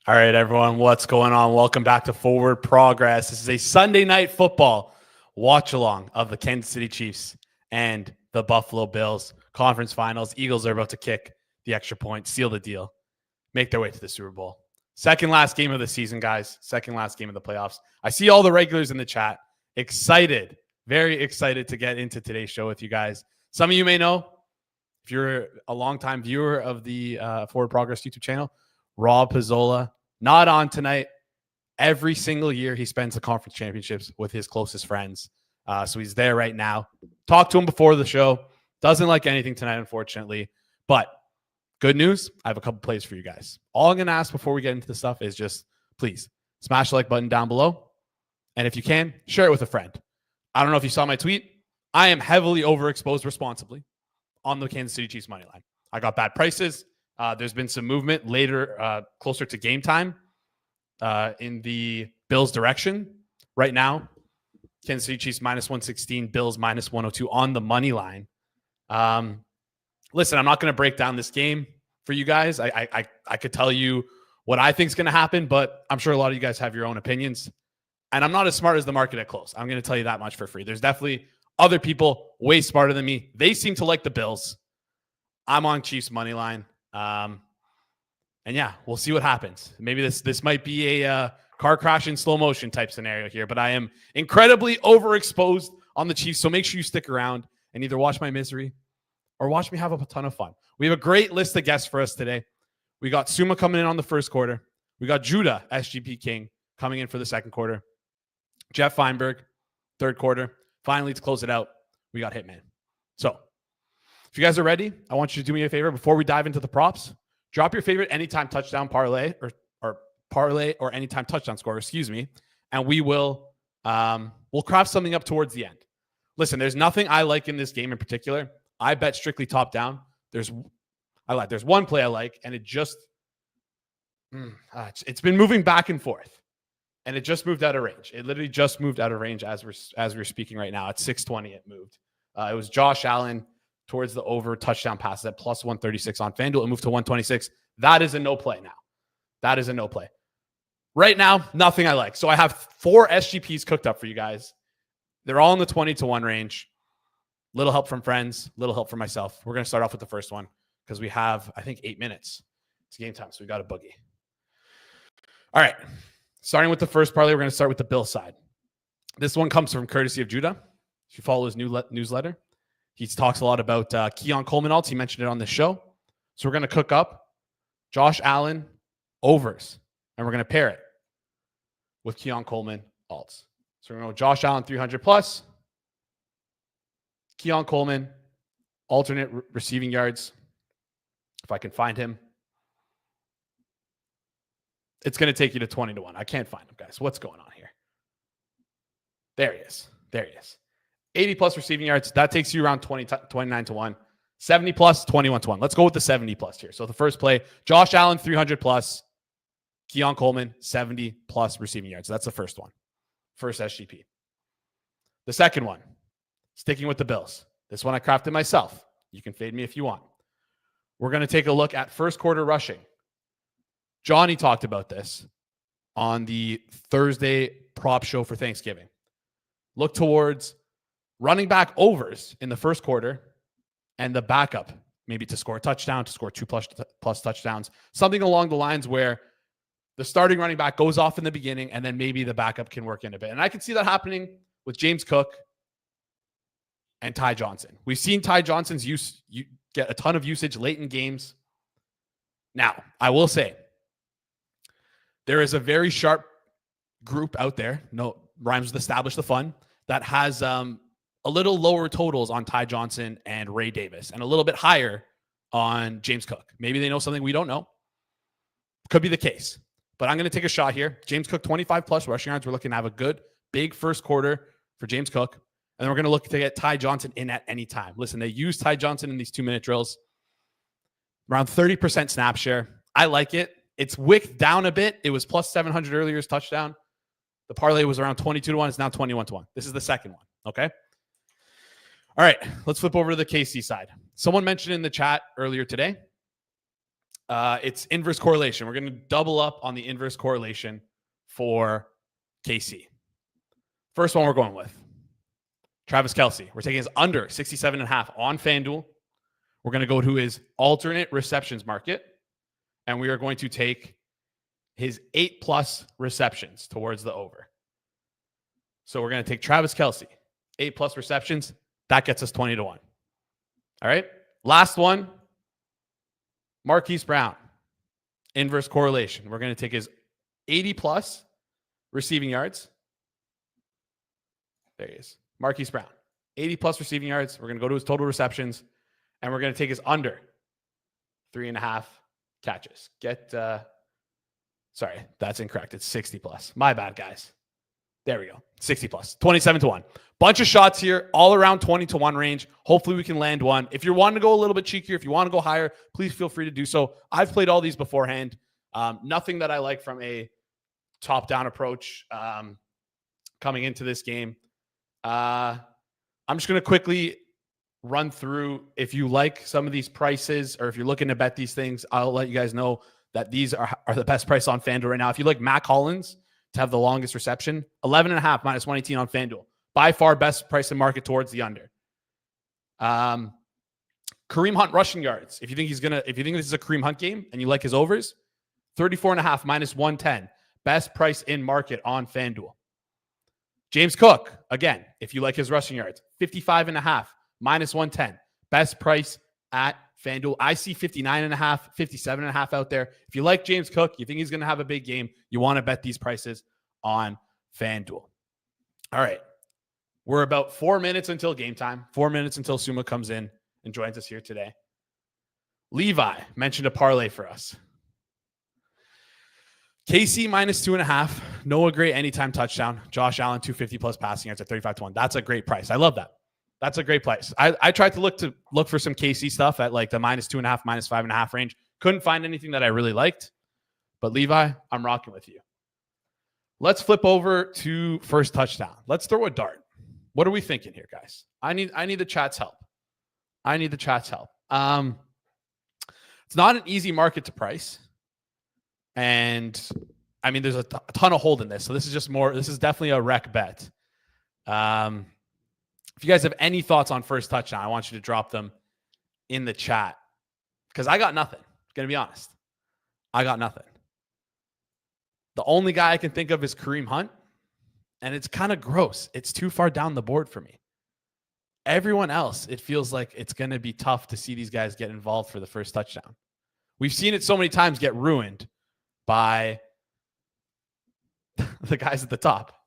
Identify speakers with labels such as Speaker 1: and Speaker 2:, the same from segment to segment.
Speaker 1: All right, everyone, what's going on? Welcome back to Forward Progress. This is a Sunday night football watch-along of the Kansas City Chiefs and the Buffalo Bills. Conference finals. Eagles are about to kick the extra point, seal the deal, make their way to the Super Bowl. Second last game of the season, guys. Second last game of the playoffs. I see all the regulars in the chat. Excited, very excited to get into today's show with you guys. Some of you may know, if you're a longtime viewer of the Forward Progress YouTube channel, Rob Pizzola, not on tonight. Every single year he spends the conference championships with his closest friends. So he's there right now. Talked to him before the show. Doesn't like anything tonight, unfortunately. But good news, I have a couple plays for you guys. All I'm going to ask before we get into the stuff is just, please, smash the like button down below. And if you can, share it with a friend. I don't know if you saw my tweet. I am heavily overexposed responsibly on the Kansas City Chiefs money line. I got bad prices. There's been some movement later, closer to game time in the Bills' direction. Right now, Kansas City Chiefs minus 116, Bills minus 102 on the money line. Listen, I'm not going to break down this game for you guys. I could tell you what I think is going to happen, but I'm sure a lot of you guys have your own opinions. And I'm not as smart as the market at close. I'm going to tell you that much for free. There's definitely other people way smarter than me. They seem to like the Bills. I'm on Chiefs money line. And yeah, we'll see what happens. Maybe this might be a car crash in slow motion type scenario here, but I am incredibly overexposed on the Chiefs. So make sure you stick around and either watch my misery or watch me have a ton of fun. We have a great list of guests for us today. We got Suma coming in on the first quarter. We got Judah, SGP King, coming in for the second quarter. Jeff Feinberg, third quarter. Finally, to close it out, we got Hitman. So if you guys are ready, I want you to do me a favor before we dive into the props. Drop your favorite anytime touchdown parlay or parlay or anytime touchdown score, and we will we'll craft something up towards the end. Listen, there's nothing I like in this game in particular. I bet strictly top down. There's one play I like, and it just it's been moving back and forth, and it just moved out of range. It literally just moved out of range as we're speaking right now. At 620, it moved. It was Josh Allen towards the over touchdown passes at plus 136 on FanDuel. It moved to 126. That is a no play now. That is a no play. Right now, nothing I like. So I have 4 SGPs cooked up for you guys. They're all in the 20-1 range. Little help from friends, little help from myself. We're going to start off with the first one because we have, I think, 8 minutes. It's game time, so we got a boogie. All right. Starting with the first parlay, we're going to start with the Bill side. This one comes from courtesy of Judah. If you follow his newsletter, he talks a lot about Keon Coleman alts. He mentioned it on the show. So we're going to cook up Josh Allen overs, and we're going to pair it with Keon Coleman alts. So we're going to go Josh Allen 300 plus, Keon Coleman alternate receiving yards. If I can find him, it's going to take you to 20-1. I can't find him, guys. What's going on here? There he is. There he is. 80 plus receiving yards. That takes you around 29-1. 70 plus, 21-1. Let's go with the 70 plus here. So the first play, Josh Allen, 300 plus, Keon Coleman, 70 plus receiving yards. So that's the first one. First SGP. The second one, sticking with the Bills. This one I crafted myself. You can fade me if you want. We're going to take a look at first quarter rushing. Johnny talked about this on the Thursday prop show for Thanksgiving. Look towards running back overs in the first quarter and the backup, maybe to score a touchdown, to score 2+ touchdowns, something along the lines where the starting running back goes off in the beginning and then maybe the backup can work in a bit. And I can see that happening with James Cook and Ty Johnson. We've seen Ty Johnson's get a ton of usage late in games. Now, I will say, there is a very sharp group out there, no rhymes with establish the fun, that has a little lower totals on Ty Johnson and Ray Davis and a little bit higher on James Cook. Maybe they know something we don't know. Could be the case. But I'm going to take a shot here. James Cook, 25 plus rushing yards. We're looking to have a good, big first quarter for James Cook. And then we're going to look to get Ty Johnson in at any time. Listen, they use Ty Johnson in these 2-minute drills. Around 30% snap share. I like it. It's wicked down a bit. It was plus 700 earlier as touchdown. The parlay was around 22-1. It's now 21-1. This is the second one. Okay. All right. Let's flip over to the KC side. Someone mentioned in the chat earlier today It's inverse correlation. We're going to double up on the inverse correlation for KC. First one we're going with Travis Kelce. We're taking his under 67.5 on FanDuel. We're going to go to his alternate receptions market, and we are going to take his 8+ receptions towards the over. So we're going to take Travis Kelce, 8+ receptions. That gets us 20 to 1. All right. Last one, Marquise Brown, inverse correlation. We're going to take his 80+ receiving yards. There he is. Marquise Brown, 80+ receiving yards. We're going to go to his total receptions, and we're going to take his under 3.5 catches. Sorry, that's incorrect. It's 60+. My bad, guys. There we go. 60+. 27 to 1. Bunch of shots here, all around 20 to 1 range. Hopefully we can land one. If you're wanting to go a little bit cheekier, if you want to go higher, please feel free to do so. I've played all these beforehand. Nothing that I like from a top-down approach coming into this game. I'm just going to quickly run through. If you like some of these prices, or if you're looking to bet these things, I'll let you guys know that these are the best price on FanDuel right now. If you like Mac Hollins to have the longest reception, 11.5 -118 on FanDuel. By far best price in market towards the under. Kareem Hunt rushing yards. If you think this is a Kareem Hunt game and you like his overs, 34.5 -110. Best price in market on FanDuel. James Cook, again, if you like his rushing yards, 55.5 -110. Best price at FanDuel. I see 59.5, 57.5 out there. If you like James Cook, you think he's going to have a big game, you want to bet these prices on FanDuel. All right. We're about 4 minutes until game time. 4 minutes until Suma comes in and joins us here today. Levi mentioned a parlay for us. KC -2.5. Noah Gray anytime touchdown. Josh Allen 250+ passing yards at 35 to 1. That's a great price. I love that. That's a great price. I tried to look for some KC stuff at like the -2.5, -5.5 range. Couldn't find anything that I really liked. But Levi, I'm rocking with you. Let's flip over to first touchdown. Let's throw a dart. What are we thinking here, guys? I need the chat's help. It's not an easy market to price. And I mean, there's a ton of hold in this. So this is definitely a rec bet. If you guys have any thoughts on first touchdown, I want you to drop them in the chat. Because I got nothing. Going to be honest. I got nothing. The only guy I can think of is Kareem Hunt. And it's kind of gross. It's too far down the board for me. Everyone else, it feels like it's going to be tough to see these guys get involved for the first touchdown. We've seen it so many times get ruined by the guys at the top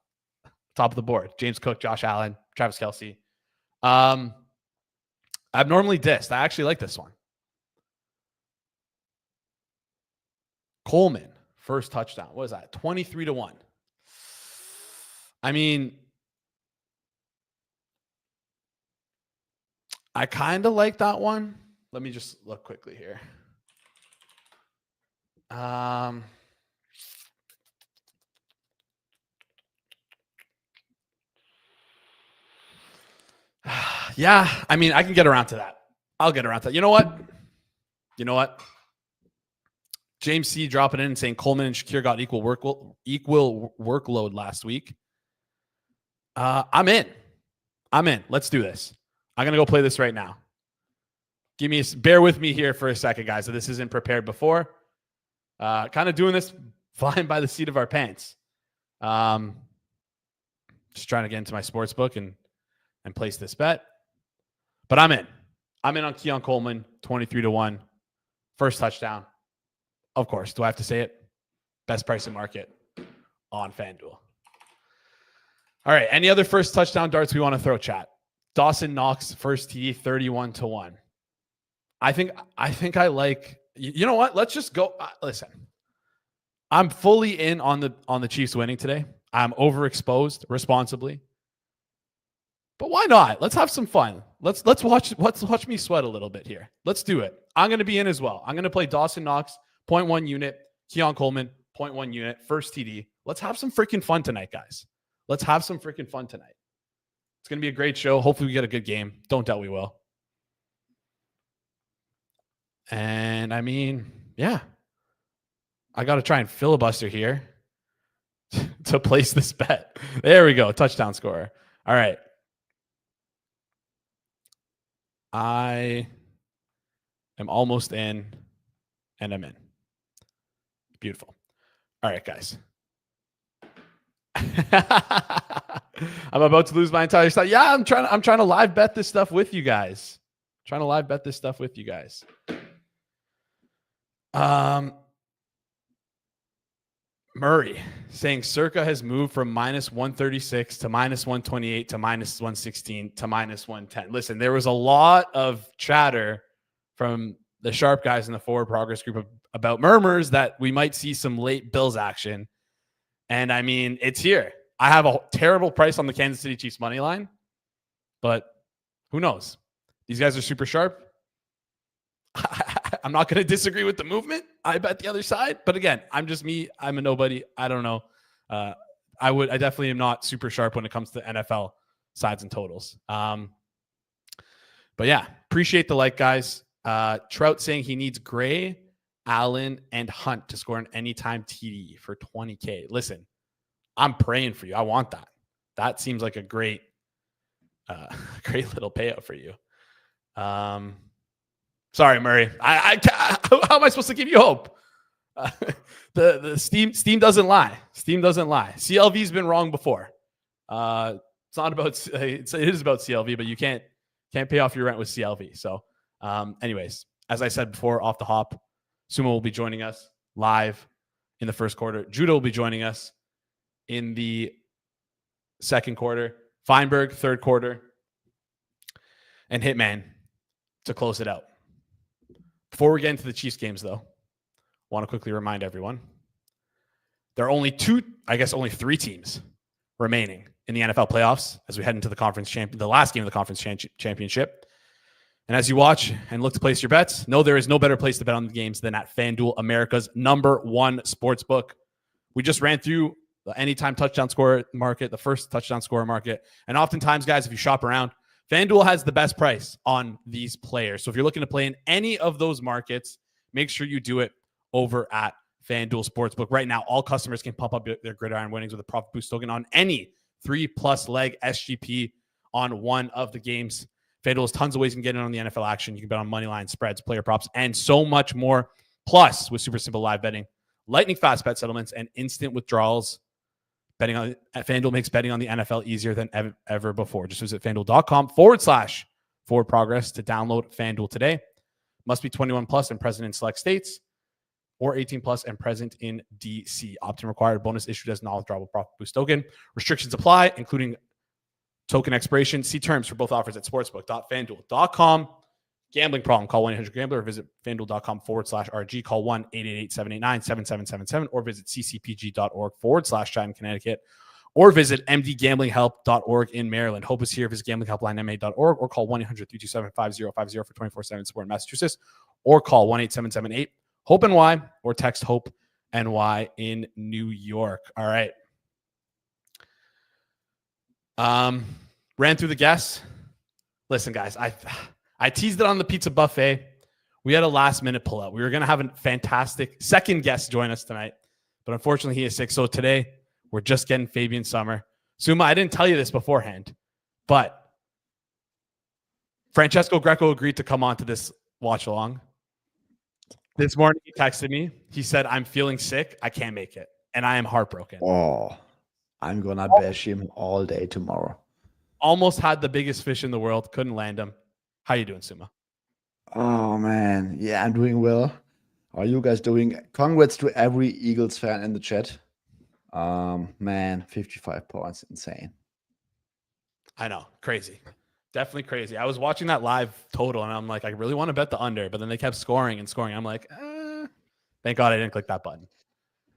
Speaker 1: of the board. James Cook, Josh Allen, Travis Kelce. I've normally dissed. I actually like this one. Coleman, first touchdown. What is that? 23 to 1. I mean, I kind of like that one. Let me just look quickly here. Yeah, I mean, I can get around to that. I'll get around to that. You know what? James C. dropping in and saying Coleman and Shakir got equal workload last week. I'm in. Let's do this. I'm going to go play this right now. Bear with me here for a second, guys. So this isn't prepared before. Kind of doing this flying by the seat of our pants. Just trying to get into my sports book and place this bet. But I'm in. I'm in on Keon Coleman, 23 to 1. First touchdown. Of course. Do I have to say it? Best price in market on FanDuel. All right. Any other first touchdown darts we want to throw, chat? Dawson Knox, first TD, 31 to 1. I think I like, you know what? Let's just go. Listen, I'm fully in on the Chiefs winning today. I'm overexposed responsibly. But why not? Let's have some fun. Let's watch me sweat a little bit here. Let's do it. I'm going to be in as well. I'm going to play Dawson Knox, 0.1 unit, Keon Coleman, 0.1 unit, first TD. Let's have some freaking fun tonight, guys. Let's have some freaking fun tonight. It's going to be a great show. Hopefully we get a good game. Don't doubt we will. And I mean, Yeah. I got to try and filibuster here to place this bet. There we go. Touchdown scorer. All right. I am almost in, and I'm in. Beautiful. All right, guys. I'm about to lose my entire stuff. Yeah, I'm trying to live bet this stuff with you guys. Murray saying Circa has moved from minus 136 to minus 128 to minus 116 to minus 110. Listen, there was a lot of chatter from the sharp guys in the Forward Progress group about murmurs that we might see some late Bills action. And I mean, it's here. I have a terrible price on the Kansas City Chiefs money line, but who knows? These guys are super sharp. I'm not going to disagree with the movement. I bet the other side. But again, I'm just me. I'm a nobody. I don't know. I definitely am not super sharp when it comes to NFL sides and totals. But yeah, appreciate the like, guys. Trout saying he needs Gray, Allen, and Hunt to score an anytime TD for 20K. Listen, I'm praying for you. I want that. That seems like a great little payout for you. Sorry, Murray. How am I supposed to give you hope? The Steam doesn't lie. Steam doesn't lie. CLV's been wrong before. It's not about it is about CLV, but you can't pay off your rent with CLV. So, anyways, as I said before, off the hop, Sumo will be joining us live in the first quarter. Judah will be joining us in the second quarter. Feinberg, third quarter, and Hitman to close it out. Before we get into the Chiefs games, though, I want to quickly remind everyone there are only three teams remaining in the NFL playoffs as we head into the last game of the conference championship. And as you watch and look to place your bets, know there is no better place to bet on the games than at FanDuel, America's #1 sportsbook. We just ran through the anytime touchdown scorer market, the first touchdown scorer market. And oftentimes, guys, if you shop around, FanDuel has the best price on these players. So if you're looking to play in any of those markets, make sure you do it over at FanDuel Sportsbook. Right now, all customers can pump up their gridiron winnings with a profit boost token on any 3+ leg SGP on one of the games. FanDuel has tons of ways you can get in on the NFL action. You can bet on money line, spreads, player props, and so much more. Plus, with super simple live betting, lightning fast bet settlements, and instant withdrawals, FanDuel makes betting on the NFL easier than ever before. Just visit FanDuel.com/Forward Progress to download FanDuel today. Must be 21 plus and present in select states, or 18 plus and present in DC. Opt-in required. Bonus issued as non-withdrawable profit boost token. Restrictions apply, including token expiration. See terms for both offers at sportsbook.fanduel.com. Gambling problem? Call 1-800-GAMBLER or visit FanDuel.com/RG. Call 1-888-789-7777 or visit ccpg.org/chat in Connecticut or visit mdgamblinghelp.org in Maryland. Hope is here. Visit gamblinghelplinema.org or call 1-800-327-5050 for 24/7 support in Massachusetts or call 1-877-8-HOPE-NY or text HOPE-NY in New York. All right. Ran through the guests. Listen, guys, I teased it on the pizza buffet. We had a last minute pull out. We were going to have a fantastic second guest join us tonight, but unfortunately he is sick. So today we're just getting Fabian Sommer. Suma, I didn't tell you this beforehand, but Francesco Greco agreed to come on to this watch along. This morning he texted me. He said, I'm feeling sick. I can't make it. And I am heartbroken.
Speaker 2: Oh, I'm going to bash him all day tomorrow.
Speaker 1: Almost had the biggest fish in the world. Couldn't land him. How you doing, Suma?
Speaker 2: Oh, man. Yeah, I'm doing well. How are you guys doing? Congrats to every Eagles fan in the chat. Man, 55 points. Insane.
Speaker 1: I know. Crazy. Definitely crazy. I was watching that live total, and I'm like, I really want to bet the under, but then they kept scoring and scoring. I'm like, thank God I didn't click that button.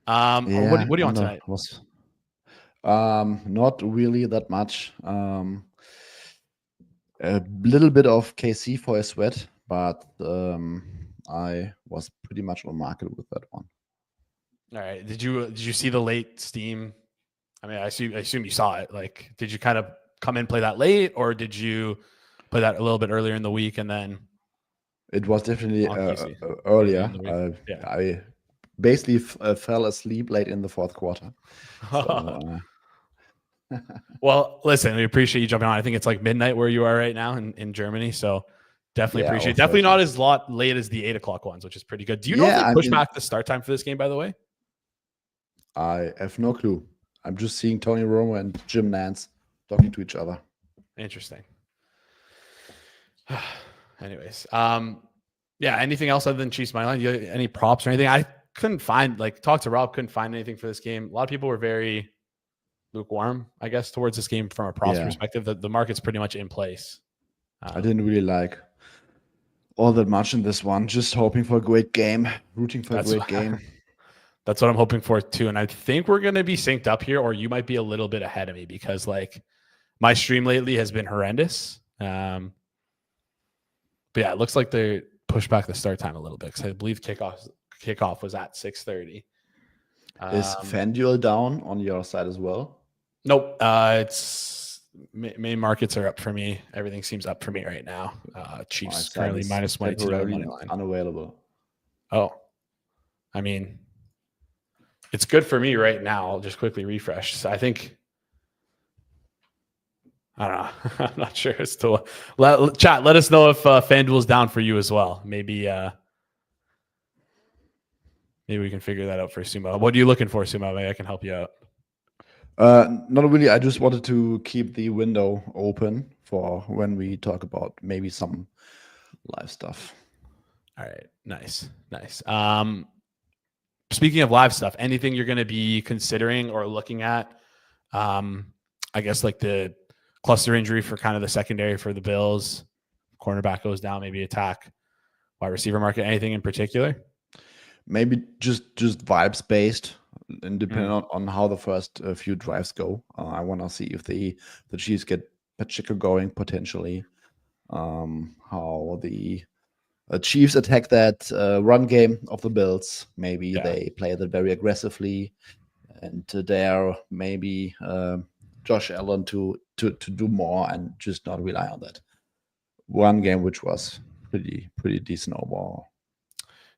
Speaker 2: Yeah,
Speaker 1: what do you want tonight?
Speaker 2: Not really that much. A little bit of KC for a sweat, but I was pretty much on market with that one.
Speaker 1: All right. Did you see the late steam? I mean, I assume you saw it. Like, did you kind of come in play that late, or did you play that a little bit earlier in the week and then?
Speaker 2: It was definitely
Speaker 1: on PC early
Speaker 2: earlier.
Speaker 1: in the week. Yeah.
Speaker 2: I basically fell asleep late in the fourth quarter. So
Speaker 1: Well, listen, we appreciate you jumping on. I think it's like midnight where you are right now in Germany. So definitely
Speaker 2: yeah,
Speaker 1: appreciate it.
Speaker 2: or
Speaker 1: Definitely
Speaker 2: 30.
Speaker 1: not as late as the 8 o'clock ones, which is pretty good. Do you know if
Speaker 2: Yeah,
Speaker 1: they
Speaker 2: I
Speaker 1: push
Speaker 2: mean,
Speaker 1: back the start time for this game, by the way?
Speaker 2: I have no clue. I'm just seeing Tony Romo and Jim Nance talking to each other.
Speaker 1: Interesting. Anyways, yeah. Anything else other than Chiefs money line? Any props or anything? I couldn't find talk to Rob. Couldn't find anything for this game. A lot of people were very lukewarm, I guess, towards this game from a props perspective. The market's pretty much in place.
Speaker 2: I didn't really like all that much in this one. Just hoping for a great game, rooting for a great game.
Speaker 1: That's what I'm hoping for too. And I think we're going to be synced up here, or you might be a little bit ahead of me because my stream lately has been horrendous. But yeah, it looks like they pushed back the start time a little bit because I believe kickoff was at 6:30.
Speaker 2: Is FanDuel down on your side as well?
Speaker 1: Nope. It's main markets are up for me. Everything seems up for me right now. Chiefs currently minus 180 money line.
Speaker 2: Unavailable.
Speaker 1: Oh, I mean, it's good for me right now. I'll just quickly refresh. So I think, I don't know. I'm not sure as to chat. Let us know if FanDuel's down for you as well. Maybe we can figure that out for Sumo. What are you looking for, Sumo? Maybe I can help you out.
Speaker 2: Not really. I just wanted to keep the window open for when we talk about maybe some live stuff.
Speaker 1: All right. Nice. Speaking of live stuff, anything you're going to be considering or looking at? I guess like the cluster injury for kind of the secondary for the Bills. Cornerback goes down, maybe attack wide receiver market. Anything in particular?
Speaker 2: Maybe just vibes based, and depending on how the first few drives go. I want to see if the Chiefs get Pacheco going potentially. How the Chiefs attack that run game of the Bills. Maybe they play that very aggressively, and dare maybe Josh Allen to do more and just not rely on that one game, which was pretty decent overall.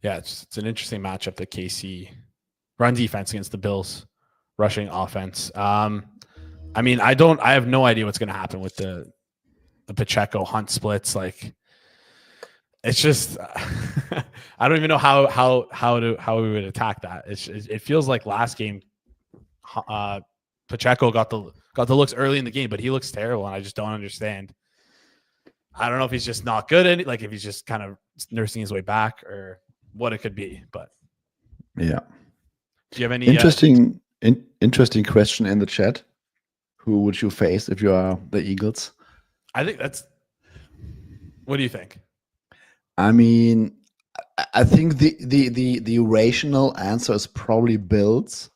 Speaker 1: Yeah, it's an interesting matchup. The KC run defense against the Bills rushing offense. I mean, I have no idea what's going to happen with the Pacheco Hunt splits. Like, it's just I don't even know how we would attack that. It feels like last game Pacheco got the looks early in the game, but he looks terrible, and I just don't understand. I don't know if he's just not good at it, like if he's just kind of nursing his way back, or what it could be. But
Speaker 2: yeah,
Speaker 1: do you have any
Speaker 2: interesting question in the chat? Who would you face if you are the Eagles?
Speaker 1: I think what do you think?
Speaker 2: I mean, I think the rational answer is probably Bills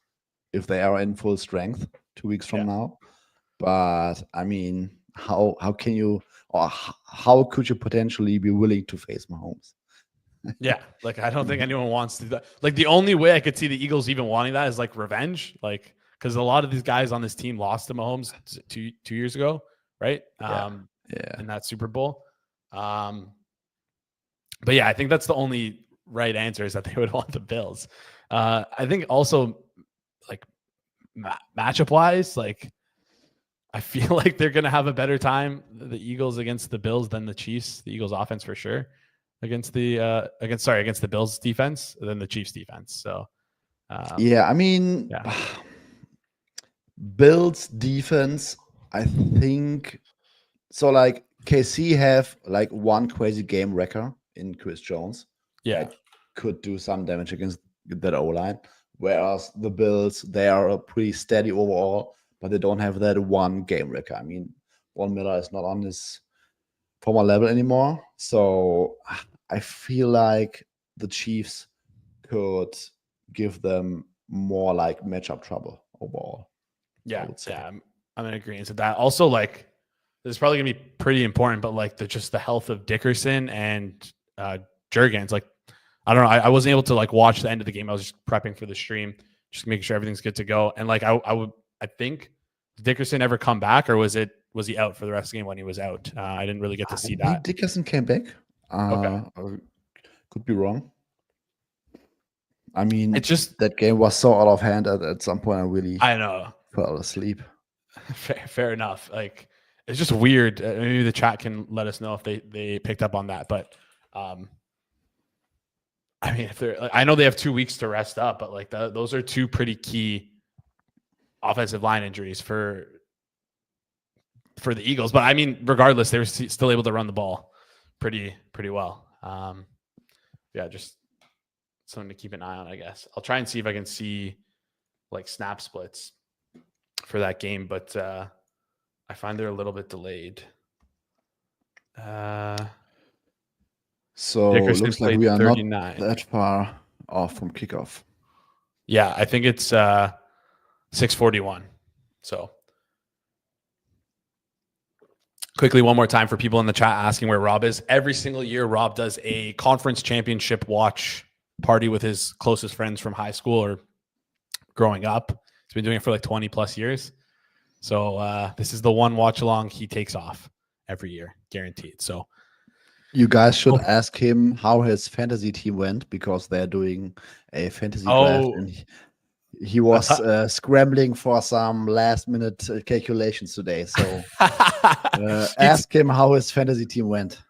Speaker 2: if they are in full strength 2 weeks from now. But I mean, how can you, or how could you potentially be willing to face Mahomes?
Speaker 1: Yeah, like I don't think anyone wants to do that. Like the only way I could see the Eagles even wanting that is like revenge, like because a lot of these guys on this team lost to Mahomes two years ago, right? In that Super Bowl. But yeah, I think that's the only right answer is that they would want the Bills. I think also like matchup wise, like I feel like they're going to have a better time, the Eagles against the Bills, than the Chiefs. The Eagles offense for sure against the Bills defense than the Chiefs defense. So
Speaker 2: I mean, Bills defense, I think so. Like KC have like one crazy game wrecker in Chris Jones. That could do some damage against that O-line. Whereas the Bills, they are pretty steady overall, but they don't have that one game wrecker. I mean, Von Miller is not on his former level anymore. So I feel like the Chiefs could give them more like matchup trouble overall.
Speaker 1: Yeah, I'm in agreement with that. Also, like, this is probably gonna be pretty important, but like the health of Dickerson and Jurgens. Like, I don't know. I wasn't able to like watch the end of the game. I was just prepping for the stream, just making sure everything's good to go. And like I think, did Dickerson ever come back, or was he out for the rest of the game when he was out? I didn't really get to see that.
Speaker 2: Dickerson came back.
Speaker 1: Okay.
Speaker 2: Could be wrong. I mean,
Speaker 1: It's just
Speaker 2: that game was so out of hand at some point.
Speaker 1: I know.
Speaker 2: Fell asleep.
Speaker 1: Fair enough. Like, it's just weird. Maybe the chat can let us know if they picked up on that. But I mean, if they're, I know they have 2 weeks to rest up, but like those are two pretty key offensive line injuries for the Eagles. But I mean, regardless, they were still able to run the ball pretty well. Yeah, just something to keep an eye on, I guess. I'll try and see if I can see like snap splits for that game, but I find they're a little bit delayed.
Speaker 2: So
Speaker 1: Dickerson
Speaker 2: looks like
Speaker 1: played
Speaker 2: we are
Speaker 1: 39.
Speaker 2: not that far off from kickoff.
Speaker 1: Yeah, I think it's 6:41. So quickly, one more time for people in the chat asking where Rob is. Every single year, Rob does a conference championship watch party with his closest friends from high school or growing up. He's been doing it for like 20 plus years. So this is the one watch along he takes off every year, guaranteed. So
Speaker 2: you guys should ask him how his fantasy team went, because they're doing a fantasy draft, and he was scrambling for some last minute calculations today. So ask him how his fantasy team went.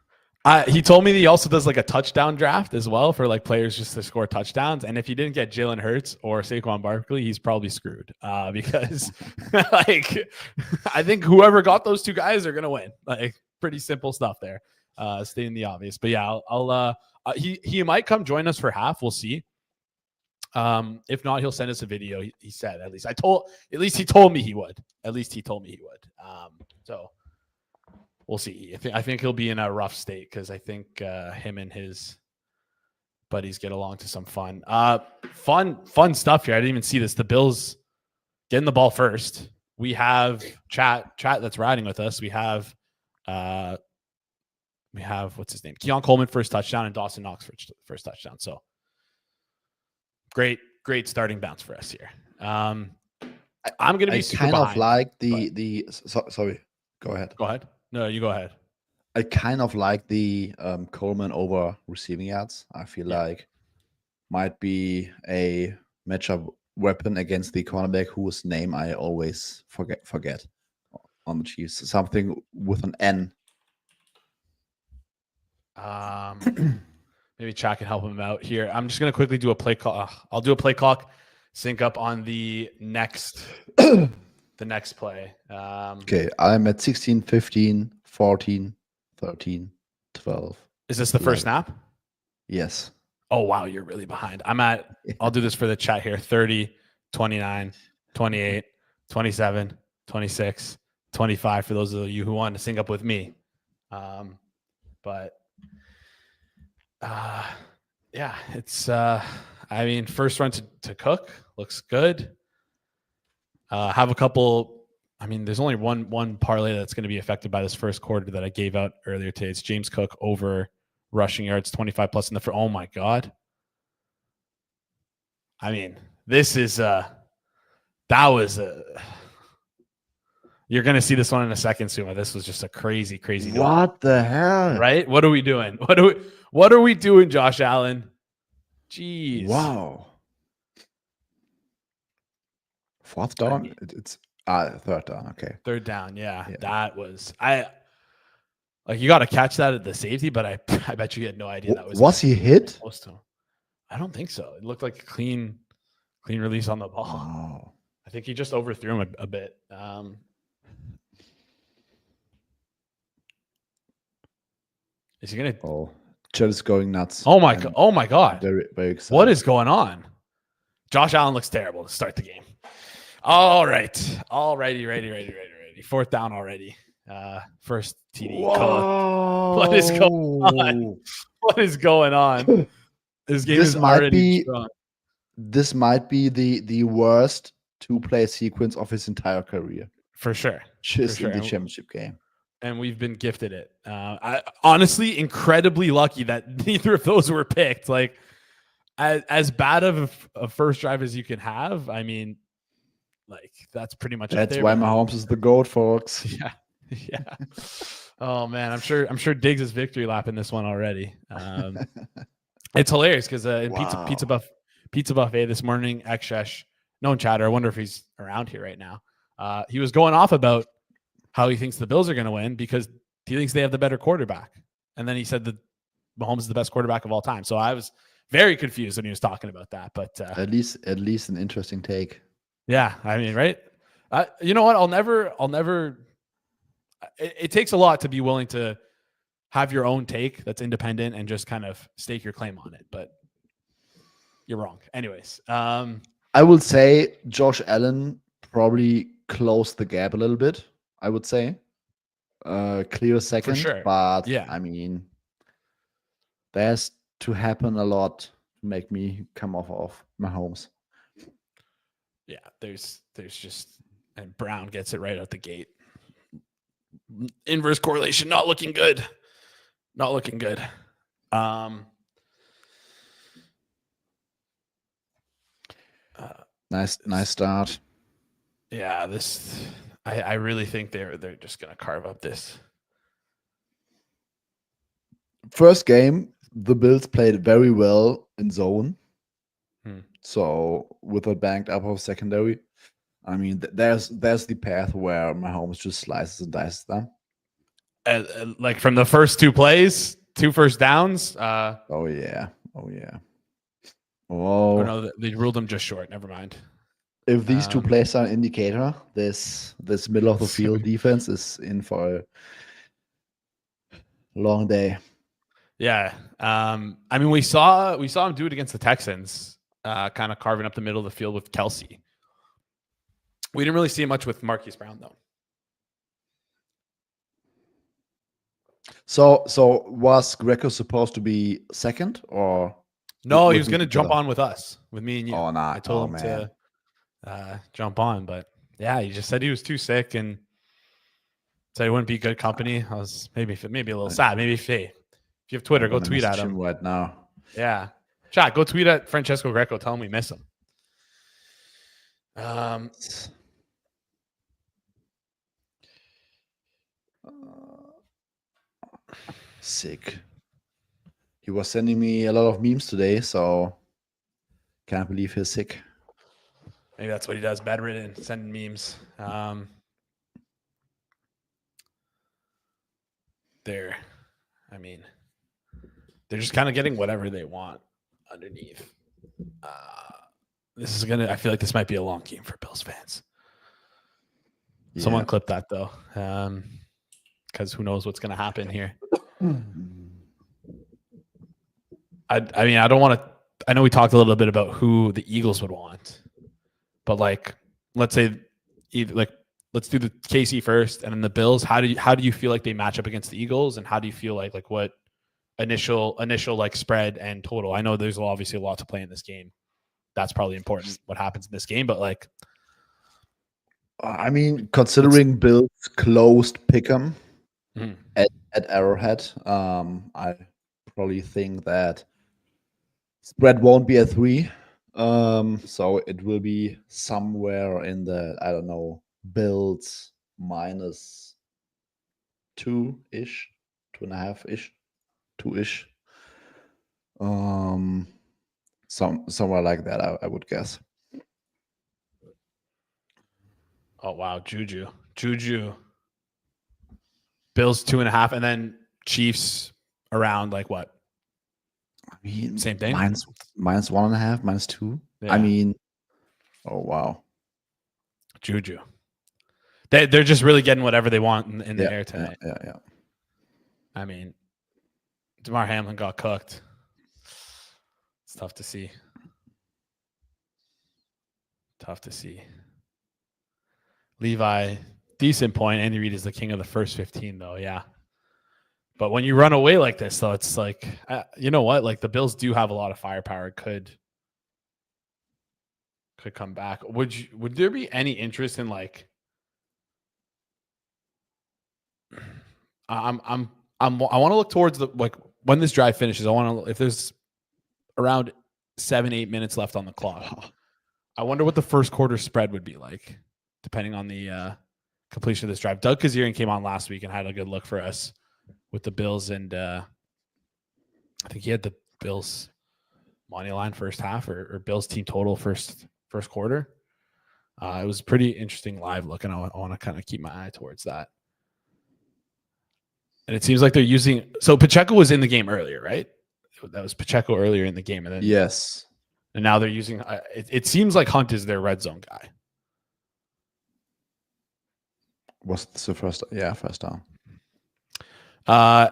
Speaker 1: He told me that he also does like a touchdown draft as well for like players just to score touchdowns. And if he didn't get Jalen Hurts or Saquon Barkley, he's probably screwed because like I think whoever got those two guys are gonna win. Like pretty simple stuff there. Stating the obvious, but yeah, I'll he might come join us for half. We'll see. If not, he'll send us a video. He said at least he told me he would. So. We'll see. I think he'll be in a rough state because I think him and his buddies get along to some fun stuff here. I didn't even see this. The Bills getting the ball first. We have chat that's riding with us. We have what's his name? Keon Coleman first touchdown and Dawson Knox first touchdown. So great starting bounce for us here. I'm going to be super
Speaker 2: kind
Speaker 1: behind,
Speaker 2: of like sorry. Go ahead.
Speaker 1: Go ahead. No, you go ahead.
Speaker 2: I kind of like the Coleman over receiving yards. I feel like might be a matchup weapon against the cornerback whose name I always forget on the Chiefs. Something with an N.
Speaker 1: Maybe Chad can help him out here. I'm just going to quickly do a play call. I'll do a play clock, sync up on the next the next play.
Speaker 2: Okay, I'm at 16, 15, 14, 13, 12.
Speaker 1: Is this the first snap?
Speaker 2: Yes.
Speaker 1: Oh, wow, you're really behind. I'll do this for the chat here. 30, 29, 28, 27, 26, 25 for those of you who want to sync up with me. Yeah, it's I mean, first run to Cook looks good. Have a couple. I mean, there's only one parlay that's going to be affected by this first quarter that I gave out earlier today. It's James Cook over rushing yards, 25 plus in the first. Oh my God. I mean, this is you're going to see this one in a second, Suma. This was just a crazy.
Speaker 2: What the hell?
Speaker 1: Right? What are we doing? What are we doing, Josh Allen? Jeez.
Speaker 2: Wow. Fourth down? It's third down. Okay.
Speaker 1: Third down. Yeah. That was you got to catch that at the safety, but I bet you had no idea that
Speaker 2: was he hit?
Speaker 1: Close to him. I don't think so. It looked like a clean release on the ball.
Speaker 2: Wow.
Speaker 1: I think he just overthrew him a bit. Is he gonna?
Speaker 2: Oh, Chet is going nuts.
Speaker 1: Oh my god! Oh my god!
Speaker 2: Very, very excited.
Speaker 1: What is going on? Josh Allen looks terrible to start the game. All right. All righty. Ready. Fourth down already. First TD. What is going on? What is going on? This game is already strong.
Speaker 2: This might be the worst two-play sequence of his entire career.
Speaker 1: For sure.
Speaker 2: Just in the championship game.
Speaker 1: And we've been gifted it. I honestly incredibly lucky that neither of those were picked. Like, as bad of a first drive as you can have, I mean, like, that's pretty much.
Speaker 2: That's why Mahomes is the GOAT, folks.
Speaker 1: Yeah. Oh man, I'm sure Diggs is victory lap in this one already. It's hilarious because in
Speaker 2: Wow.
Speaker 1: Pizza Buffet this morning, Xshesh, known chatter. I wonder if he's around here right now. He was going off about how he thinks the Bills are going to win because he thinks they have the better quarterback. And then he said that Mahomes is the best quarterback of all time. So I was very confused when he was talking about that. But
Speaker 2: at least an interesting take.
Speaker 1: Yeah, I mean, right? You know what? I'll never. It takes a lot to be willing to have your own take that's independent and just kind of stake your claim on it. But you're wrong. Anyways,
Speaker 2: I will say Josh Allen probably closed the gap a little bit. I would say clear second,
Speaker 1: for sure.
Speaker 2: but
Speaker 1: Yeah,
Speaker 2: I mean, there's to happen a lot to make me come off Mahomes.
Speaker 1: Yeah, there's just, and Brown gets it right out the gate. Inverse correlation, not looking good. Not looking good.
Speaker 2: Nice start.
Speaker 1: Yeah, I really think they're just gonna carve up this.
Speaker 2: First game, the Bills played very well in zone. So with a banked up of secondary, I mean, there's the path where Mahomes just slices and dices them.
Speaker 1: Like from the first 2 plays, 2 first downs.
Speaker 2: Oh yeah.
Speaker 1: Oh no, they ruled them just short. Never mind.
Speaker 2: If these 2 plays are an indicator, this middle of the field defense is in for a long day.
Speaker 1: Yeah. I mean, we saw him do it against the Texans, kind of carving up the middle of the field with Kelsey. We didn't really see much with Marquise Brown though.
Speaker 2: So was Greco supposed to be second or
Speaker 1: no? He was going to jump on with us, with me and you.
Speaker 2: Oh, nah.
Speaker 1: I told him to jump on, but yeah, he just said he was too sick and said he wouldn't be good company. I was maybe a little sad. Maybe if you have Twitter, go tweet at him
Speaker 2: right now.
Speaker 1: Yeah, chat. Go tweet at Francesco Greco. Tell him we miss him.
Speaker 2: Sick. He was sending me a lot of memes today, so can't believe he's sick.
Speaker 1: Maybe that's what he does. Bedridden, sending memes. They're just kind of getting whatever they want underneath. I feel like this might be a long game for Bills fans. Yeah. Someone clip that though. Because who knows what's going to happen here. I mean, I don't want to. I know we talked a little bit about who the Eagles would want, but like, let's say, let's do the KC first, and then the Bills. How do you feel like they match up against the Eagles, and how do you feel like what initial like spread and total? I know there's obviously a lot to play in this game. That's probably important what happens in this game, but like,
Speaker 2: I mean, considering Bills closed pick'em at Arrowhead, I probably think that spread won't be a 3. So it will be somewhere in the, I don't know, Bills minus 2-ish, 2.5-ish, 2-ish. Somewhere like that, I would guess.
Speaker 1: Oh wow, Juju. Bills 2.5, and then Chiefs around like what?
Speaker 2: I mean,
Speaker 1: same thing.
Speaker 2: Minus 1.5, minus 2. Yeah. I mean, oh wow,
Speaker 1: Juju. They're just really getting whatever they want in the air tonight.
Speaker 2: Yeah.
Speaker 1: I mean, DeMar Hamlin got cooked. It's tough to see. Levi, decent point. Andy Reid is the king of the first 15, though. Yeah. But when you run away like this, though, it's like, you know what? Like the Bills do have a lot of firepower. Could come back. Would there be any interest in like? I want to look towards the like when this drive finishes. I want to if there's around 7-8 minutes left on the clock. I wonder what the first quarter spread would be like, depending on the completion of this drive. Doug Kazarian came on last week and had a good look for us with the Bills, and I think he had the Bills money line first half or Bills team total first quarter. It was pretty interesting live look, and I want to kind of keep my eye towards that. And it seems like they're using. So Pacheco was in the game earlier, right? That was Pacheco earlier in the game, and then
Speaker 2: yes,
Speaker 1: and now they're using. It seems like Hunt is their red zone guy.
Speaker 2: Was the first? Yeah, first down.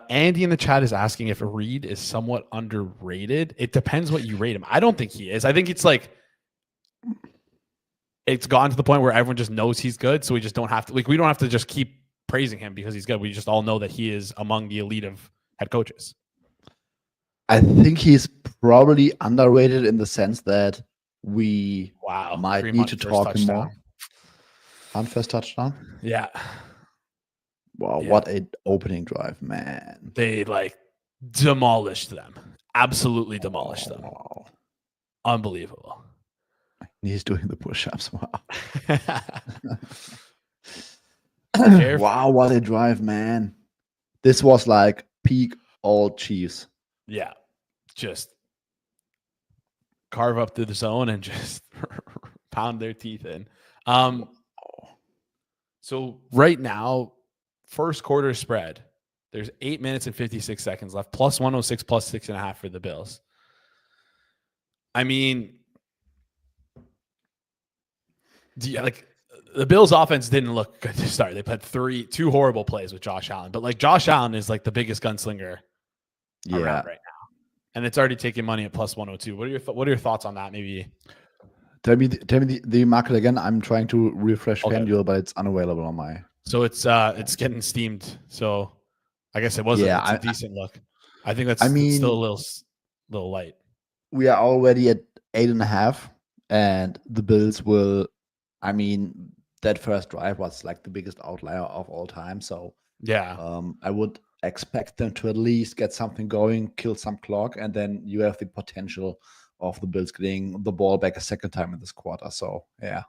Speaker 1: Andy in the chat is asking if Reed is somewhat underrated. It depends what you rate him. I don't think he is. I think it's like it's gotten to the point where everyone just knows he's good, so we just don't have to we don't have to just keep praising him because he's good. We just all know that he is among the elite of head coaches.
Speaker 2: I think he's probably underrated in the sense that we might need to talk more. Hunt first touchdown.
Speaker 1: Yeah.
Speaker 2: Wow, what an opening drive, man.
Speaker 1: They demolished them. Absolutely demolished them. Unbelievable.
Speaker 2: He's doing the push-ups. Wow. Wow, what a drive, man. This was like peak all Chiefs.
Speaker 1: Yeah. Just carve up through the zone and just pound their teeth in. So right now, first quarter spread, there's 8 minutes and 56 seconds left, plus 106, plus 6.5 for the Bills. I mean, the Bills offense didn't look good to start. They've had two horrible plays with Josh Allen, but Josh Allen is the biggest gunslinger around right now. And it's already taking money at plus 102. What are your thoughts on that? Maybe
Speaker 2: tell me the market again. I'm trying to refresh FanDuel, but it's unavailable on my.
Speaker 1: So it's getting steamed. So I guess it wasn't. Yeah, it's a decent look. I think that's still a little light.
Speaker 2: We are already at 8.5, and the Bills will. I mean, that first drive was the biggest outlier of all time. So
Speaker 1: yeah,
Speaker 2: I would expect them to at least get something going, kill some clock, and then you have the potential of the Bills getting the ball back a second time in this quarter. So yeah,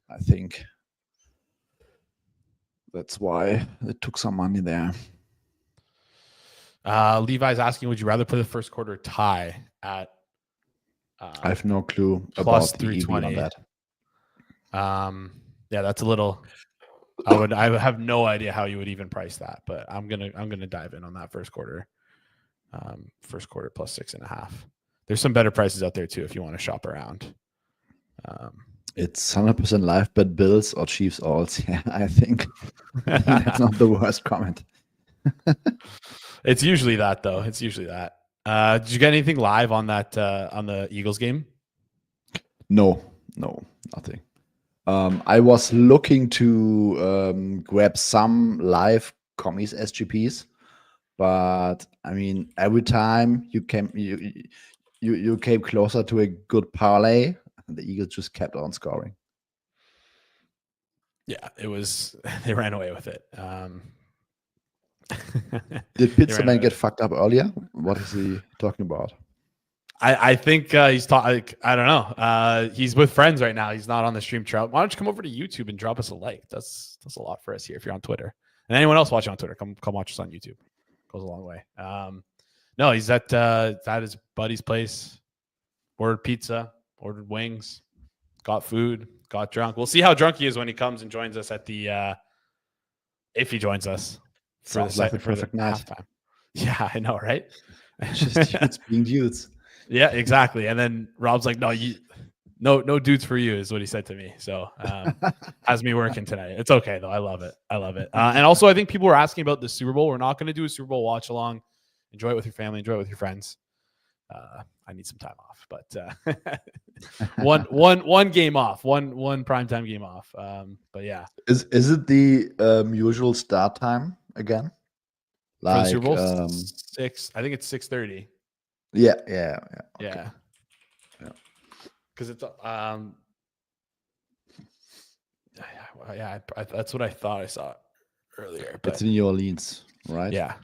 Speaker 2: I think that's why it took some money there.
Speaker 1: Levi's asking, would you rather play the first quarter tie at
Speaker 2: I have no clue
Speaker 1: plus
Speaker 2: about 320 on that.
Speaker 1: Yeah, that's a little. I have no idea how you would even price that, but I'm gonna dive in on that first quarter. First quarter plus 6.5. There's some better prices out there too if you want to shop around.
Speaker 2: It's 100% live bet Bills or Chiefs odds. Yeah, I think that's not the worst comment.
Speaker 1: It's usually that though. It's usually that. Did you get anything live on that on the Eagles game?
Speaker 2: No, nothing. I was looking to grab some live commies SGPs, but I mean, every time you came closer to a good parlay, and the Eagles just kept on scoring.
Speaker 1: Yeah, it was. They ran away with it.
Speaker 2: Did Pizzola get fucked up earlier? What is he talking about?
Speaker 1: I think he's talking. I don't know. He's with friends right now. He's not on the stream. Trout, why don't you come over to YouTube and drop us a like? That's a lot for us here. If you're on Twitter, and anyone else watching on Twitter, come watch us on YouTube. Goes a long way. No, he's at his buddy's place. Ordered pizza, ordered wings, got food, got drunk. We'll see how drunk he is when he comes and joins us at the. If he joins us for the perfect halftime. Yeah, I know, right?
Speaker 2: It's being dudes.
Speaker 1: Yeah, exactly. And then Rob's like, no dudes for you is what he said to me. So has me working tonight. It's okay though. I love it. And also I think people were asking about the Super Bowl. We're not going to do a Super Bowl watch along. Enjoy it with your family. Enjoy it with your friends. I need some time off, but one game off, one primetime game off. But yeah,
Speaker 2: is it the usual start time again?
Speaker 1: Like Super Bowl 6. I think it's 6:30.
Speaker 2: Yeah.
Speaker 1: Okay. Yeah. Because it's that's what I thought I saw earlier. But
Speaker 2: it's in New Orleans, right?
Speaker 1: Yeah.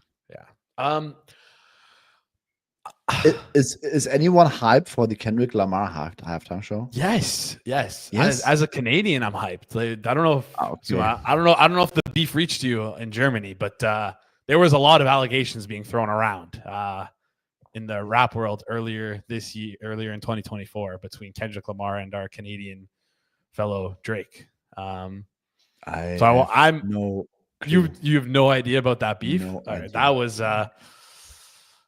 Speaker 2: Is anyone hyped for the Kendrick Lamar halftime show?
Speaker 1: Yes. As a Canadian, I'm hyped. I don't know if I don't know if the beef reached you in Germany, but there was a lot of allegations being thrown around in the rap world earlier in 2024 between Kendrick Lamar and our Canadian fellow Drake. I'm
Speaker 2: no clue.
Speaker 1: You have no idea about that beef?
Speaker 2: No idea.
Speaker 1: That was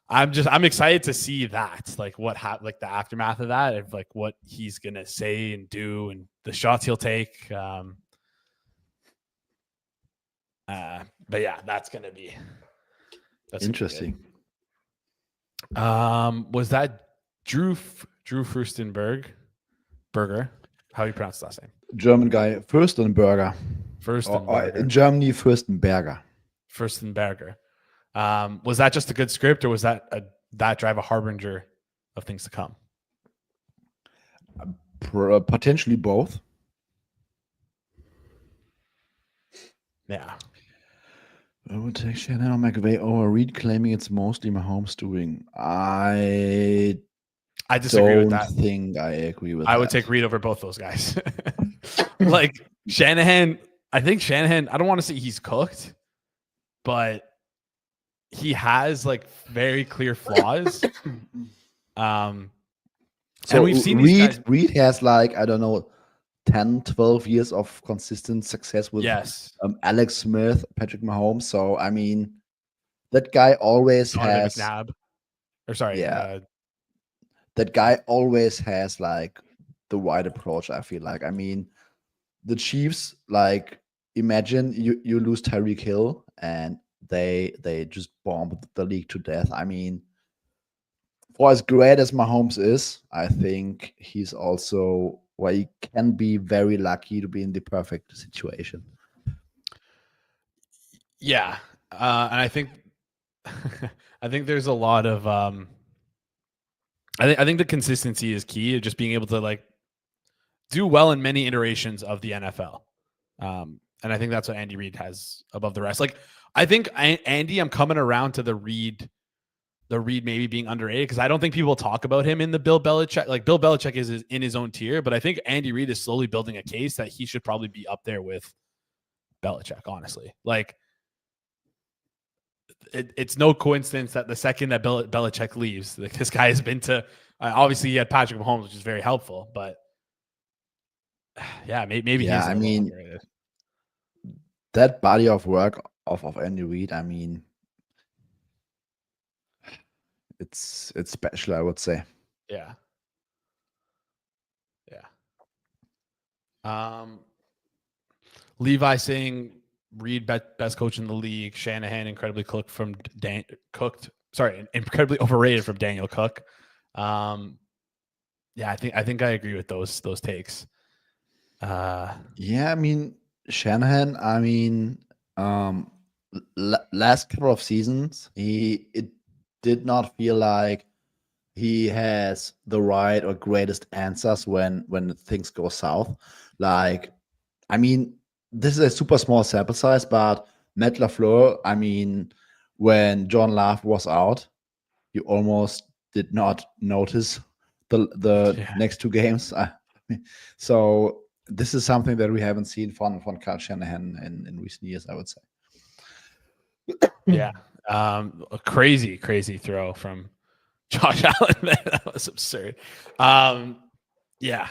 Speaker 1: I'm excited to see that, like what like the aftermath of that, of like what he's gonna say and do and the shots he'll take. But yeah, that's
Speaker 2: interesting.
Speaker 1: Was that Drew Furstenberger? How do you pronounce the last name?
Speaker 2: German guy, Furstenberger. Or in Germany, Furstenberger.
Speaker 1: Was that just a good script, or was that drive a harbinger of things to come?
Speaker 2: Potentially both.
Speaker 1: Yeah.
Speaker 2: I would take Shannon McVay over Reed, claiming it's mostly Mahomes doing. I
Speaker 1: disagree with that.
Speaker 2: I agree with
Speaker 1: I
Speaker 2: that.
Speaker 1: would take Reed over both those guys. Like Shanahan, I think Shanahan, I don't want to say he's cooked, but he has like very clear flaws.
Speaker 2: So
Speaker 1: we've seen
Speaker 2: Reed has like, I don't know, 10, 12 years of consistent success with Alex Smith, Patrick Mahomes. So, I mean, that guy always has...
Speaker 1: McNabb. Or sorry.
Speaker 2: Yeah. That guy always has like the right approach, I feel like. I mean, the Chiefs, like, imagine you lose Tyreek Hill and they just bomb the league to death. I mean, for as great as Mahomes is, I think he's also... where he can be very lucky to be in the perfect situation.
Speaker 1: Yeah. And I think there's a lot of I think the consistency is key of just being able to like do well in many iterations of the NFL. And I think that's what Andy Reid has above the rest. Like, I think Andy, I'm coming around to the Reid maybe being underrated, because I don't think people talk about him in the Bill Belichick. Like, Bill Belichick is in his own tier, but I think Andy Reid is slowly building a case that he should probably be up there with Belichick, honestly. Like, it's no coincidence that the second that Belichick leaves, like, this guy has been to, obviously he had Patrick Mahomes, which is very helpful, but yeah, maybe
Speaker 2: he's I mean, underrated. That body of work of Andy Reid, I mean, it's special, I would say.
Speaker 1: Yeah. Levi saying Reid best coach in the league. Shanahan incredibly incredibly overrated from Daniel Cook. Yeah, I think I agree with those takes.
Speaker 2: Yeah, I mean, Shanahan, I mean, last couple of seasons, it did not feel like he has the right or greatest answers when things go south. Like, I mean, this is a super small sample size, but Matt LaFleur, I mean, when John Love was out, you almost did not notice the next two games. So this is something that we haven't seen from Kyle Shanahan in recent years, I would say.
Speaker 1: Yeah. A crazy throw from Josh Allen. That was absurd. Yeah.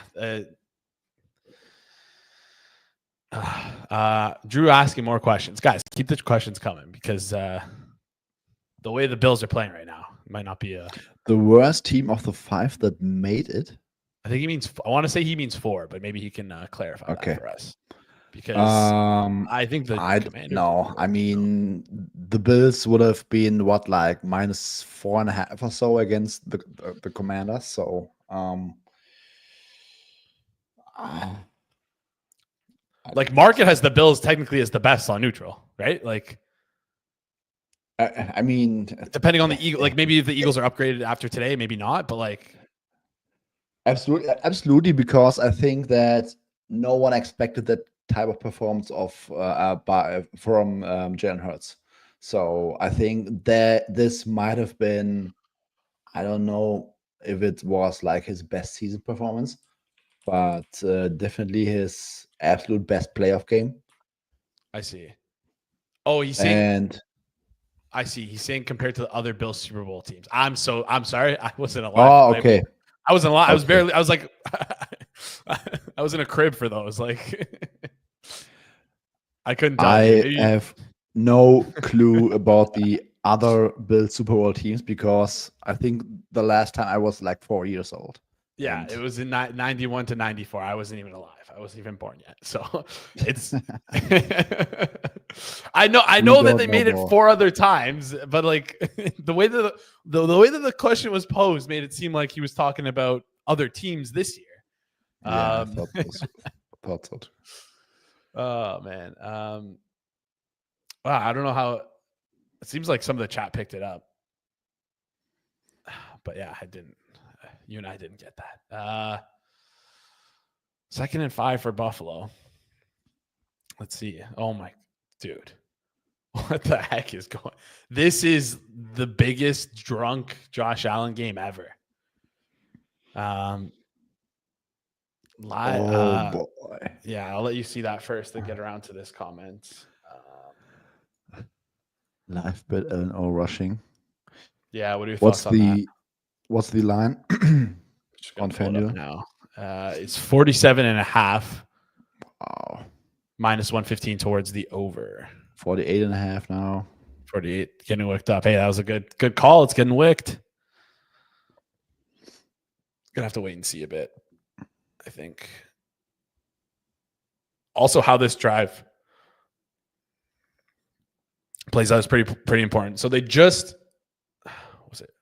Speaker 1: Drew asking more questions. Guys, keep the questions coming, because the way the Bills are playing right now might not be
Speaker 2: the worst team of the 5 that made it.
Speaker 1: I think I want to say he means 4, but maybe he can clarify that for us. Because I think
Speaker 2: I mean, the Bills would have been like -4.5 or so against the Commanders. So
Speaker 1: like, market has the Bills technically as the best on neutral, right? Like,
Speaker 2: I mean,
Speaker 1: depending on the Eagles, like maybe if the Eagles are upgraded after today, maybe not, but like,
Speaker 2: absolutely, because I think that no one expected that type of performance from Jalen Hurts. So I think that this might have been, I don't know if it was like his best season performance, but definitely his absolute best playoff game.
Speaker 1: I see. Oh, he's saying.
Speaker 2: And
Speaker 1: I see. He's saying compared to the other Bills Super Bowl teams. I'm sorry. I wasn't alive.
Speaker 2: Oh, okay.
Speaker 1: I wasn't alive.
Speaker 2: Okay.
Speaker 1: I was barely. I was like, I was in a crib for those. Like, I couldn't tell you.
Speaker 2: I have no clue about the other Bills Super Bowl teams because I think the last time I was like 4 years old.
Speaker 1: Yeah, it was in 91 to 94. I wasn't even alive. I wasn't even born yet. So it's I know that they made it 4 other times, but like the way that the way that the question was posed made it seem like he was talking about other teams this year.
Speaker 2: Yeah, I thought so.
Speaker 1: Oh man. Wow, I don't know how it seems like some of the chat picked it up. But yeah, I didn't. You and I didn't get that. 2nd and 5 for Buffalo. Let's see. Oh my dude. What the heck is going? This is the biggest drunk Josh Allen game ever.
Speaker 2: Boy.
Speaker 1: Yeah, I'll let you see that first and get around to this comment.
Speaker 2: Live bet Allen or rushing.
Speaker 1: Yeah, what are your thoughts on that?
Speaker 2: What's the line on FanDuel
Speaker 1: now? It's 47.5.
Speaker 2: Wow.
Speaker 1: Minus 115 towards the over.
Speaker 2: 48.5 now.
Speaker 1: 48 getting wicked up. Hey, that was a good call. It's getting wicked. Gonna have to wait and see a bit, I think. Also, how this drive plays out is pretty important. So they just what was it?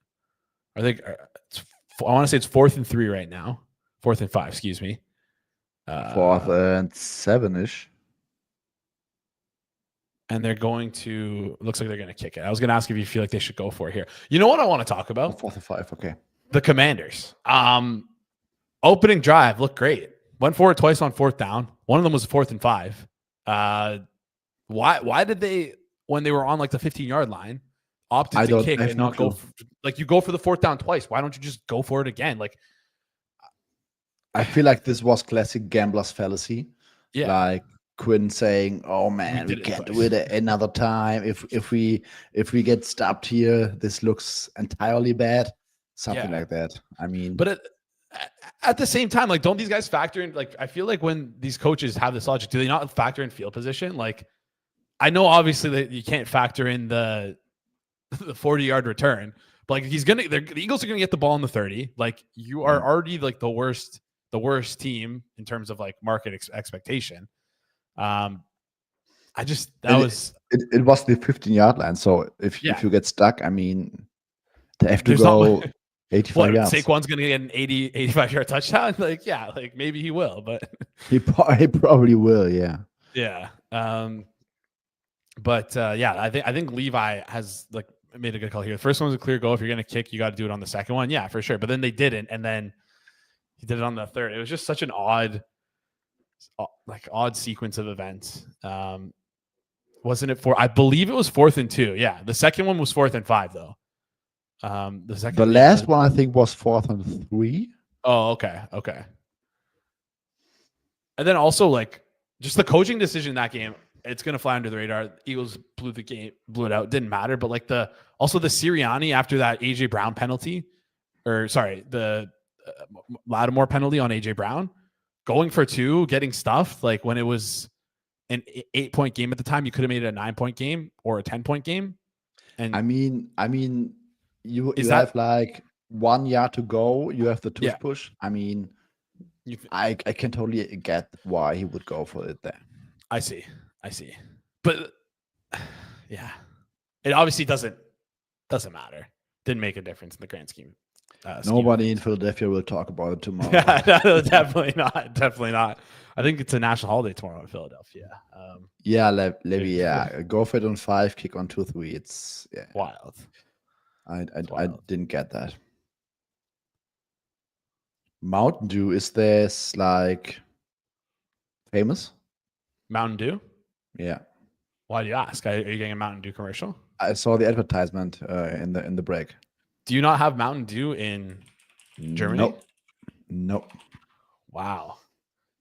Speaker 1: I think I want to say it's 4th and 3 right now. 4th and 5, excuse me.
Speaker 2: 4th and 7-ish.
Speaker 1: And they're going to, looks like they're going to kick it. I was going to ask if you feel like they should go for it here. You know what I want to talk about?
Speaker 2: 4th and 5, okay.
Speaker 1: The Commanders. Opening drive looked great. Went forward twice on 4th down. One of them was 4th and 5. Why did they, when they were on like the 15-yard line, opted to kick and not go like you go for the 4th down twice? Why don't you just go for it again? Like,
Speaker 2: I feel like this was classic gambler's fallacy.
Speaker 1: Yeah.
Speaker 2: Like Quinn saying, "Oh man, we can't do it another time. If we get stopped here, this looks entirely bad." Something like that. I mean,
Speaker 1: but at the same time, like, don't these guys factor in? Like, I feel like when these coaches have this logic, do they not factor in field position? Like, I know obviously that you can't factor in the 40-yard return, but like the Eagles are gonna get the ball in the 30. Like, you are already like the worst team in terms of like market expectation. It was
Speaker 2: the 15-yard line. So if you get stuck, I mean, they have to go 85 yards.
Speaker 1: Saquon's going to get an 85-yard touchdown? Like, yeah, like maybe he will, but
Speaker 2: he probably will, yeah.
Speaker 1: Yeah. I think Levi has like made a good call here. The first one was a clear goal. If you're going to kick, you got to do it on the second one. Yeah, for sure. But then they didn't, and then he did it on the third. It was just such an odd sequence of events. Wasn't it I believe it was 4th and 2. Yeah. The second one was 4th and 5 though. The
Speaker 2: last one I think was 4th and 3.
Speaker 1: Oh, okay. Okay. And then also like just the coaching decision in that game, it's going to fly under the radar. Eagles blew it out. Didn't matter. But like the Sirianni after that AJ Brown penalty, the Lattimore penalty on AJ Brown, going for 2, getting stuffed. Like when it was an 8-point game at the time, you could have made it a 9-point game or a 10-point game. And
Speaker 2: I mean, you have like 1 yard to go. You have the tush push. I mean, I can totally get why he would go for it there.
Speaker 1: I see. But yeah, it obviously doesn't matter. Didn't make a difference in the grand scheme.
Speaker 2: Nobody in Philadelphia will talk about it tomorrow.
Speaker 1: No, definitely not. Definitely not. I think it's a national holiday tomorrow in Philadelphia.
Speaker 2: Levy, go for it on 5, kick on 2-3. It's
Speaker 1: wild.
Speaker 2: I didn't get that. Mountain Dew, is this like famous?
Speaker 1: Mountain Dew?
Speaker 2: Yeah.
Speaker 1: Why do you ask? Are you getting a Mountain Dew commercial?
Speaker 2: I saw the advertisement in the break.
Speaker 1: Do you not have Mountain Dew in Germany?
Speaker 2: Nope.
Speaker 1: Wow.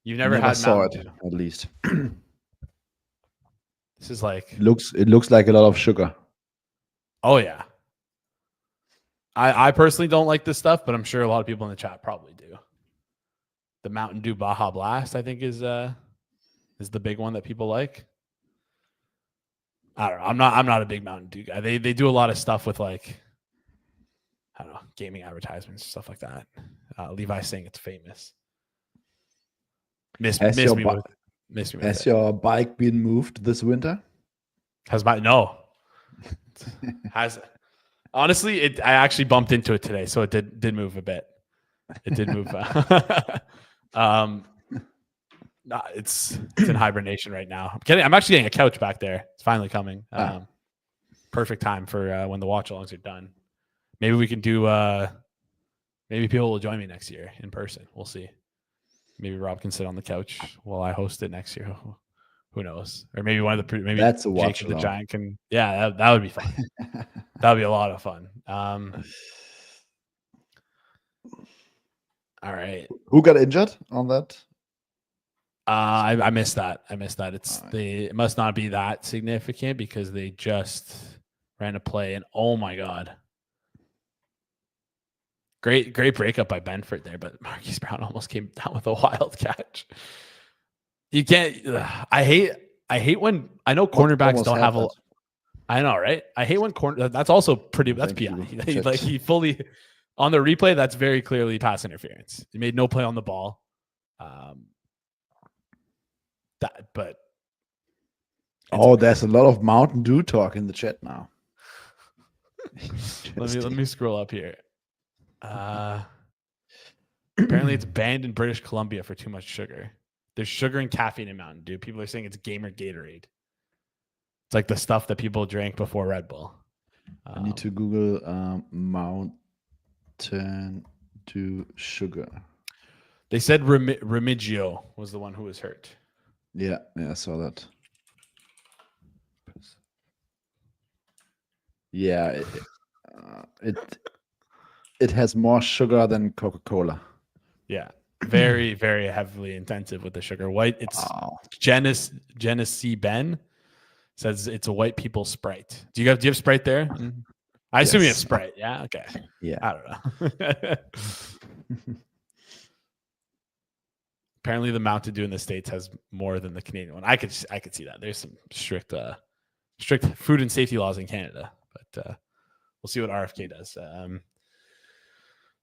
Speaker 1: You've never had Mountain Dew?
Speaker 2: At least.
Speaker 1: This is like
Speaker 2: it looks like a lot of sugar.
Speaker 1: Oh yeah. I personally don't like this stuff, but I'm sure a lot of people in the chat probably do. The Mountain Dew Baja Blast, I think, is the big one that people like. I don't know. I'm not a big Mountain Dew guy. They do a lot of stuff with like, I don't know, gaming advertisements, stuff like that. Levi's saying it's famous. Miss me with
Speaker 2: Has your bike been moved this winter?
Speaker 1: No. Has honestly, I actually bumped into it today, so it did move a bit. It did move. It's in hibernation right now. I'm actually getting a couch back there. It's finally coming. Perfect time for when the watch-alongs are done. Maybe we can do. Maybe people will join me next year in person. We'll see. Maybe Rob can sit on the couch while I host it next year. Who knows? Or maybe maybe
Speaker 2: that's a watch
Speaker 1: Jake the Giant can. Yeah, that would be fun. That would be a lot of fun. All right.
Speaker 2: Who got injured on that?
Speaker 1: I missed that. It must not be that significant because they just ran a play and oh my god. Great breakup by Benford there, but Marquise Brown almost came down with a wild catch. You can't. I hate when I know cornerbacks don't have a. I know, right? I hate when corner. That's also pretty. That's PI. Like he fully on the replay. That's very clearly pass interference. He made no play on the ball.
Speaker 2: There's a lot of Mountain Dew talk in the chat now.
Speaker 1: let me scroll up here. Apparently it's banned in British Columbia for too much sugar. There's sugar and caffeine in Mountain Dew. People are saying it's Gamer Gatorade. It's like the stuff that people drank before Red Bull.
Speaker 2: I need to Google Mountain Dew sugar.
Speaker 1: They said Remigio was the one who was hurt.
Speaker 2: Yeah, I saw that. Yeah, it has more sugar than Coca-Cola.
Speaker 1: Yeah, very, very heavily intensive with the sugar. White. It's Genesee Ben says it's a white people Sprite. Do you have Sprite there? I assume you have Sprite. Yeah. Okay.
Speaker 2: Yeah.
Speaker 1: I don't know. Apparently, the Mountain Dew in the States has more than the Canadian one. I could see that. There's some strict food and safety laws in Canada, but we'll see what RFK does.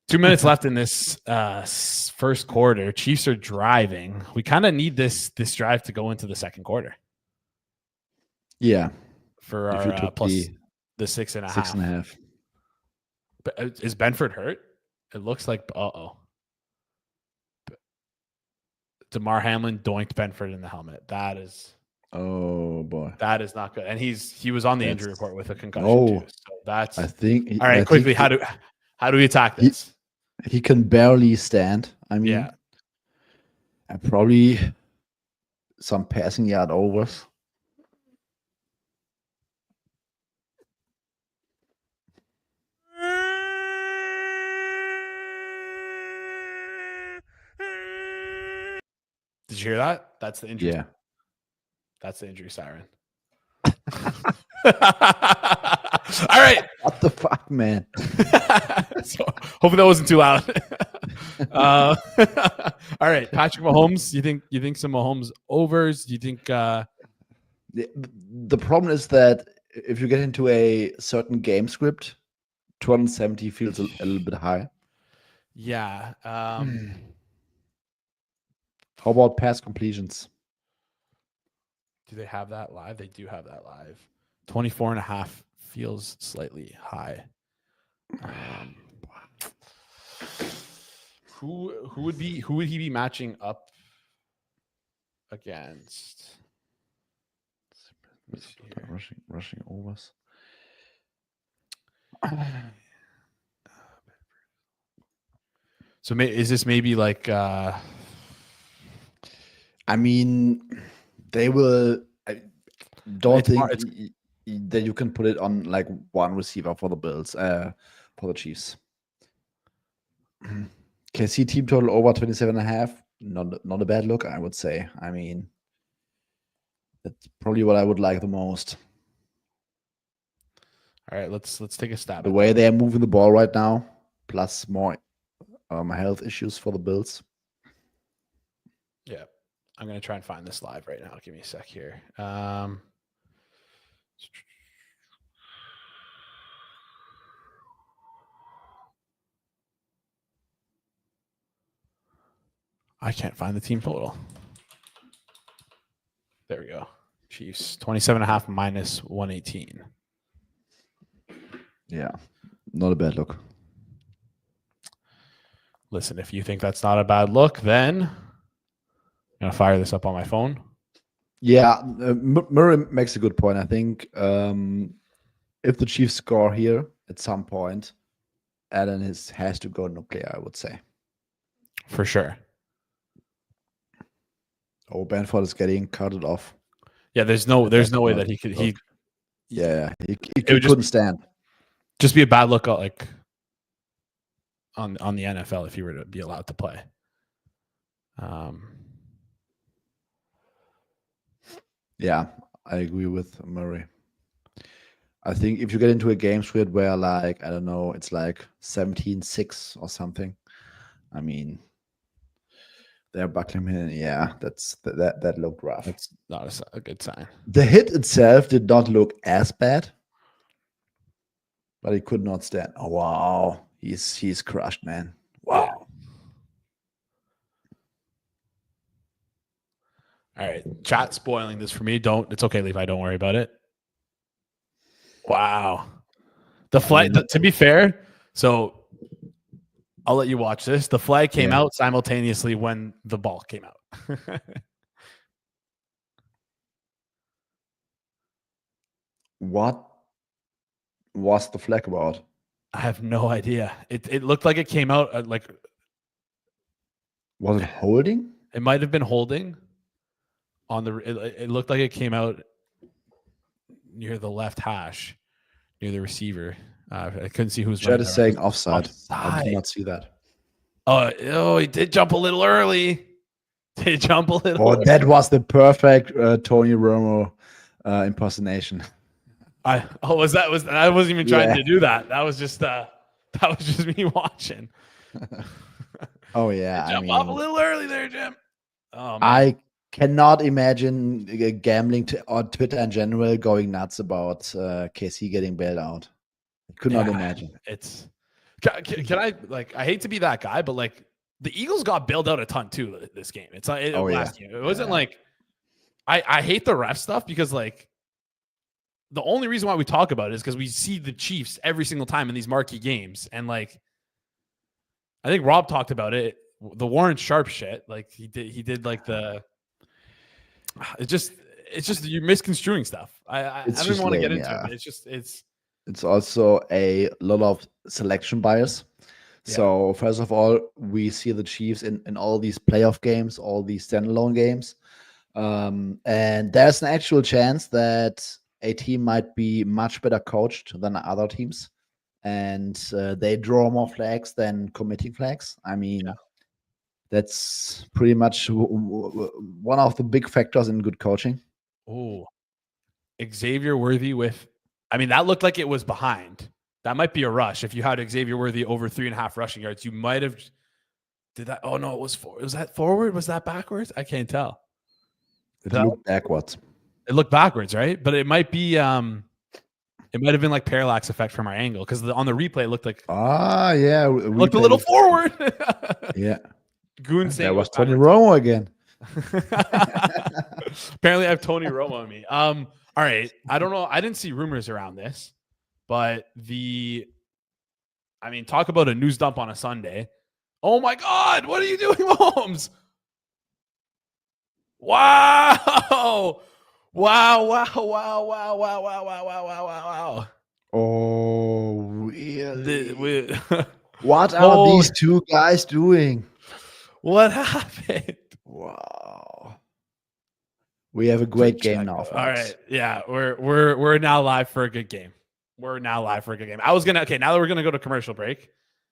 Speaker 1: 2 minutes left in this first quarter. Chiefs are driving. We kind of need this drive to go into the second quarter.
Speaker 2: Yeah,
Speaker 1: for our plus the 6.5.
Speaker 2: 6.5.
Speaker 1: But is Benford hurt? It looks like. DeMar Hamlin doinked Benford in the helmet. That is.
Speaker 2: Oh boy,
Speaker 1: that is not good. And he was on the injury report with a concussion too. So that's.
Speaker 2: I think.
Speaker 1: All right, quickly. How do we attack this?
Speaker 2: He can barely stand. I mean,
Speaker 1: yeah.
Speaker 2: And probably some passing yard overs.
Speaker 1: Did you hear that? That's the injury.
Speaker 2: Yeah.
Speaker 1: That's the injury siren. All right.
Speaker 2: What the fuck, man?
Speaker 1: So, hopefully that wasn't too loud. All right, Patrick Mahomes. You think some Mahomes overs? Do you think?
Speaker 2: The problem is that if you get into a certain game script, 270 feels a little bit high.
Speaker 1: Yeah.
Speaker 2: How about pass completions?
Speaker 1: Do they have that live? They do have that live. 24.5 feels slightly high. Who would he be matching up against?
Speaker 2: Rushing overs.
Speaker 1: So is this maybe like?
Speaker 2: I mean, they will. I don't think that you can put it on like one receiver for the Bills, for the Chiefs. KC team total over 27.5. Not a bad look, I would say. I mean, that's probably what I would like the most.
Speaker 1: All right, let's take a stab.
Speaker 2: The way they are moving the ball right now, plus more health issues for the Bills.
Speaker 1: Yeah, I'm gonna try and find this live right now. Give me a sec here. I can't find the team total. There we go. Chiefs 27.5 minus 118.
Speaker 2: Yeah, not a bad look.
Speaker 1: Listen, if you think that's not a bad look, then I'm going to fire this up on my phone.
Speaker 2: Yeah, Murray makes a good point. I think if the Chiefs score here at some point, Allen has to go nuclear, I would say.
Speaker 1: For sure.
Speaker 2: Oh, Benford is getting cutted off.
Speaker 1: Yeah, there's no way that he could. He
Speaker 2: couldn't stand.
Speaker 1: Just be a bad look, like on the NFL if he were to be allowed to play.
Speaker 2: Yeah, I agree with Murray. I think if you get into a game script where, like, I don't know, it's like 17-6 or something. I mean, they're buckling in. Yeah, that looked rough.
Speaker 1: That's not a good sign.
Speaker 2: The hit itself did not look as bad, but he could not stand. Oh wow, he's crushed, man. Wow.
Speaker 1: Yeah. All right, chat spoiling this for me. It's okay, Levi. Don't worry about it. Wow, the flag. To be fair, so I'll let you watch this. The flag came out simultaneously when the ball came out.
Speaker 2: What was the flag about?
Speaker 1: I have no idea. It looked like it came out like.
Speaker 2: Was it holding?
Speaker 1: It might have been holding. It looked like it came out near the left hash, near the receiver. I couldn't see who was.
Speaker 2: Chad is saying offside. I did not see that.
Speaker 1: Oh, he did jump a little early. Did jump a little.
Speaker 2: Oh, that was the perfect Tony Romo impersonation.
Speaker 1: I wasn't even trying to do that. That was just me watching.
Speaker 2: Oh yeah,
Speaker 1: jump off a little early there, Jim. Oh, man.
Speaker 2: I cannot imagine gambling on Twitter in general going nuts about KC getting bailed out. I could not imagine.
Speaker 1: Can I I hate to be that guy, but like the Eagles got bailed out a ton too this game. It's like last game. It wasn't like I hate the ref stuff because like the only reason why we talk about it is because we see the Chiefs every single time in these marquee games, and like I think Rob talked about it. The Warren Sharp shit, like he did like the. It's just you're misconstruing stuff. I don't even want to get into it.
Speaker 2: It's also a lot of selection bias. Yeah. So first of all, we see the Chiefs in all these playoff games, all these standalone games, and there's an actual chance that a team might be much better coached than other teams, and they draw more flags than committing flags. I mean. Yeah. That's pretty much one of the big factors in good coaching.
Speaker 1: Oh, Xavier Worthy that looked like it was behind. That might be a rush. If you had Xavier Worthy over 3.5 rushing yards, you might have did that. Oh no, it was forward. Was that forward? Was that backwards? I can't tell.
Speaker 2: It looked backwards.
Speaker 1: It looked backwards, right? But it might be. It might have been like parallax effect from our angle because on the replay it looked like.
Speaker 2: Yeah,
Speaker 1: it looked a little forward.
Speaker 2: Yeah.
Speaker 1: That
Speaker 2: was Tony Romo again.
Speaker 1: Apparently, I have Tony Romo on me. All right. I don't know. I didn't see rumors around this, but talk about a news dump on a Sunday. Oh my God. What are you doing, Mahomes? Wow. Wow.
Speaker 2: Oh, really? What are these two guys doing?
Speaker 1: What happened?
Speaker 2: Wow. We have a great game now, folks.
Speaker 1: All right. Yeah, we're now live for a good game. Now that we're gonna go to commercial break.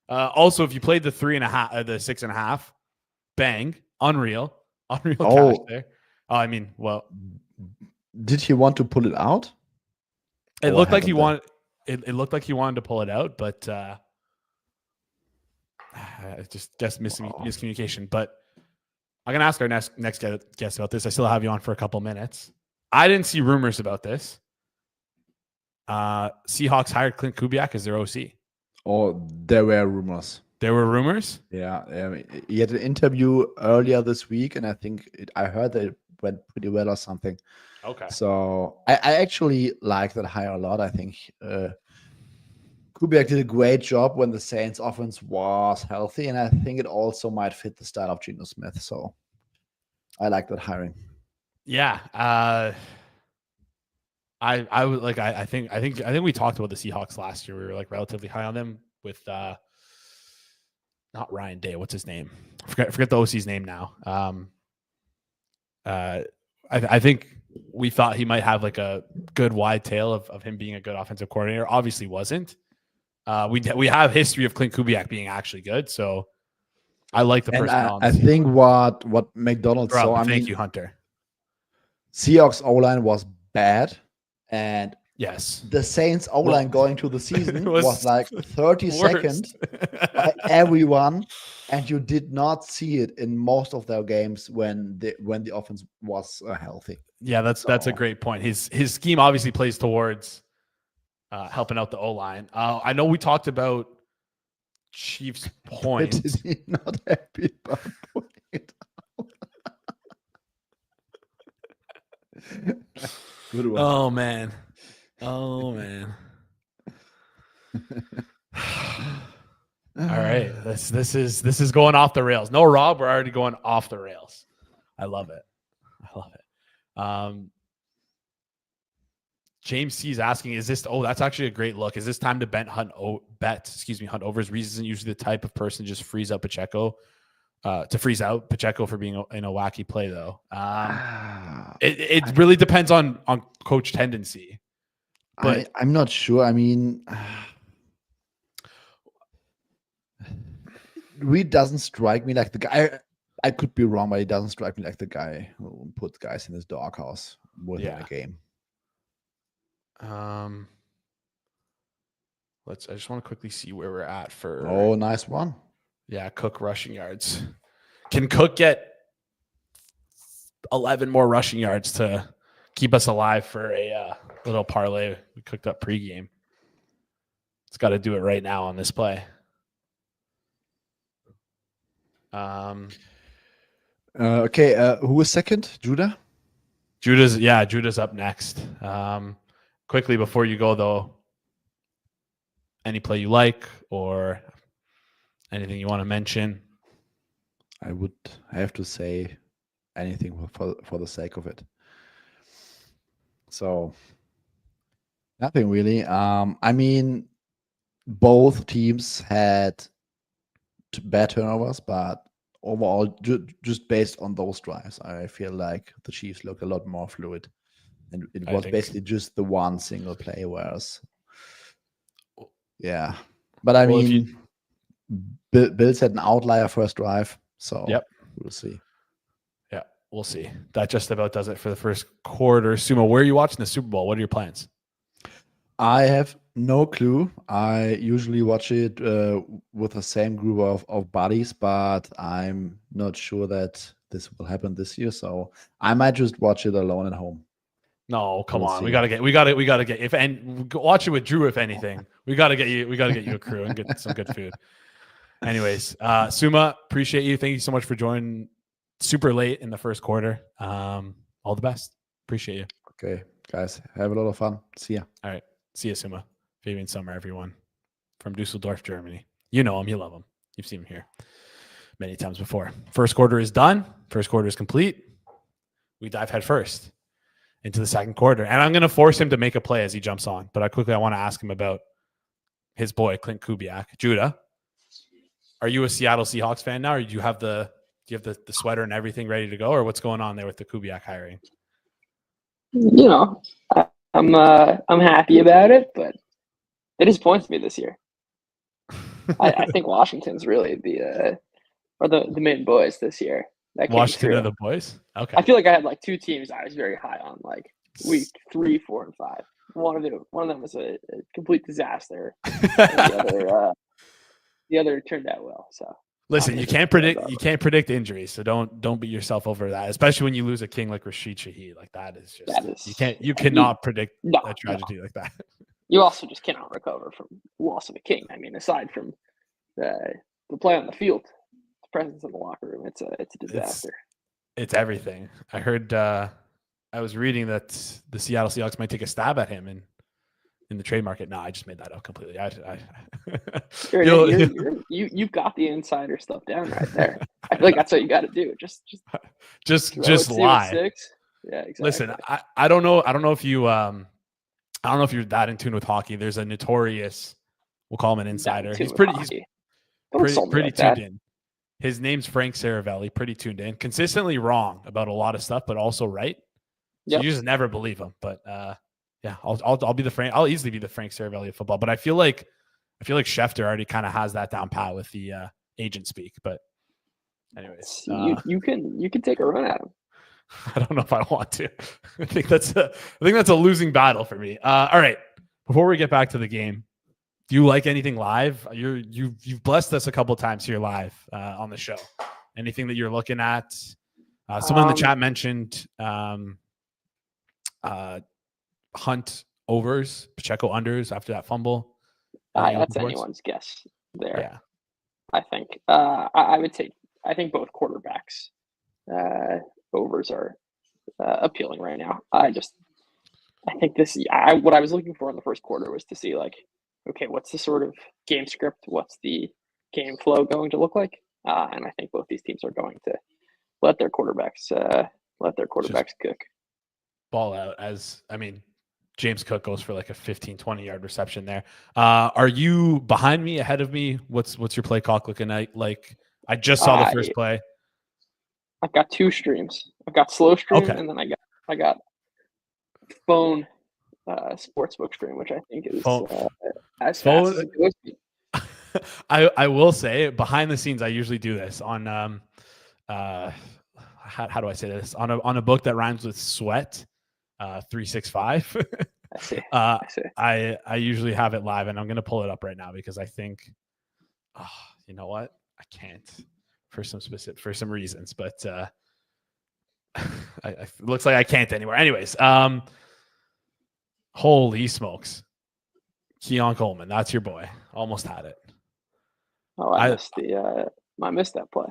Speaker 1: Also, if you played the 3.5, the 6.5, bang, unreal cash there.
Speaker 2: Did he want to pull it out?
Speaker 1: It looked like he wanted. it looked like he wanted to pull it out, but just miscommunication. But I'm gonna ask our next guest about this. I still have you on for a couple minutes. I didn't see rumors about this. Seahawks hired Clint Kubiak as their OC.
Speaker 2: Oh, there were rumors.
Speaker 1: There were rumors?
Speaker 2: Yeah. He had an interview earlier this week, and I think I heard that it went pretty well or something.
Speaker 1: Okay.
Speaker 2: So I actually like that hire a lot. I think Kubiak did a great job when the Saints offense was healthy, and I think it also might fit the style of Geno Smith. So I like that hiring.
Speaker 1: Yeah. I would like I think we talked about the Seahawks last year. We were like relatively high on them with not Ryan Day. What's his name? Forget the OC's name now. I think we thought he might have like a good wide tail of him being a good offensive coordinator. Obviously wasn't. We have history of Clint Kubiak being actually good, so I like the personality.
Speaker 2: I think what McDonald's saw.
Speaker 1: Thank you, Hunter.
Speaker 2: Seahawks O-line was bad, and
Speaker 1: yes,
Speaker 2: the Saints O-line going to the season was like 32nd by everyone, and you did not see it in most of their games when the offense was healthy.
Speaker 1: Yeah, that's a great point. His scheme obviously plays towards helping out the O-line. I know we talked about Chiefs' points.
Speaker 2: Did he not happy about putting it out? Good one.
Speaker 1: Oh man. All right. This is going off the rails. No, Rob, we're already going off the rails. I love it. James C is asking, is this that's actually a great look. Is this time to Hunt overs? Reese isn't usually the type of person to just freeze out Pacheco for being in a wacky play though. It really depends on coach tendency. But
Speaker 2: I'm not sure. I mean, Reed doesn't strike me like the guy. I could be wrong, but he doesn't strike me like the guy who puts guys in his doghouse within a game.
Speaker 1: I just want to quickly see where we're at for.
Speaker 2: Oh, nice one.
Speaker 1: Yeah, Cook rushing yards. Can Cook get 11 more rushing yards to keep us alive for a little parlay we cooked up pregame? It's got to do it right now on this play.
Speaker 2: Okay, who was second? Judah?
Speaker 1: Judah's up next. Quickly before you go though, any play you like or anything you want to mention?
Speaker 2: I would have to say anything for the sake of it. So nothing really. I mean, both teams had bad turnovers, but overall, just based on those drives, I feel like the Chiefs look a lot more fluid. And it was basically just the one single play, whereas, yeah. But I mean, Bills had an outlier first drive, so we'll see.
Speaker 1: Yeah, we'll see. That just about does it for the first quarter. Sumo, where are you watching the Super Bowl? What are your plans?
Speaker 2: I have no clue. I usually watch it with the same group of buddies, but I'm not sure that this will happen this year. So I might just watch it alone at home.
Speaker 1: No, come on. We gotta get watch it with Drew, if anything. We gotta get you a crew and get some good food. Anyways, Suma, appreciate you. Thank you so much for joining super late in the first quarter. All the best. Appreciate you.
Speaker 2: Okay, guys. Have a lot of fun. See ya.
Speaker 1: All right. See you, Suma. Fabian Sommer, everyone. From Dusseldorf, Germany. You know him. You love him. You've seen him here many times before. First quarter is done. First quarter is complete. We dive head first into the second quarter. And I'm going to force him to make a play as he jumps on. But I want to ask him about his boy, Clint Kubiak. Judah, are you a Seattle Seahawks fan now? Or do you have the sweater and everything ready to go? Or what's going on there with the Kubiak hiring?
Speaker 3: You know, I'm happy about it, but it disappoints me this year. I think Washington's really the main boys this year.
Speaker 1: Washington are the boys? Okay.
Speaker 3: I feel like I had like two teams I was very high on, like week 3, 4, and 5. One of them was a complete disaster, and the other turned out well. So
Speaker 1: listen, you can't predict injuries, so don't beat yourself over that. Especially when you lose a king like Rashid Shaheed, like that is just you cannot predict a tragedy like that.
Speaker 3: You also just cannot recover from the loss of a king. I mean, aside from the play on the field, the presence in the locker room, it's a disaster.
Speaker 1: It's everything. I heard. I was reading that the Seattle Seahawks might take a stab at him in the trade market. No, I just made that up completely.
Speaker 3: You've got the insider stuff down right there. I feel like that's what you got to do. Just
Speaker 1: lie.
Speaker 3: Yeah, exactly.
Speaker 1: Listen, I don't know if you I don't know if you're that in tune with hockey. There's a notorious, we'll call him an insider. He's pretty tuned in. His name's Frank Saravelli. Pretty tuned in. Consistently wrong about a lot of stuff, but also right. So you just never believe him. But yeah, I'll be the Frank. I'll easily be the Frank Saravelli of football. But I feel like Schefter already kind of has that down pat with the agent speak. But anyways,
Speaker 3: you can take a run at him.
Speaker 1: I don't know if I want to. I think that's a losing battle for me. All right, before we get back to the game, do you like anything live? You've blessed us a couple of times here live on the show. Anything that you're looking at? Someone in the chat mentioned Hunt overs, Pacheco unders after that fumble.
Speaker 3: That's anyone's guess there.
Speaker 1: Yeah,
Speaker 3: I think I would take. I think both quarterbacks overs are appealing right now. I think what I was looking for in the first quarter was to see like, okay, what's the sort of game script? What's the game flow going to look like? And I think both these teams are going to let their quarterbacks cook.
Speaker 1: Ball out James Cook goes for like a 15, 20-yard reception there. Are you behind me, ahead of me? What's your play clock looking like? I just saw the first play.
Speaker 3: I've got two streams. I've got slow stream, and then I got phone sportsbook stream, which I think is as fast as it goes.
Speaker 1: I will say, behind the scenes, I usually do this on how do I say this? On a book that rhymes with sweat, 365.
Speaker 3: I see.
Speaker 1: I usually have it live, and I'm gonna pull it up right now because I think, you know what? I can't for some reasons, but it looks like I can't anymore. Anyways, holy smokes, Keon Coleman, that's your boy. Almost had it.
Speaker 3: Oh, I missed that play.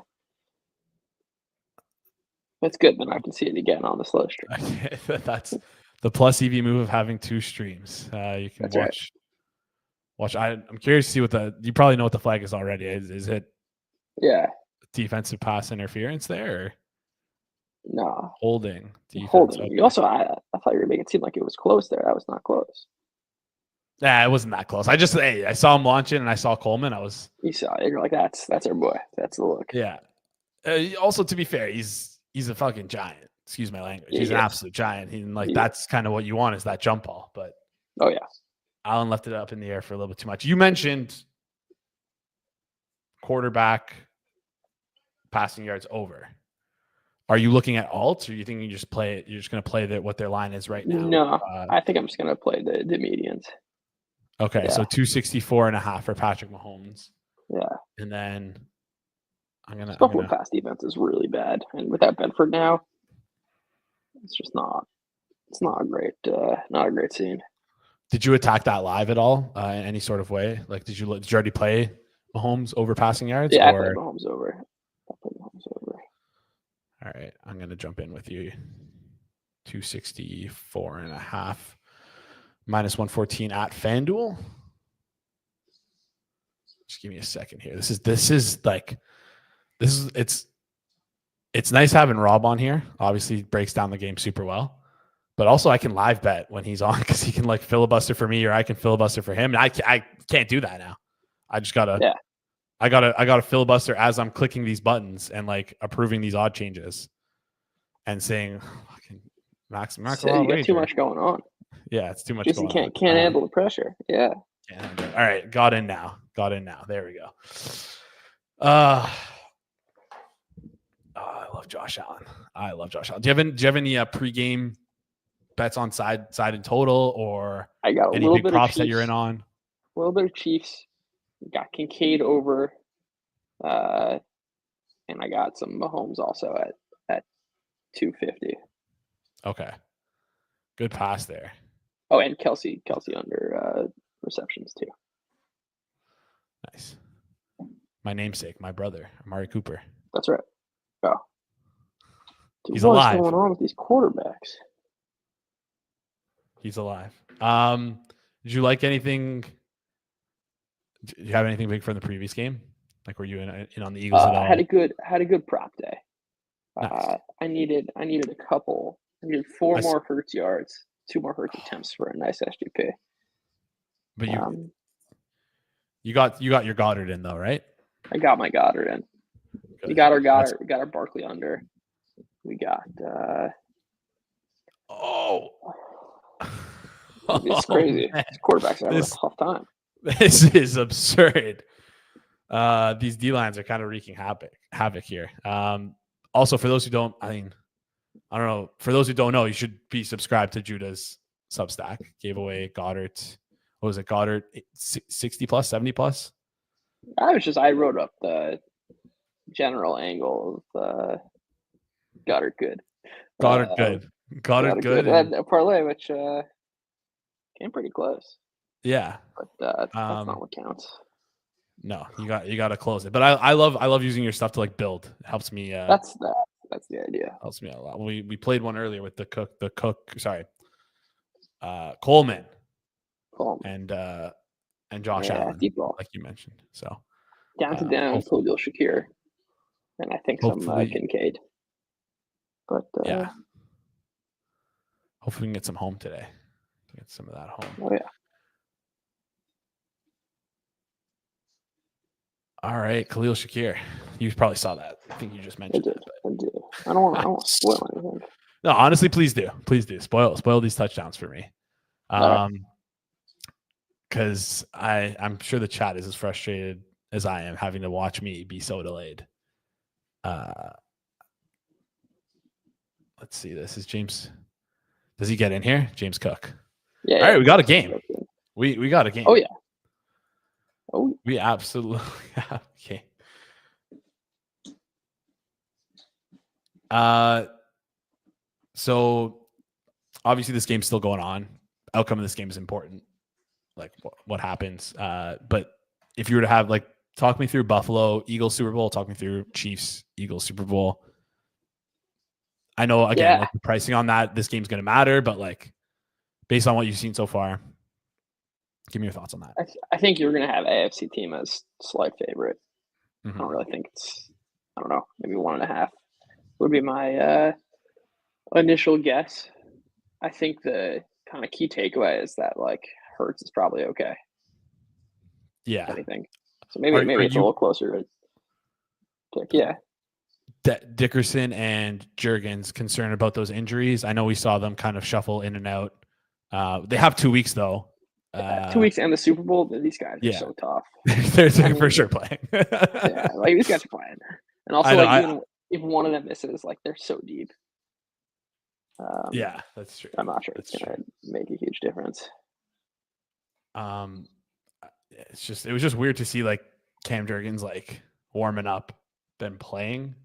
Speaker 3: That's good. Then I can see it again on the slow stream.
Speaker 1: That's the plus EV move of having two streams. You can watch. I'm curious to see you probably know what the flag is already. Is it?
Speaker 3: Yeah.
Speaker 1: Defensive pass interference there? Or
Speaker 3: no.
Speaker 1: Holding.
Speaker 3: Holding. Okay. You also, I thought you were making it seem like it was close there. That was not close.
Speaker 1: Nah, it wasn't that close. I saw him launch it and I saw Coleman.
Speaker 3: You saw it. You're like, that's our boy. That's the look.
Speaker 1: Yeah. Also, to be fair, he's a fucking giant. Excuse my language. He's an absolute giant. That's kind of what you want is that jump ball. But
Speaker 3: oh yeah,
Speaker 1: Allen left it up in the air for a little bit too much. You mentioned quarterback passing yards over. Are you looking at alts, or you think you're just going to play what their line is right now?
Speaker 3: No, I think I'm just going to play the medians.
Speaker 1: Okay, so 264.5 for Patrick Mahomes.
Speaker 3: Yeah,
Speaker 1: and then
Speaker 3: Buffalo pass defense is really bad, and with that Bedford now, it's just not. It's not a great scene.
Speaker 1: Did you attack that live at all in any sort of way? Like, did you already play Mahomes over passing yards?
Speaker 3: Yeah, I played Mahomes over.
Speaker 1: All right, I'm going to jump in with you. 264.5 minus 114 at FanDuel. Just give me a second here. It's nice having Rob on here. Obviously, he breaks down the game super well. But also, I can live bet when he's on because he can like filibuster for me, or I can filibuster for him. And I can't do that now. I just gotta. Yeah. I gotta filibuster as I'm clicking these buttons and like approving these odd changes, and saying, "Fucking Max,
Speaker 3: you got too much going on."
Speaker 1: Yeah, it's too much.
Speaker 3: Just can't handle the pressure. Yeah.
Speaker 1: All right, got in now. There we go. I love Josh Allen. Do you have any pregame bets on side and total, or
Speaker 3: I got a
Speaker 1: any
Speaker 3: little
Speaker 1: big
Speaker 3: bit
Speaker 1: props
Speaker 3: of
Speaker 1: that you're in
Speaker 3: Chiefs.
Speaker 1: on?
Speaker 3: A little bit of Chiefs. Got Kincaid over, and I got some Mahomes also at 250.
Speaker 1: Okay, good pass there.
Speaker 3: Oh, and Kelsey under receptions too.
Speaker 1: Nice. My namesake, my brother, Amari Cooper.
Speaker 3: That's right. Oh, dude,
Speaker 1: He's
Speaker 3: what's
Speaker 1: alive.
Speaker 3: going on with these quarterbacks?
Speaker 1: He's alive. Did you like anything? Did you have anything big from the previous game? Like, were you in on the Eagles at all?
Speaker 3: I had a good prop day.
Speaker 1: Nice.
Speaker 3: I needed a couple. I needed 4 more Hurts yards, 2 more Hurts attempts for a nice SGP.
Speaker 1: But you got your Goddard in though, right?
Speaker 3: I got my Goddard in.
Speaker 1: Good.
Speaker 3: We got our Barkley under. We got it's crazy. These quarterbacks are having a tough time.
Speaker 1: This is absurd. These D-lines are kind of wreaking havoc here. Also, for those who don't, I don't know. For those who don't know, you should be subscribed to Judah's Substack. Gave away Goddard. What was it? Goddard 60 plus, 70 plus?
Speaker 3: I wrote up the general angle of Goddard good.
Speaker 1: Goddard good.
Speaker 3: And a parlay which came pretty close.
Speaker 1: Yeah.
Speaker 3: But that's not what counts.
Speaker 1: No, you got to close it. But I love using your stuff to like build. It helps me.
Speaker 3: That's the idea.
Speaker 1: Helps me a lot. We played one earlier with Coleman. And Josh Allen,
Speaker 3: deep ball,
Speaker 1: like you mentioned. So
Speaker 3: down Khalil Shakir, and I think some Kincaid. But
Speaker 1: yeah, hopefully we can get some home today. Get some of that home.
Speaker 3: Oh yeah.
Speaker 1: All right, Khalil Shakir. You probably saw that. I think you just mentioned it.
Speaker 3: I did. I don't want to spoil anything.
Speaker 1: No, honestly, please do. Please do. Spoil these touchdowns for me. Because I'm sure the chat is as frustrated as I am having to watch me be so delayed. Let's see. This is James. Does he get in here? James Cook.
Speaker 3: Yeah.
Speaker 1: All right, we got a game. We got a game.
Speaker 3: Oh yeah. Oh,
Speaker 1: we absolutely have a game. So obviously this game's still going on. Outcome of this game is important. Like what happens. But if you were to have talk me through Buffalo Eagles Super Bowl, talk me through Chiefs Eagles Super Bowl. I know again the pricing on that, this game's gonna matter, but based on what you've seen so far, give me your thoughts on that.
Speaker 3: I think you're gonna have AFC team as slight favorite.
Speaker 1: Mm-hmm.
Speaker 3: I don't really think I don't know, maybe 1.5 would be my initial guess. I think the kind of key takeaway is that Hurts is probably okay.
Speaker 1: Yeah.
Speaker 3: Anything. So maybe it's a little closer to yeah.
Speaker 1: Dickerson and Juergens concerned about those injuries. I know we saw them kind of shuffle in and out. They have 2 weeks though.
Speaker 3: 2 weeks and the Super Bowl. These guys are so tough.
Speaker 1: They're for sure playing.
Speaker 3: Yeah, these guys are playing. And also even one of them misses, they're so deep.
Speaker 1: Yeah, that's true.
Speaker 3: I'm not sure it's gonna make a huge difference.
Speaker 1: It was just weird to see Cam Juergens warming up then playing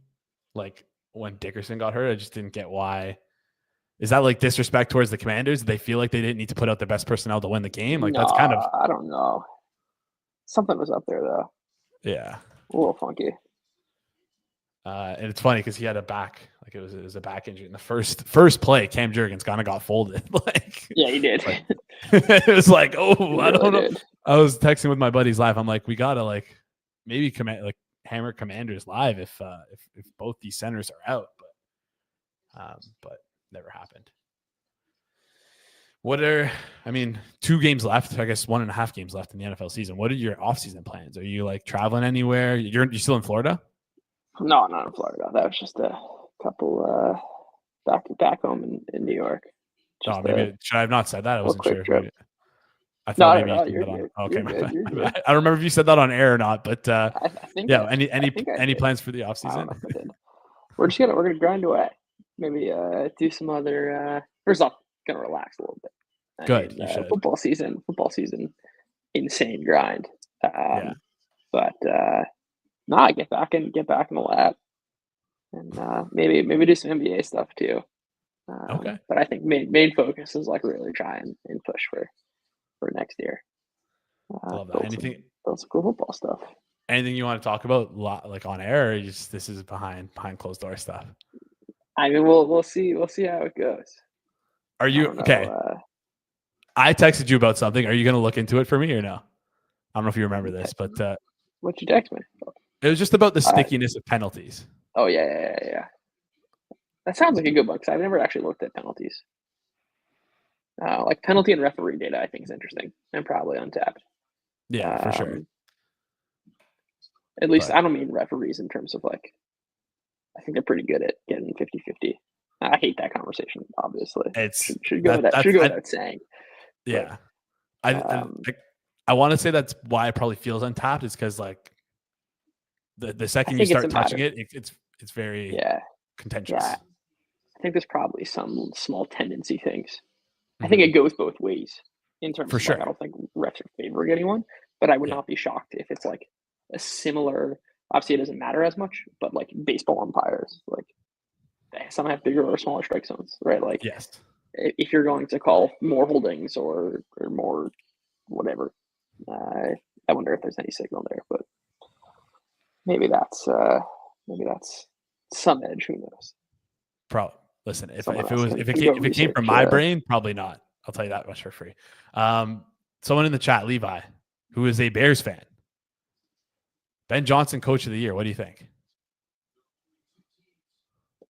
Speaker 1: when Dickerson got hurt. I just didn't get why. Is that disrespect towards the Commanders? Did they feel like they didn't need to put out their best personnel to win the game? That's kind of,
Speaker 3: I don't know. Something was up there though.
Speaker 1: Yeah.
Speaker 3: A little funky.
Speaker 1: And it's funny because he had a back, it was a back injury in the first play. Cam Juergens kind of got folded.
Speaker 3: Yeah, he did.
Speaker 1: It was I don't know.
Speaker 3: Did.
Speaker 1: I was texting with my buddies live. I'm we gotta maybe hammer Commanders live if both these centers are out, but never happened. 2 games left. I guess 1.5 games left in the NFL season. What are your off-season plans? Are you traveling anywhere? You're still in Florida?
Speaker 3: No, not in Florida. That was just a couple back home in New York.
Speaker 1: Just maybe should I have not said that? I wasn't sure.
Speaker 3: Trip.
Speaker 1: I thought
Speaker 3: no,
Speaker 1: maybe you said that on. Okay,
Speaker 3: you're
Speaker 1: I don't remember if you said that on air or not, but
Speaker 3: I think
Speaker 1: any plans for the off season?
Speaker 3: We're gonna grind away. Maybe do some other. First off, gonna relax a little bit.
Speaker 1: Good, you should.
Speaker 3: Football season, insane grind. But nah, get back in the lab, and maybe do some NBA stuff too.
Speaker 1: Okay.
Speaker 3: But I think main focus is like really try and push for next year.
Speaker 1: Love that. Anything?
Speaker 3: Some cool football stuff.
Speaker 1: Anything you want to talk about, like on air, or just this is behind closed door stuff?
Speaker 3: I mean, we'll see how it goes.
Speaker 1: Are you okay? I texted you about something. Are you going to look into it for me or no? I don't know if you remember this, but
Speaker 3: what'd you text me?
Speaker 1: It was just about the stickiness of penalties.
Speaker 3: Oh yeah. That sounds like a good one because I've never actually looked at penalties. Like penalty and referee data, I think is interesting and probably untapped.
Speaker 1: Yeah, for sure.
Speaker 3: At least I don't mean referees in terms of like, I think they're pretty good at getting 50-50. I hate that conversation, obviously.
Speaker 1: It
Speaker 3: should go without saying.
Speaker 1: Yeah. But, I want to say that's why it probably feels untapped is because like the second you start touching it, it's very contentious.
Speaker 3: Yeah. I think there's probably some small tendency things. I think it goes both ways in terms of
Speaker 1: sure.
Speaker 3: Like, I don't think refs are favoring anyone, but I would not be shocked if it's like a similar, obviously it doesn't matter as much, but like baseball umpires, like some have bigger or smaller strike zones, right? Like if you're going to call more holdings or more whatever, I wonder if there's any signal there, but maybe that's some edge, who knows?
Speaker 1: Probably. Listen, if it came from my brain, probably not. I'll tell you that much for free. Someone in the chat, Levi, who is a Bears fan. Ben Johnson, Coach of the Year. What do you think?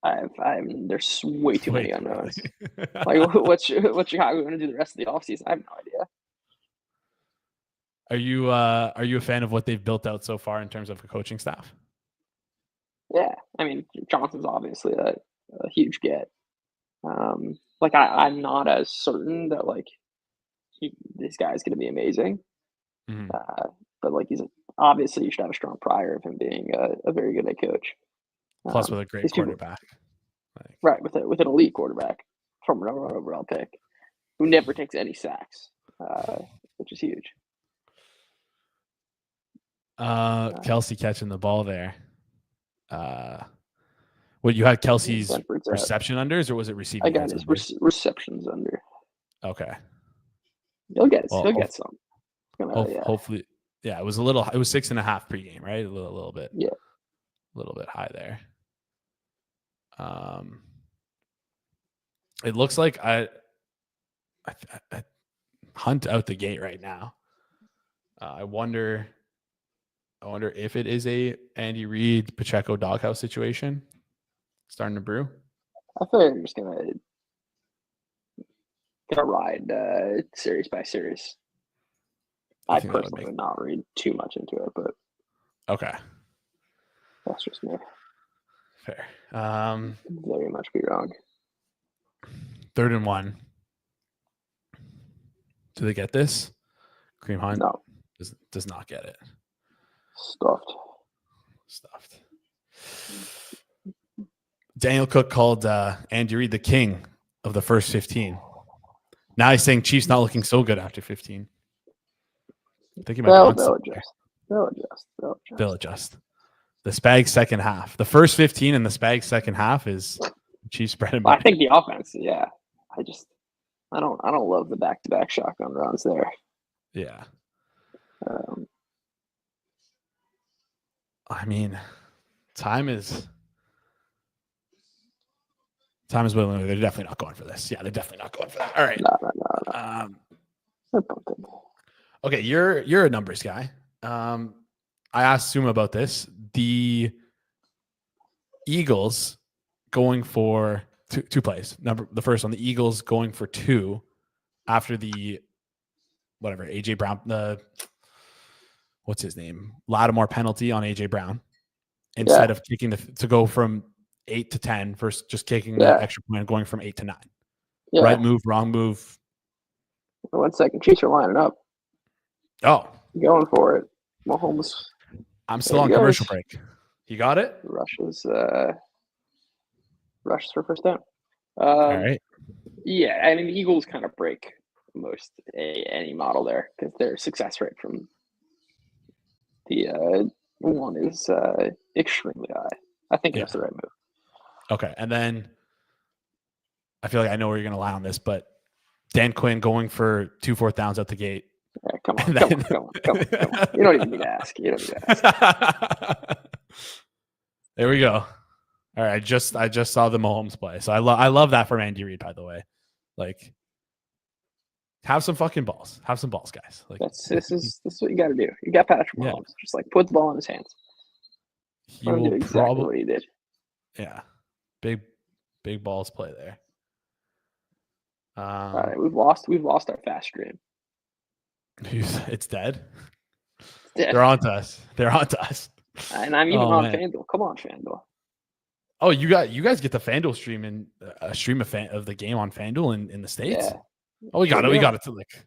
Speaker 3: There's way too many unknowns. Like, what's Chicago going to do the rest of the offseason? I have no idea.
Speaker 1: Are you a fan of what they've built out so far in terms of a coaching staff?
Speaker 3: Yeah, I mean Johnson's obviously a huge get. Like I'm not as certain that like this guy's going to be amazing, but like obviously you should have a strong prior of him being a very good head coach.
Speaker 1: Plus with a great quarterback,
Speaker 3: right? With an elite quarterback from an overall pick who never takes any sacks, which is huge.
Speaker 1: Kelsey catching the ball there. What you had Kelsey's reception unders, or was it receiving?
Speaker 3: I got his receptions under.
Speaker 1: Okay,
Speaker 3: he'll get some.
Speaker 1: Hopefully, yeah. It was 6.5 pregame, right? A little bit, a little bit high there. It looks like I Hunt out the gate right now. I wonder if it is a Andy Reid Pacheco doghouse situation starting to brew.
Speaker 3: I feel like I'm just gonna ride series by series. I personally would not read too much into it, but
Speaker 1: okay,
Speaker 3: that's just me.
Speaker 1: Fair.
Speaker 3: Very much be wrong.
Speaker 1: 3rd and 1. Do they get this? Kareem Hunt does not get it. Stuffed. Daniel Cook called Andy Reid the king of the first 15. Now he's saying Chiefs not looking so good after 15. I think he might They'll adjust. The Spags second half. The first 15 and the Spags second half is Chiefs bread and butter.
Speaker 3: I think the offense, yeah. I don't love the back-to-back shotgun runs there.
Speaker 1: Yeah. I mean, time is willing. They're definitely not going for this. Yeah, they're definitely not going for that. All right.
Speaker 3: No.
Speaker 1: Okay, you're a numbers guy. I asked Suma about this. The Eagles going for two plays. The first one, the Eagles going for 2 after the AJ Brown, what's his name? Lattimore penalty on AJ Brown. Instead of kicking to go from 8 to 10 versus just kicking the extra point and going from 8 to 9. Yeah. Right move, wrong move.
Speaker 3: 1 second. Chiefs are lining up.
Speaker 1: Oh.
Speaker 3: Going for it. Mahomes.
Speaker 1: I'm still on commercial break. You got it?
Speaker 3: Rushes for first down.
Speaker 1: All right.
Speaker 3: Yeah, I mean the Eagles kind of break most any model there because their success rate from the one is extremely high. I think that's the right move.
Speaker 1: Okay, and then I feel like I know where you're going to lie on this, but Dan Quinn going for 2 4th downs out the gate.
Speaker 3: Yeah, come on. You don't even need to ask.
Speaker 1: There we go. All right, I just saw the Mahomes play, so I love that from Andy Reid. By the way, like, have some fucking balls. Have some balls, guys. Like,
Speaker 3: this is what you got to do. You got Patrick Mahomes. Just like put the ball in his hands.
Speaker 1: He will
Speaker 3: do exactly what he did.
Speaker 1: Yeah, big balls play there.
Speaker 3: All right, we've lost our fast stream.
Speaker 1: It's dead.
Speaker 3: Yeah.
Speaker 1: They're on to us.
Speaker 3: And I'm even on FanDuel. Come on, FanDuel.
Speaker 1: Oh, you guys get the FanDuel stream and stream of the game on FanDuel in the States.
Speaker 3: Yeah.
Speaker 1: Oh, we got it to like.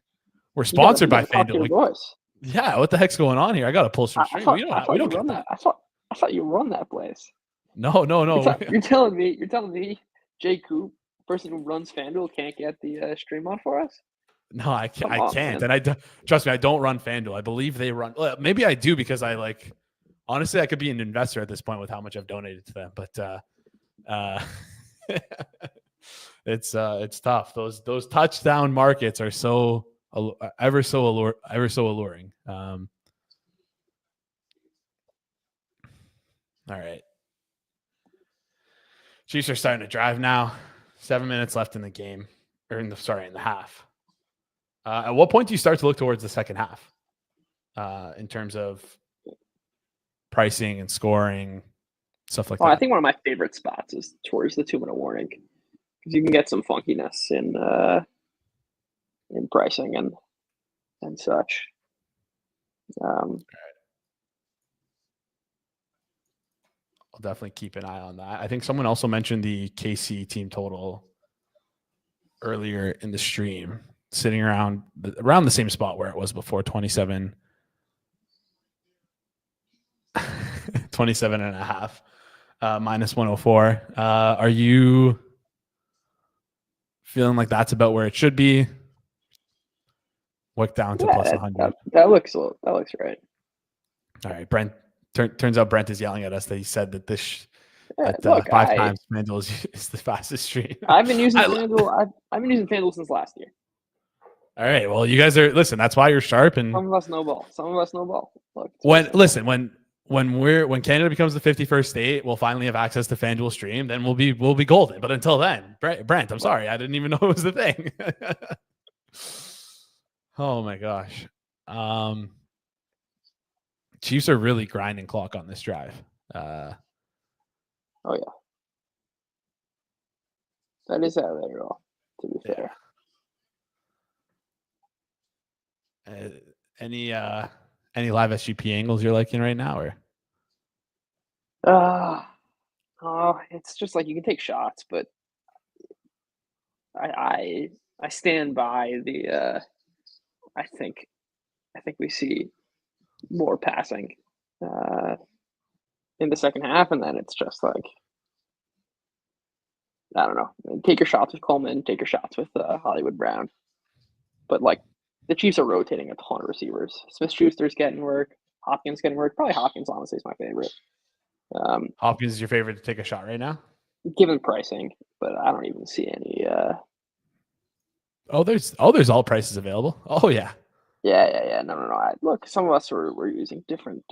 Speaker 1: We're sponsored by FanDuel. Yeah, what the heck's going on here? I got to pull some stream. We don't get that.
Speaker 3: I thought you run that place.
Speaker 1: No.
Speaker 3: You're telling me Jay Coop, person who runs FanDuel, can't get the stream on for us?
Speaker 1: No, I can't. Man. And trust me, I don't run FanDuel. I believe they run. Well, maybe I do because I like. Honestly, I could be an investor at this point with how much I've donated to them. But it's tough. Those touchdown markets are so ever so alluring. All right. Chiefs are starting to drive now. 7 minutes left in the game, or in the half. At what point do you start to look towards the second half in terms of pricing and scoring, stuff like that?
Speaker 3: I think one of my favorite spots is towards the 2-minute warning because you can get some funkiness in pricing and such.
Speaker 1: I'll definitely keep an eye on that. I think someone also mentioned the KC team total earlier in the stream, sitting around the same spot where it was before, 27 and a half, minus 104. Are you feeling like that's about where it should be? Work down to plus 100.
Speaker 3: That looks right.
Speaker 1: All right, Brent. Turns out Brent is yelling at us that he said that this
Speaker 3: look,
Speaker 1: 5 times FanDuel is the fastest stream.
Speaker 3: I've been using FanDuel. I've been using FanDuel since last year.
Speaker 1: All right. Well, you guys are listen. That's why you're sharp. And
Speaker 3: some of us know ball. Look,
Speaker 1: when Canada becomes the 51st state, we'll finally have access to FanDuel stream. Then we'll be golden. But until then, Brent, I'm sorry, I didn't even know it was the thing. Oh my gosh. Chiefs are really grinding clock on this drive.
Speaker 3: Oh yeah, that is how they roll. To be fair.
Speaker 1: Any live SGP angles you're liking right now,
Speaker 3: or? It's just like you can take shots, but I stand by the. I think we see more passing in the second half, and then it's just like I don't know. Take your shots with Coleman, take your shots with Hollywood Brown, but like the Chiefs are rotating a ton of receivers. Smith-Schuster's getting work, Hopkins getting work. Probably Hopkins, honestly, is my favorite.
Speaker 1: Hopkins is your favorite to take a shot right now,
Speaker 3: given pricing, but I don't even see any.
Speaker 1: There's all prices available. Oh yeah.
Speaker 3: Yeah. No. Look, some of us were using different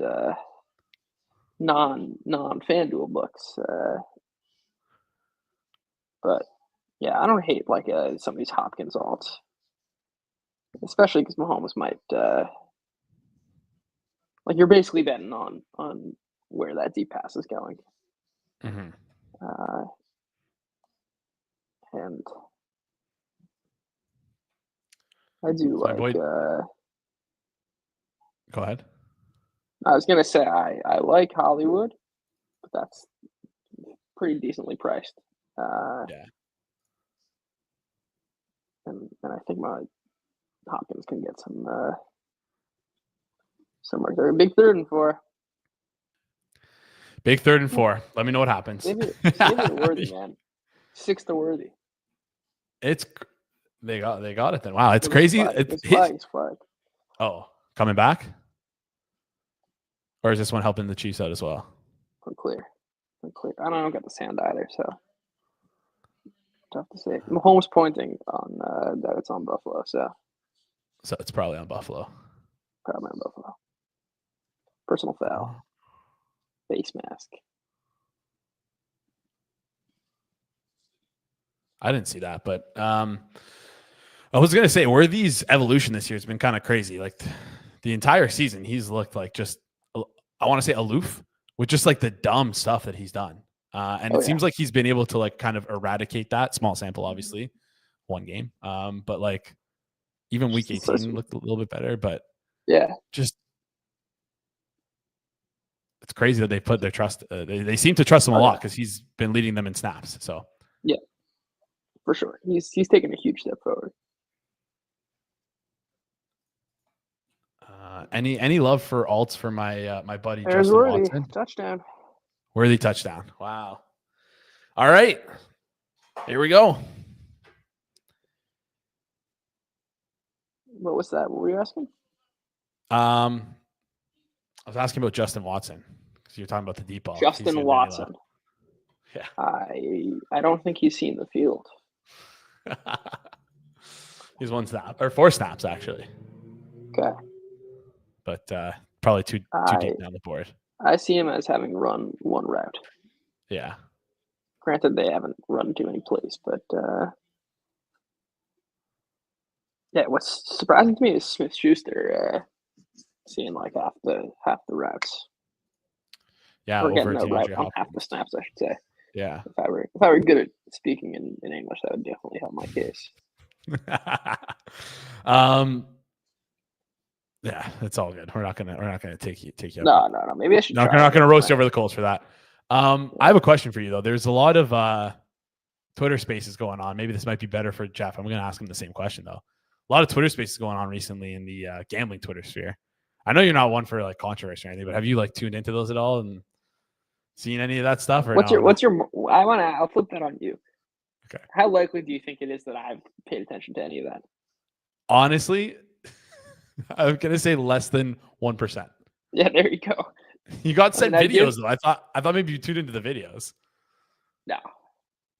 Speaker 3: non FanDuel books, but yeah, I don't hate like some of these Hopkins alts, especially because Mahomes might like you're basically betting on where that deep pass is going, and I do like.
Speaker 1: Go ahead.
Speaker 3: I was gonna say I like Hollywood, but that's pretty decently priced.
Speaker 1: Yeah.
Speaker 3: And I think my Hopkins can get somewhere there. Big 3rd and 4.
Speaker 1: Big 3rd and 4. Let me know what happens.
Speaker 3: Save it to Worthy, man. 6 to Worthy.
Speaker 1: They got it then. Wow, it's crazy.
Speaker 3: It's flag.
Speaker 1: Oh, coming back? Or is this one helping the Chiefs out as well?
Speaker 3: Unclear. I don't get the sound either, so tough to say. Mahomes pointing on that it's on Buffalo, so
Speaker 1: it's probably on Buffalo.
Speaker 3: Probably on Buffalo. Personal foul. Face mask.
Speaker 1: I didn't see that, but I was gonna say Worthy's evolution this year has been kind of crazy. Like the entire season, he's looked like just I want to say aloof with just like the dumb stuff that he's done. And it seems like he's been able to like kind of eradicate that. Small sample, obviously, one game. But like even week 18 looked a little bit better. But just it's crazy that they put their trust. They seem to trust him a lot because he's been leading them in snaps. So
Speaker 3: yeah, for sure, he's taken a huge step forward.
Speaker 1: Any love for alts for my my buddy
Speaker 3: There's
Speaker 1: Justin
Speaker 3: Worthy.
Speaker 1: Watson?
Speaker 3: Touchdown.
Speaker 1: Worthy touchdown. Wow. All right. Here we go.
Speaker 3: What was that? What were you asking?
Speaker 1: I was asking about Justin Watson because you're talking about the deep ball.
Speaker 3: Justin Watson.
Speaker 1: Yeah.
Speaker 3: I don't think he's seen the field.
Speaker 1: He's 1 snap or 4 snaps actually.
Speaker 3: Okay.
Speaker 1: But probably too deep down the board.
Speaker 3: I see him as having run 1 route.
Speaker 1: Yeah.
Speaker 3: Granted, they haven't run too many plays, but what's surprising to me is Smith-Schuster seeing like half the routes.
Speaker 1: Yeah,
Speaker 3: or getting a route on half the snaps, I should say.
Speaker 1: Yeah.
Speaker 3: If I were good at speaking in English, that would definitely help my case.
Speaker 1: Yeah, it's all good. We're not gonna take you.
Speaker 3: No. Maybe I should.
Speaker 1: We're not gonna roast you over the coals for that. I have a question for you though. There's a lot of Twitter spaces going on. Maybe this might be better for Jeff. I'm gonna ask him the same question though. A lot of Twitter spaces going on recently in the gambling Twitter sphere. I know you're not one for like controversy or anything, but have you like tuned into those at all and seen any of that stuff? Or
Speaker 3: I'll flip that on you.
Speaker 1: Okay.
Speaker 3: How likely do you think it is that I've paid attention to any of that?
Speaker 1: Honestly, I'm gonna say less than 1%.
Speaker 3: Yeah, there you go.
Speaker 1: You got sent videos though. I thought maybe you tuned into the videos.
Speaker 3: No,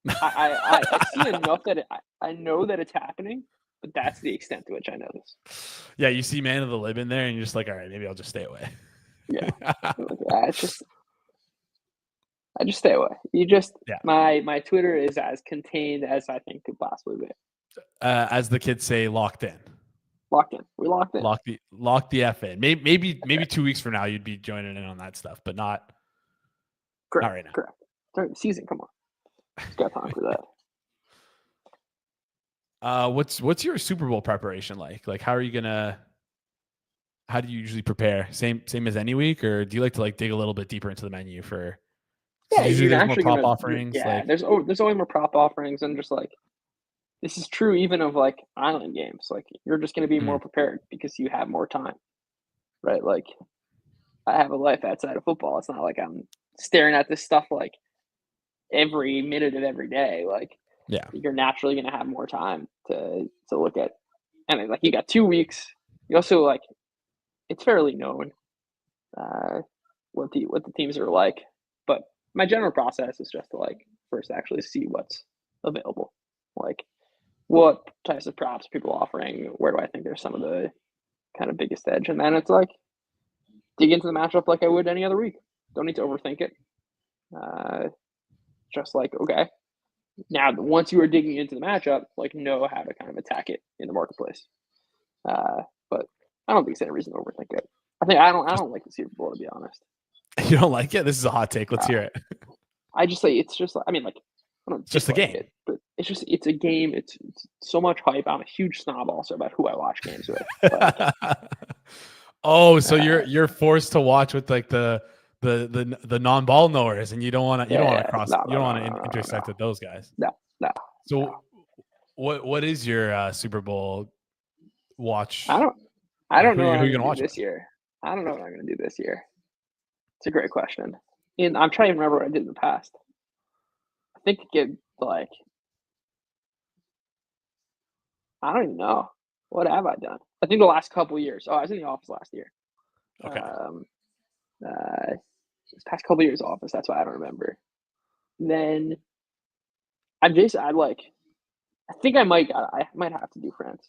Speaker 3: I see enough that I know that it's happening, but that's the extent to which I know this.
Speaker 1: Yeah, you see Man of the Lib in there, and you're just like, all right, maybe I'll just stay away.
Speaker 3: Yeah, I just stay away. My Twitter is as contained as I think could possibly be.
Speaker 1: As the kids say, locked in.
Speaker 3: Locked in. We locked in.
Speaker 1: Lock the F in. Maybe 2 weeks from now you'd be joining in on that stuff, but not right now.
Speaker 3: Correct. During the season, come on. It's got time for
Speaker 1: that. What's your Super Bowl preparation like? Like, how do you usually prepare? Same as any week, or do you like to like dig a little bit deeper into the menu for?
Speaker 3: Yeah,
Speaker 1: usually there's more prop offerings.
Speaker 3: Yeah, there's always more prop offerings, and just like this is true even of like island games. Like you're just going to be more prepared because you have more time, right? Like I have a life outside of football. It's not like I'm staring at this stuff like every minute of every day. Like you're naturally going to have more time to look at. And like you got 2 weeks. You also like it's fairly known what the teams are like, but my general process is just to like first actually see what's available, like what types of props people are offering, where do I think there's some of the kind of biggest edge, and then it's like dig into the matchup like I would any other week. Don't need to overthink it. Just like okay, now once you are digging into the matchup, like know how to kind of attack it in the marketplace. But I don't think it's any reason to overthink it. I don't like the Super Bowl, to be honest.
Speaker 1: You don't like it? This is a hot take. Let's hear it.
Speaker 3: I just say it's just. I mean, like I don't.
Speaker 1: It's just a game.
Speaker 3: But it's a game. It's so much hype. I'm a huge snob also about who I watch games with. But,
Speaker 1: so you're forced to watch with like the non-ball knowers, and you don't want to cross. You don't want to intersect with those guys.
Speaker 3: No.
Speaker 1: So what is your Super Bowl watch?
Speaker 3: I don't know
Speaker 1: who you're gonna watch
Speaker 3: this year. I don't know what I'm gonna do this year. It's a great question. And I'm trying to remember what I did in the past. I think to get like I don't even know. What have I done? I think the last couple years. Oh, I was in the office last year.
Speaker 1: Okay.
Speaker 3: This past couple years office. That's why I don't remember. Then I think I might have to do France.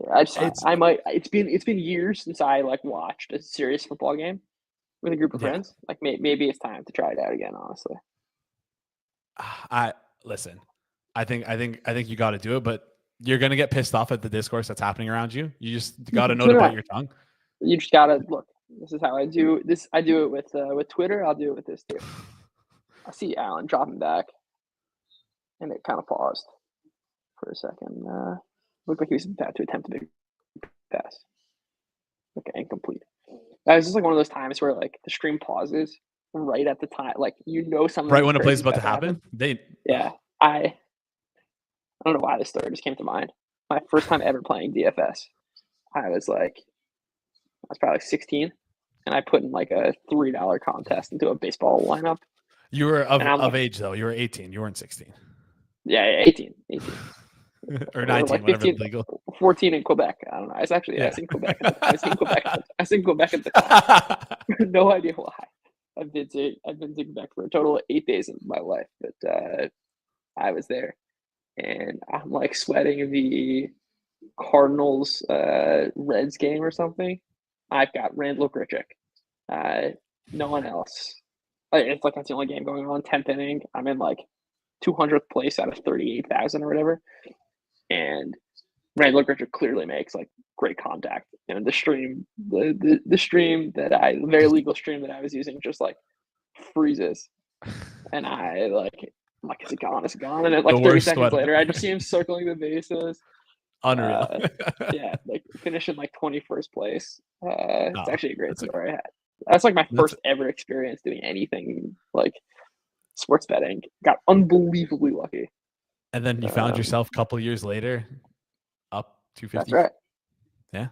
Speaker 3: Yeah, I might. It's been years since I watched a serious football game with a group of friends. Like maybe it's time to try it out again. Honestly,
Speaker 1: listen. I think you got to do it, but you're gonna get pissed off at the discourse that's happening around you. You just got to know to bite your tongue.
Speaker 3: You just gotta look. This is how I do this. I do it with Twitter. I'll do it with this too. I see Allen dropping back, and it kind of paused for a second. Looked like he was about to attempt a big pass. Okay, incomplete. That was just one of those times where the stream pauses right at the time, something
Speaker 1: right when a play's about to happen.
Speaker 3: I don't know why this story just came to mind. My first time ever playing DFS, I was probably 16, and I put in a $3 contest into a baseball lineup.
Speaker 1: You were of age though. You were 18. You weren't 16.
Speaker 3: Yeah, 18.
Speaker 1: Or 19, whatever legal.
Speaker 3: 14 in Quebec. I don't know. It's actually I was in Quebec. I was in Quebec at the time. No idea why. I've been to Quebec for a total of 8 days of my life, but I was there, and I'm sweating the Cardinals Reds game or something. I've got Randall Grichuk. No one else. It's that's the only game going on. 10th inning. I'm in 200th place out of 38,000 or whatever. And Randall Grichuk clearly makes great contact. And the stream, the stream the very legal stream that I was using just freezes. And I'm is it gone? Is it gone? And then 30 seconds later, I just see him circling the bases.
Speaker 1: Unreal.
Speaker 3: Yeah, finishing 21st place. It's actually a great story I had. That's my first ever experience doing anything sports betting. Got unbelievably lucky.
Speaker 1: And then you found yourself a couple years later up 250.
Speaker 3: That's right.
Speaker 1: Yeah.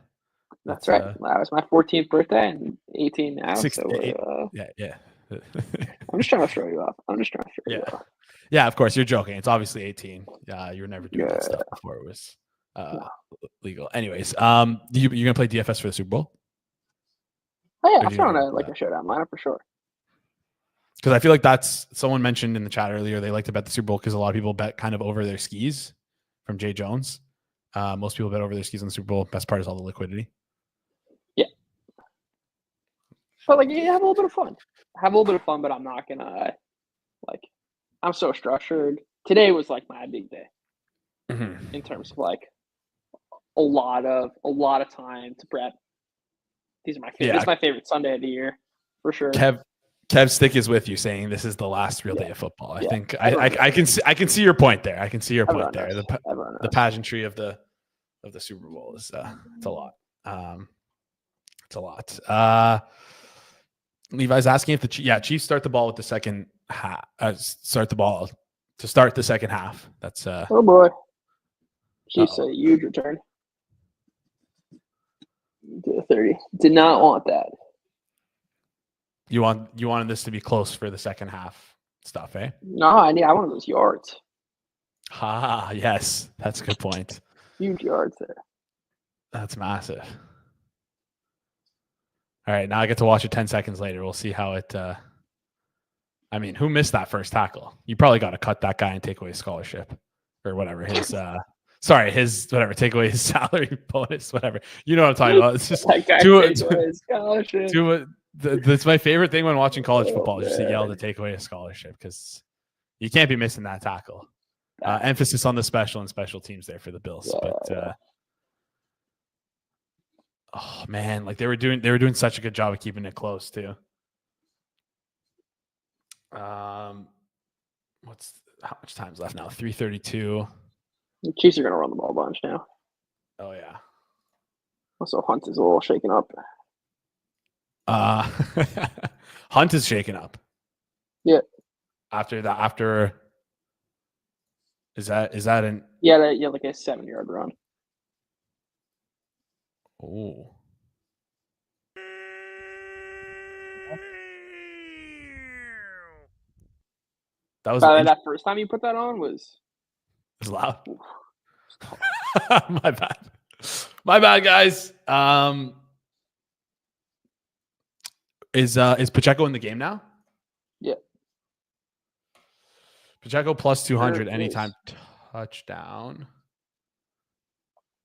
Speaker 3: That's right. That was my 14th birthday and 18 now.
Speaker 1: 68. Yeah.
Speaker 3: I'm just trying to throw you off.
Speaker 1: Yeah, of course. You're joking. It's obviously 18. You were never doing that stuff before it was legal. Anyways, you're going to play DFS for the Super Bowl?
Speaker 3: Oh, yeah. I'm throwing a showdown lineup for sure.
Speaker 1: Because I feel that's someone mentioned in the chat earlier. They like to bet the Super Bowl because a lot of people bet kind of over their skis. From Jay Jones, most people bet over their skis on the Super Bowl. Best part is all the liquidity.
Speaker 3: Yeah, but you have a little bit of fun. But I'm not gonna I'm so structured. Today was my big day in terms of a lot of time to prep. These are my favorite. This is my favorite Sunday of the year for sure.
Speaker 1: Kev Stick is with you, saying this is the last real day of football. I think I can see your point there. The pageantry of the Super Bowl is it's a lot. It's a lot. Levi's asking if the Chiefs start the ball with the second half. Start the second half. That's
Speaker 3: oh boy. Chiefs a huge return to the 30. Did not want that.
Speaker 1: You wanted this to be close for the second half stuff, eh?
Speaker 3: No, I wanted those yards.
Speaker 1: Yes, that's a good point.
Speaker 3: Huge yards there.
Speaker 1: That's massive. All right, now I get to watch it 10 seconds later. We'll see how it. Who missed that first tackle? You probably got to cut that guy and take away his scholarship or whatever his. Take away his salary bonus, whatever. You know what I'm talking about. It's just
Speaker 3: that guy take away his scholarship.
Speaker 1: That's my favorite thing when watching college football, just to yell to take away a scholarship because you can't be missing that tackle. Emphasis on the special teams there for the Bills. But oh man, they were doing such a good job of keeping it close too. How much time's left now? 3:32.
Speaker 3: The Chiefs are gonna run the ball a bunch now.
Speaker 1: Oh yeah.
Speaker 3: Also, Hunt is a little shaken up.
Speaker 1: Hunt is shaken up.
Speaker 3: Yeah.
Speaker 1: After is that an
Speaker 3: a 7-yard run.
Speaker 1: Oh. That was
Speaker 3: that first time you put that on was
Speaker 1: loud. My bad. My bad, guys. Is Pacheco in the game now?
Speaker 3: Yeah.
Speaker 1: Pacheco plus 200
Speaker 3: Sure
Speaker 1: anytime touchdown.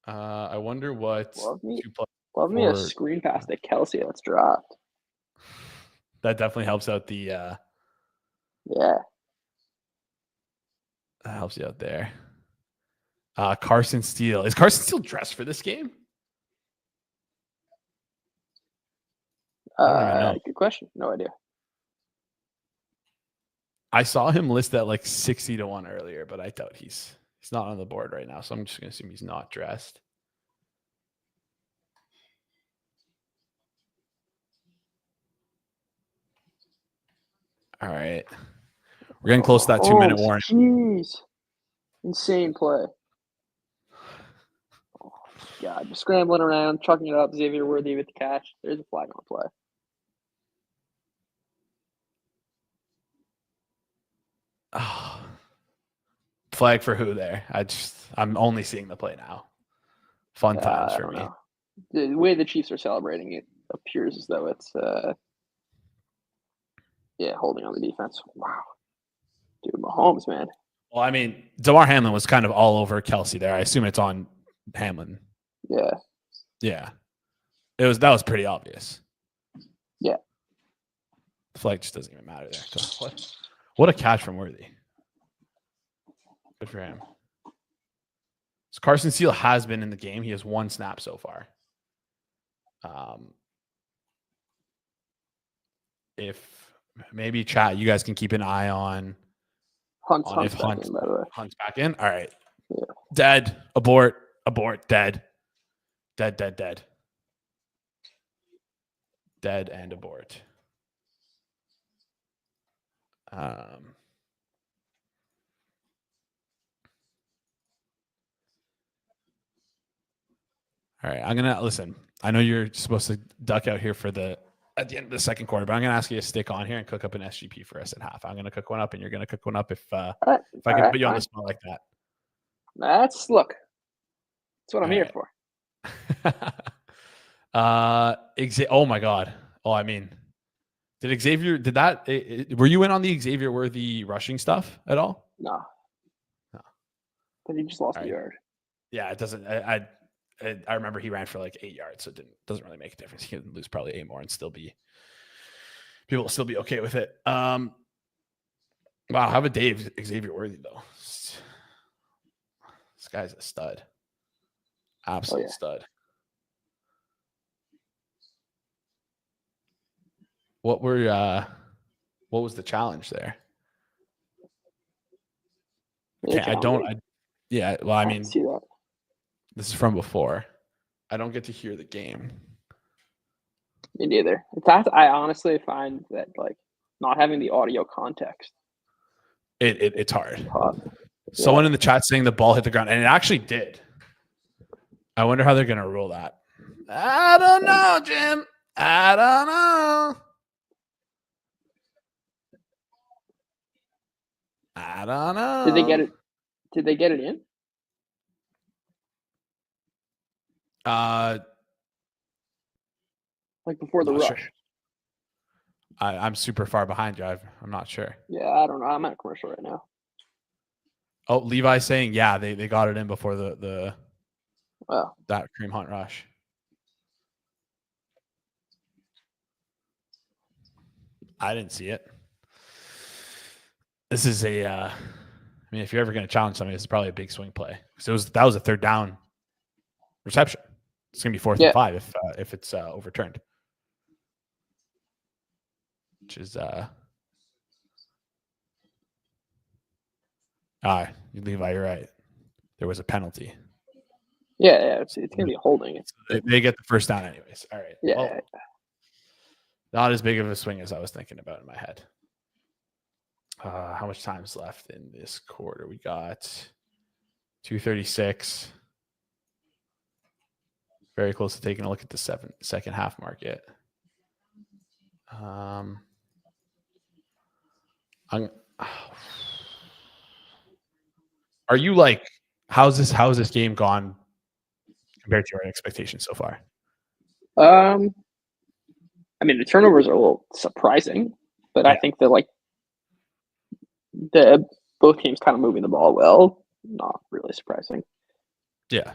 Speaker 1: I wonder what
Speaker 3: Love me
Speaker 1: 2 plus
Speaker 3: a
Speaker 1: 4
Speaker 3: screen pass to Kelsey that's dropped.
Speaker 1: that definitely helps out the
Speaker 3: Yeah.
Speaker 1: that helps you out there. Carson Steele. Is Carson Steele dressed for this game? I don't even know.
Speaker 3: Good question. No idea.
Speaker 1: I saw him list at like 60 to 1 earlier, but I doubt he's not on the board right now. So I'm just gonna assume he's not dressed. All right. We're getting close to that 2-minute warning.
Speaker 3: Jeez. Insane play. Oh, God. Just scrambling around, chucking it up. Xavier Worthy with the catch. There's a flag on play.
Speaker 1: Oh. Flag for who there? I'm only seeing the play now. Fun times for me.
Speaker 3: Know. The way the Chiefs are celebrating it appears as though it's holding on the defense. Wow. Dude, Mahomes, man.
Speaker 1: Well, I mean, DeMar Hamlin was kind of all over Kelsey there. I assume it's on Hamlin.
Speaker 3: Yeah.
Speaker 1: Yeah. That was pretty obvious.
Speaker 3: Yeah.
Speaker 1: The flag just doesn't even matter there. What a catch from Worthy. Good for him. So Carson Steele has been in the game. He has 1 snap so far. If maybe chat, you guys can keep an eye on
Speaker 3: Hunt's
Speaker 1: back in. All right.
Speaker 3: Yeah.
Speaker 1: Dead. Abort. Dead. Dead and abort. All right, I'm gonna listen. I know you're supposed to duck out here at the end of the second quarter, but I'm gonna ask you to stick on here and cook up an SGP for us at half. I'm gonna cook one up, and you're gonna cook one up if I can put you on the spot like that.
Speaker 3: That's what I'm here for.
Speaker 1: Oh my God. Oh, I mean, were you in on the Xavier Worthy rushing stuff at all?
Speaker 3: No. But he just lost a yard.
Speaker 1: Yeah, it doesn't. I remember he ran for like 8 yards, so it doesn't really make a difference. He can lose probably 8 more and people will still be okay with it. Wow, have a day of Xavier Worthy though. This guy's a stud. Absolute stud. What was the challenge there? Well, I mean,
Speaker 3: see that.
Speaker 1: This is from before. I don't get to hear the game.
Speaker 3: Me neither. In fact, I honestly find that like not having the audio context.
Speaker 1: It's hard. Someone in the chat saying the ball hit the ground, and it actually did. I wonder how they're gonna rule that. I don't know, Jim. I don't know. I don't know.
Speaker 3: Did they get it? Did they get it in? Like before the rush.
Speaker 1: Sure. I'm super far behind you. I'm not sure.
Speaker 3: Yeah, I don't know. I'm at a commercial right now.
Speaker 1: Oh, Levi's saying, yeah, they got it in before that Kareem Hunt rush. I didn't see it. This is I mean, if you're ever going to challenge something, this is probably a big swing play. So that was a 3rd down reception. It's going to be 4th and 5 if it's overturned. Which is Levi, you're right. There was a penalty.
Speaker 3: Yeah, it's going to be holding.
Speaker 1: They get the 1st down anyways. All right.
Speaker 3: Yeah.
Speaker 1: Well, not as big of a swing as I was thinking about in my head. How much time is left in this quarter? We got 2:36. Very close to taking a look at the second half market. Are you like How's this game gone compared to your expectations so far?
Speaker 3: I mean, the turnovers are a little surprising, but I think that both teams kind of moving the ball well, not really surprising.
Speaker 1: Yeah. I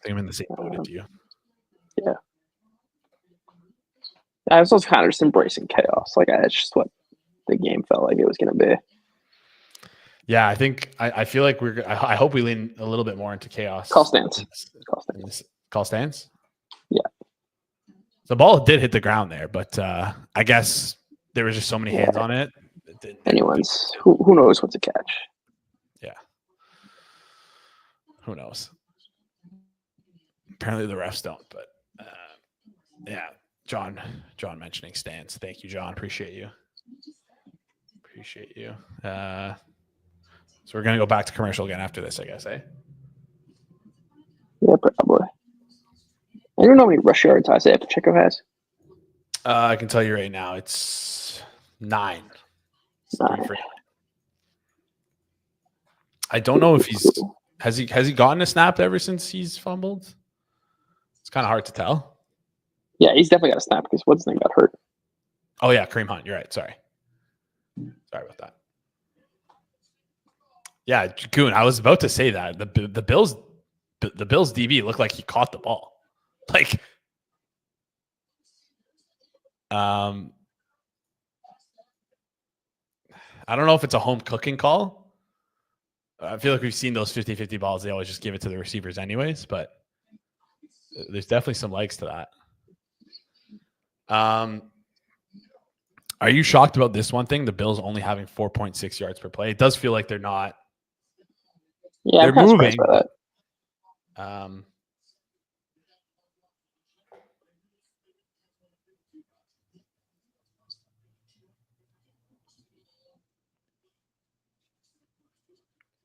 Speaker 1: think I'm in the same boat as you.
Speaker 3: Yeah. I was also kind of just embracing chaos. It's just what the game felt like it was going to be.
Speaker 1: Yeah, I think I feel like I hope we lean a little bit more into chaos.
Speaker 3: Call stance.
Speaker 1: Call stance?
Speaker 3: Yeah.
Speaker 1: The ball did hit the ground there, but I guess there was just so many hands on it.
Speaker 3: Who knows what to catch?
Speaker 1: Yeah. Who knows? Apparently the refs don't, but yeah. John mentioning stance. Thank you, John. Appreciate you. So we're going to go back to commercial again after this, I guess, eh?
Speaker 3: Yeah, probably. I don't know how many rush yards Isaiah Pacheco has.
Speaker 1: I can tell you right now, it's 9. I don't know if has he gotten a snap ever since he's fumbled? It's kind of hard to tell.
Speaker 3: Yeah, he's definitely got a snap because what's his name got hurt.
Speaker 1: Oh yeah, Kareem Hunt. You're right. Sorry about that. Yeah, Goon. I was about to say that the Bills DB looked like he caught the ball. I don't know if it's a home cooking call. I feel like we've seen those 50-50 balls. They always just give it to the receivers anyways, but there's definitely some legs to that. Are you shocked about this one thing? The Bills only having 4.6 yards per play. It does feel like they're not.
Speaker 3: Yeah,
Speaker 1: they're moving.
Speaker 3: By that.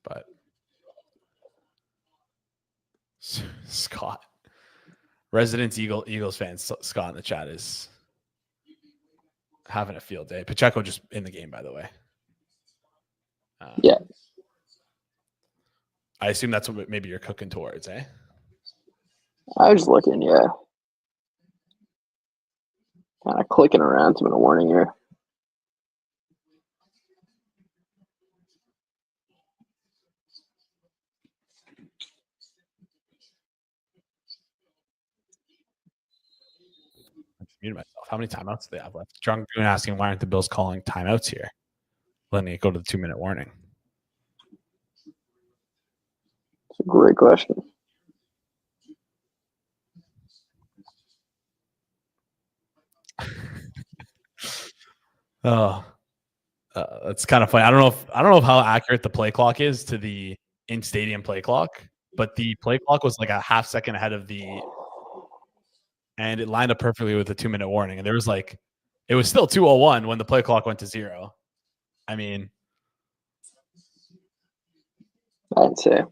Speaker 1: But Scott, resident Eagles fans, Scott in the chat is having a field day. Pacheco just in the game, by the way.
Speaker 3: Yeah.
Speaker 1: I assume that's what maybe you're cooking towards, eh?
Speaker 3: I was looking, yeah. Kind of clicking around some of the warning here.
Speaker 1: I just muted myself. How many timeouts do they have left? John Goon asking why aren't the Bills calling timeouts here? Letting it go to the 2-minute warning.
Speaker 3: It's a great question.
Speaker 1: That's kind of funny. I don't know how accurate the play clock is to the in-stadium play clock, but the play clock was like a half second ahead of and it lined up perfectly with the 2-minute warning. And there was it was still 2:01 when the play clock went to 0. I mean,
Speaker 3: I'd say.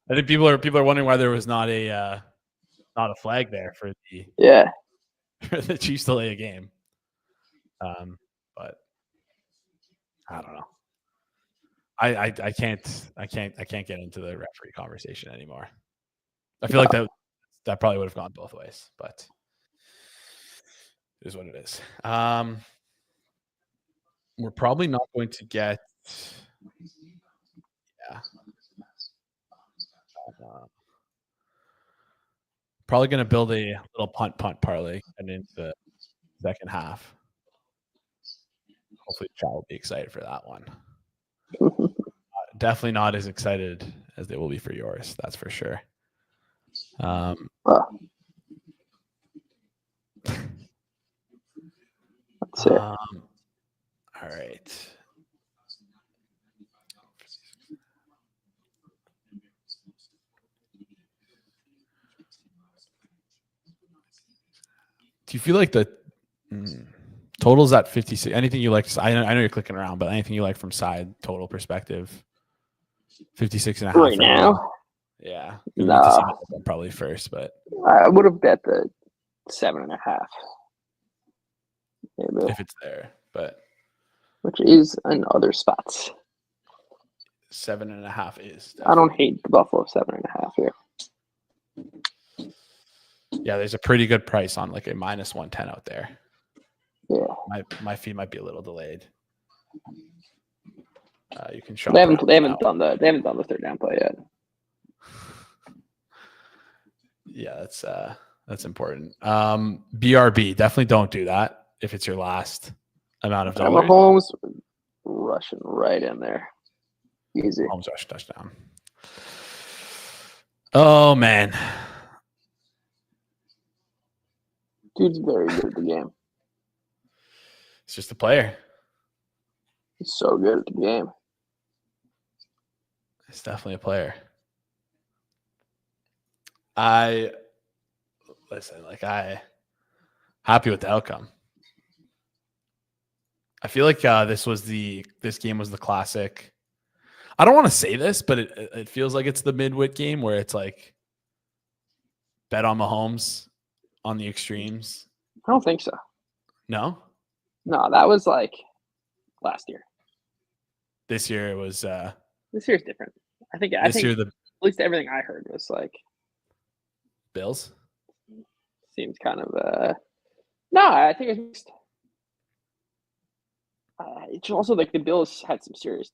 Speaker 1: I think people are wondering why there was not a flag there for the Chiefs to lay a game. But I don't know. I can't get into the referee conversation anymore. I feel like that probably would have gone both ways, but it is what it is. We're probably not going to get. Yeah. Probably going to build a little punt parlay and into the second half. Hopefully, the chat will be excited for that one. Definitely not as excited as they will be for yours. That's for sure.
Speaker 3: Let's see.
Speaker 1: All right. Do you feel like the totals at 56? Anything you like? I know you're clicking around, but anything you like from side total perspective? 56.5
Speaker 3: right now.
Speaker 1: Yeah,
Speaker 3: No.
Speaker 1: need to see that one probably first, but
Speaker 3: I would have bet the 7.5. Maybe.
Speaker 1: If it's there, but
Speaker 3: which is in other spots.
Speaker 1: 7.5 is.
Speaker 3: I don't hate the Buffalo 7.5 here.
Speaker 1: Yeah, there's a pretty good price on like a -110 out there.
Speaker 3: Yeah,
Speaker 1: my fee might be a little delayed. You can shop.
Speaker 3: They haven't done the third down play yet.
Speaker 1: Yeah, that's important. BRB, definitely don't do that if it's your last amount of dollars.
Speaker 3: Mahomes rushing right in there. Easy.
Speaker 1: Mahomes rush touchdown. Oh man.
Speaker 3: Dude's very good at the game.
Speaker 1: It's just a player.
Speaker 3: He's so good at the game.
Speaker 1: It's definitely a player. Happy with the outcome. I feel like this game was the classic. I don't want to say this, but it feels like it's the midwit game where it's like bet on Mahomes on the extremes.
Speaker 3: I don't think so.
Speaker 1: No,
Speaker 3: that was like last year.
Speaker 1: This year it was.
Speaker 3: This year's different. I think at least everything I heard was like
Speaker 1: Bills.
Speaker 3: Seems kind of no. I think it's also like the Bills had some serious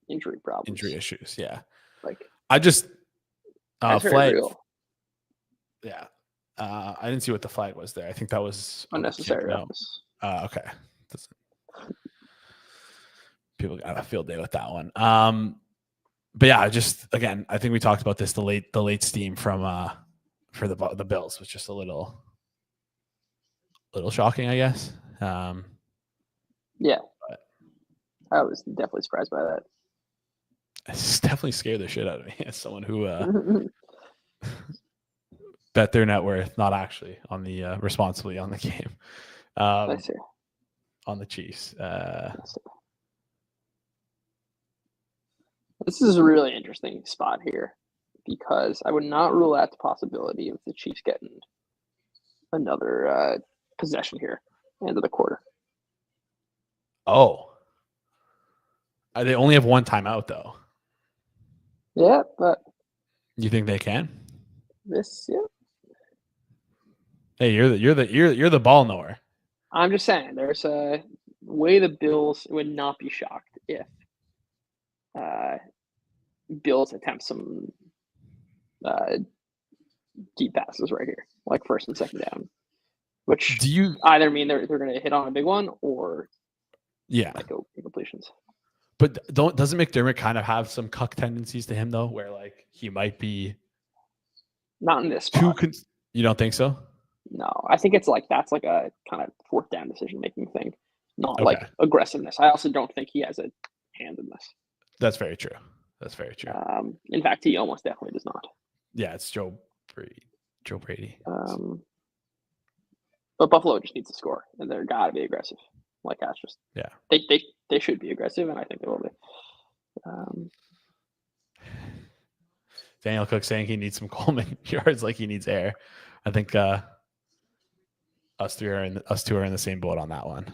Speaker 3: injury problems,
Speaker 1: injury issues. Yeah,
Speaker 3: like
Speaker 1: I just flag.
Speaker 3: Real.
Speaker 1: Yeah, I didn't see what the flag was there. I think that was
Speaker 3: unnecessary.
Speaker 1: Okay. People got a field day with that one. But yeah, I think we talked about this. The late steam from for the Bills was just a little shocking, I guess.
Speaker 3: Yeah, but I was definitely surprised by that.
Speaker 1: It's definitely scared the shit out of me as someone who bet their net worth, not actually on the responsibly on the game.
Speaker 3: I see.
Speaker 1: On the Chiefs.
Speaker 3: This is a really interesting spot here because I would not rule out the possibility of the Chiefs getting another possession here end of the quarter.
Speaker 1: Oh. They only have one timeout though.
Speaker 3: Yeah, but
Speaker 1: you think they can?
Speaker 3: Yeah.
Speaker 1: Hey, you're the ball knower.
Speaker 3: I'm just saying there's a way the Bills would not be shocked if Bills attempt some deep passes right here, like first and second down, which
Speaker 1: do you
Speaker 3: either mean they're going to hit on a big one or like go incompletions.
Speaker 1: But doesn't McDermott kind of have some cuck tendencies to him though, where like he might be
Speaker 3: not in this spot?
Speaker 1: You don't think so?
Speaker 3: No, I think it's like that's like a kind of fourth down decision making thing, not like aggressiveness. I also don't think he has a hand in this.
Speaker 1: That's very true.
Speaker 3: In fact, he almost definitely does not.
Speaker 1: Yeah, it's Joe Brady.
Speaker 3: But Buffalo just needs to score, and they're got to be aggressive. Like that's just they should be aggressive, and I think they will be.
Speaker 1: Daniel Cook saying he needs some Coleman yards like he needs air. I think us two are in the same boat on that one.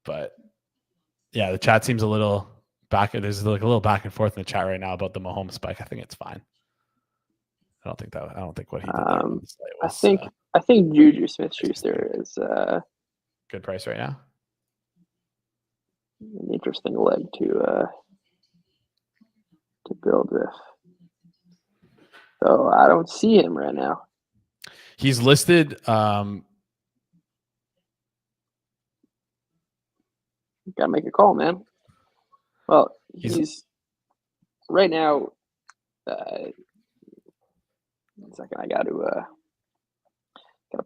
Speaker 1: But yeah, the chat seems a little back. There's like a little back and forth in the chat right now about the Mahomes spike. I think it's fine. I don't think what he did.
Speaker 3: I think Juju Smith-Schuster is
Speaker 1: good price right now.
Speaker 3: An interesting leg to build with. So I don't see him right now.
Speaker 1: He's listed.
Speaker 3: Gotta make a call, man. Well, he's right now. 1 second, I gotta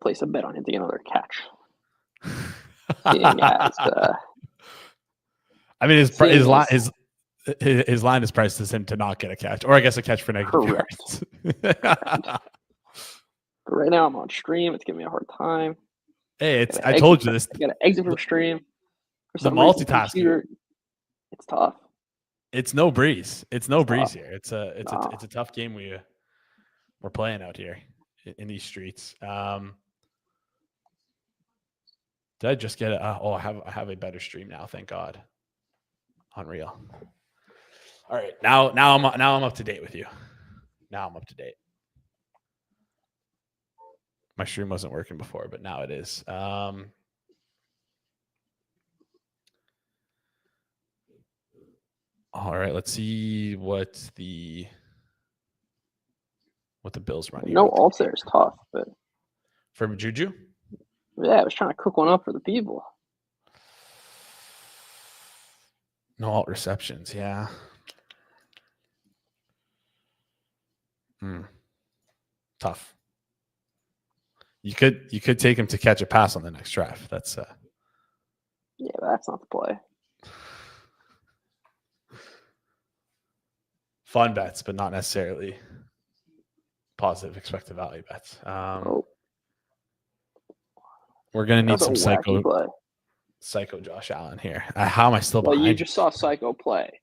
Speaker 3: place a bet on him to get another catch.
Speaker 1: I mean, his line is priced as him to not get a catch, or I guess a catch for negative yards.
Speaker 3: But right now, I'm on stream. It's giving me a hard time.
Speaker 1: Hey, I told you this.
Speaker 3: I got to exit from stream.
Speaker 1: The multitasking.
Speaker 3: It's tough.
Speaker 1: It's no breeze. It's no breeze here. It's a tough game we're playing out here in these streets. Did I just get it? I have a better stream now. Thank God. Unreal. All right, now I'm up to date with you. Now I'm up to date. My stream wasn't working before, but now it is. All right, let's see what the Bills run.
Speaker 3: No alts there is tough, but
Speaker 1: for Juju.
Speaker 3: Yeah, I was trying to cook one up for the people.
Speaker 1: No alt receptions, yeah. Tough. You could take him to catch a pass on the next drive. That's
Speaker 3: yeah, that's not the play.
Speaker 1: Fun bets, but not necessarily positive expected value bets. We're gonna need some psycho Josh Allen here. How am I still behind?
Speaker 3: You just saw psycho play.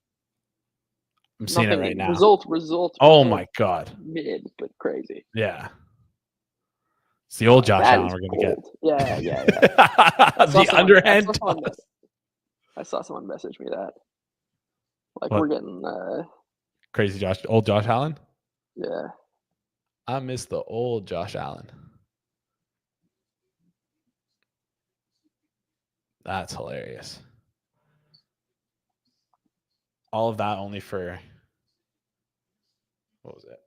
Speaker 1: I'm seeing it right now.
Speaker 3: Result.
Speaker 1: Oh my God.
Speaker 3: Mid, but crazy.
Speaker 1: Yeah. It's the old Josh Allen we're gonna
Speaker 3: get. Yeah.
Speaker 1: The underhand.
Speaker 3: I saw someone message me that. Like
Speaker 1: what?
Speaker 3: We're getting
Speaker 1: crazy old Josh Allen.
Speaker 3: Yeah.
Speaker 1: I miss the old Josh Allen. That's hilarious. All of that only for, what was it?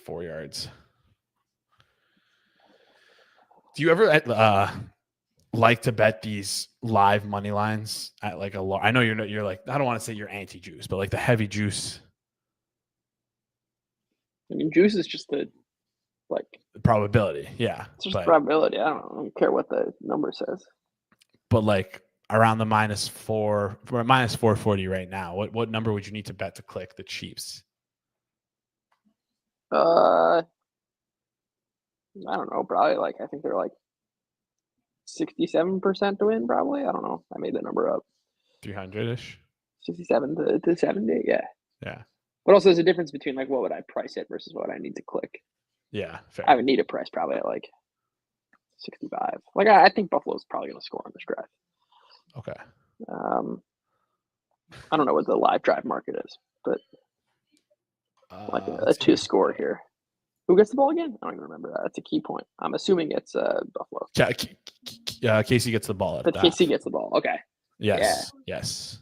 Speaker 1: 4 yards. Do you ever like to bet these live money lines at like a I know you're like, I don't want to say you're anti-juice, but like the heavy juice.
Speaker 3: I mean, juice is just the
Speaker 1: probability. Yeah.
Speaker 3: It's just probability. I don't care what the number says.
Speaker 1: But like around the -4, we're at -440 right now. What number would you need to bet to click the Chiefs?
Speaker 3: I don't know. Probably I think they're 67% to win. Probably. I don't know. I made that number up.
Speaker 1: 300-ish.
Speaker 3: 67 to 70. Yeah.
Speaker 1: Yeah.
Speaker 3: But also, there's a difference between what would I price it versus what I need to click.
Speaker 1: Yeah. Fair.
Speaker 3: I would need a price probably at 65. I think Buffalo's probably going to score on this drive.
Speaker 1: Okay.
Speaker 3: I don't know what the live drive market is, but a 2-score here. Who gets the ball again? I don't even remember that. That's a key point. I'm assuming it's Buffalo.
Speaker 1: Casey gets the ball.
Speaker 3: But Casey gets the ball. Okay.
Speaker 1: Yes. Yeah. Yes.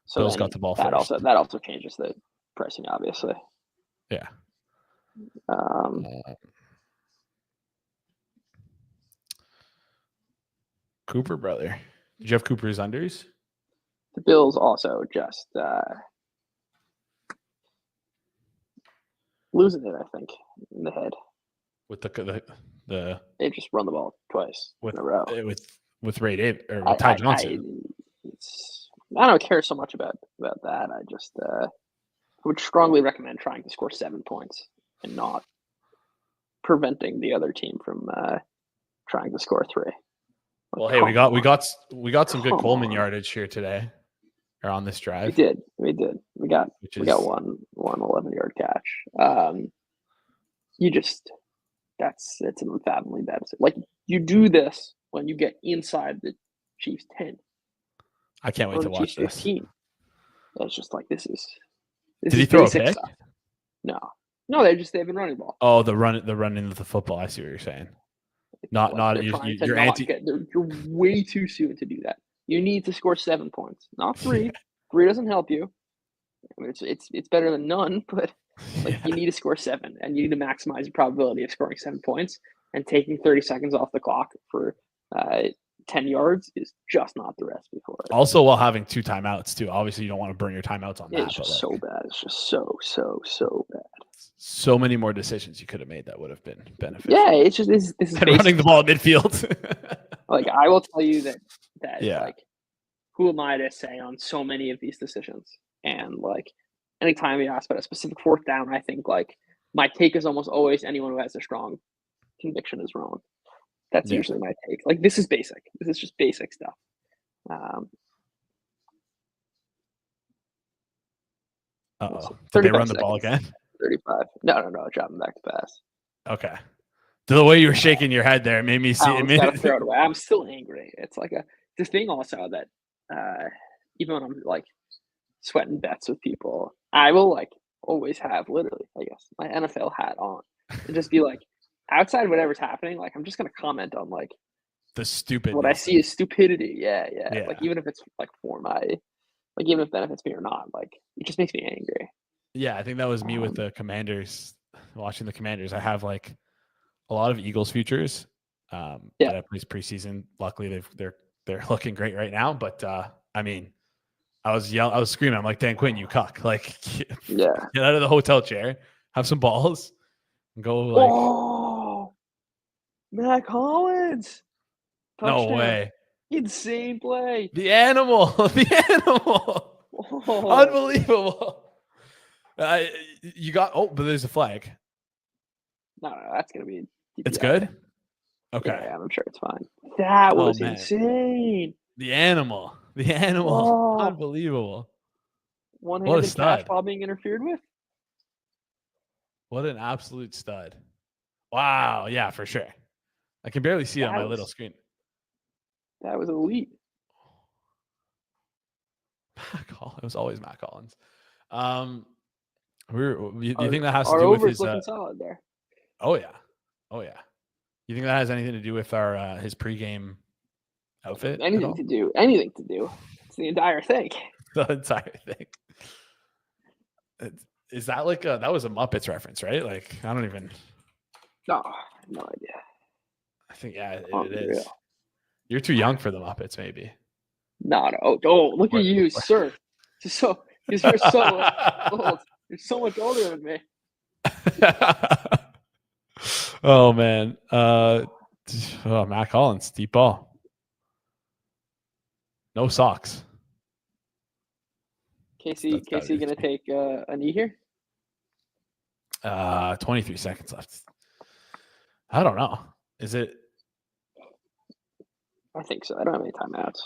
Speaker 3: So
Speaker 1: Bill's got the ball first.
Speaker 3: That also changes the pricing, obviously.
Speaker 1: Yeah. Cooper, brother. Did you have Cooper's unders?
Speaker 3: The Bills also just losing it, I think, in the head.
Speaker 1: With the
Speaker 3: they just run the ball twice in a row.
Speaker 1: With Ray Davis or with Ty Johnson.
Speaker 3: I don't care so much about that. I just would strongly recommend trying to score 7 points and not preventing the other team from trying to score 3.
Speaker 1: Well, hey, we got some good Coleman yardage here today, or on this drive.
Speaker 3: We did. We got one 11-yard catch. It's an unfathomably bad. You do this when you get inside the Chiefs 10.
Speaker 1: I can't wait to watch this. 15.
Speaker 3: It's just this is.
Speaker 1: Did he throw a pick?
Speaker 3: Stuff. No, they've been running ball.
Speaker 1: Oh, the running of the football. I see what you're saying. You're anti.
Speaker 3: You're way too soon to do that. You need to score 7 points, not 3. 3 doesn't help you. I mean, it's better than none, but you need to score 7, and you need to maximize the probability of scoring 7 points. And taking 30 seconds off the clock for 10 yards is just not the recipe for it.
Speaker 1: Also, while having 2 timeouts too. Obviously, you don't want to burn your timeouts on that.
Speaker 3: It's just so bad. It's just so bad.
Speaker 1: So many more decisions you could have made that would have been beneficial.
Speaker 3: Yeah, it's just this is
Speaker 1: running the ball at midfield.
Speaker 3: I will tell you that who am I to say on so many of these decisions? And anytime you ask about a specific 4th down, I think my take is almost always anyone who has a strong conviction is wrong. That's usually my take. This is basic. This is just basic stuff.
Speaker 1: Did they run the ball again?
Speaker 3: 35. No. Dropping back to pass.
Speaker 1: Okay. The way you were shaking your head there made me see.
Speaker 3: Alan's got to throw it away. I'm still angry. It's like the thing also that even when I'm like sweating bets with people, I will like always have literally, I guess, my NFL hat on and just be like, outside of whatever's happening, like I'm just gonna comment on like
Speaker 1: the stupid.
Speaker 3: What I see is stupidity. Yeah. Like even if it's like for my, like even if it benefits me or not, like it just makes me angry.
Speaker 1: Yeah, I think that was me with the Commanders. Watching the Commanders, I have like a lot of Eagles futures that I placed preseason. Luckily, they're looking great right now. But I mean, I was screaming. I'm like, Dan Quinn, you cuck! Like, get out of the hotel chair, have some balls, and go. Like,
Speaker 3: oh, Matt Collins, touchdown.
Speaker 1: No way,
Speaker 3: insane play.
Speaker 1: The animal, unbelievable. You got but there's a flag.
Speaker 3: No, that's gonna be.
Speaker 1: It's good. Okay,
Speaker 3: yeah, I'm sure it's fine. That was insane.
Speaker 1: The animal, unbelievable.
Speaker 3: One-handed cash ball being interfered with.
Speaker 1: What an absolute stud! Wow, yeah, for sure. I can barely see it on my little screen.
Speaker 3: That was elite.
Speaker 1: It was always Matt Collins. You think that has to do with his?
Speaker 3: Looking solid there.
Speaker 1: Oh yeah. You think that has anything to do with our his pregame outfit?
Speaker 3: Anything to do. It's the entire thing.
Speaker 1: The entire thing. Is that like that was a Muppets reference, right? Like I don't even.
Speaker 3: No idea.
Speaker 1: I think it is. You're too young for the Muppets, maybe.
Speaker 3: No. Oh, look at you, sir. You're so old. You're so much older than me.
Speaker 1: Oh man. Matt Collins, deep ball. No socks.
Speaker 3: Casey gonna take a knee here?
Speaker 1: 23 seconds left. I don't know. Is it?
Speaker 3: I think so. I don't have any timeouts.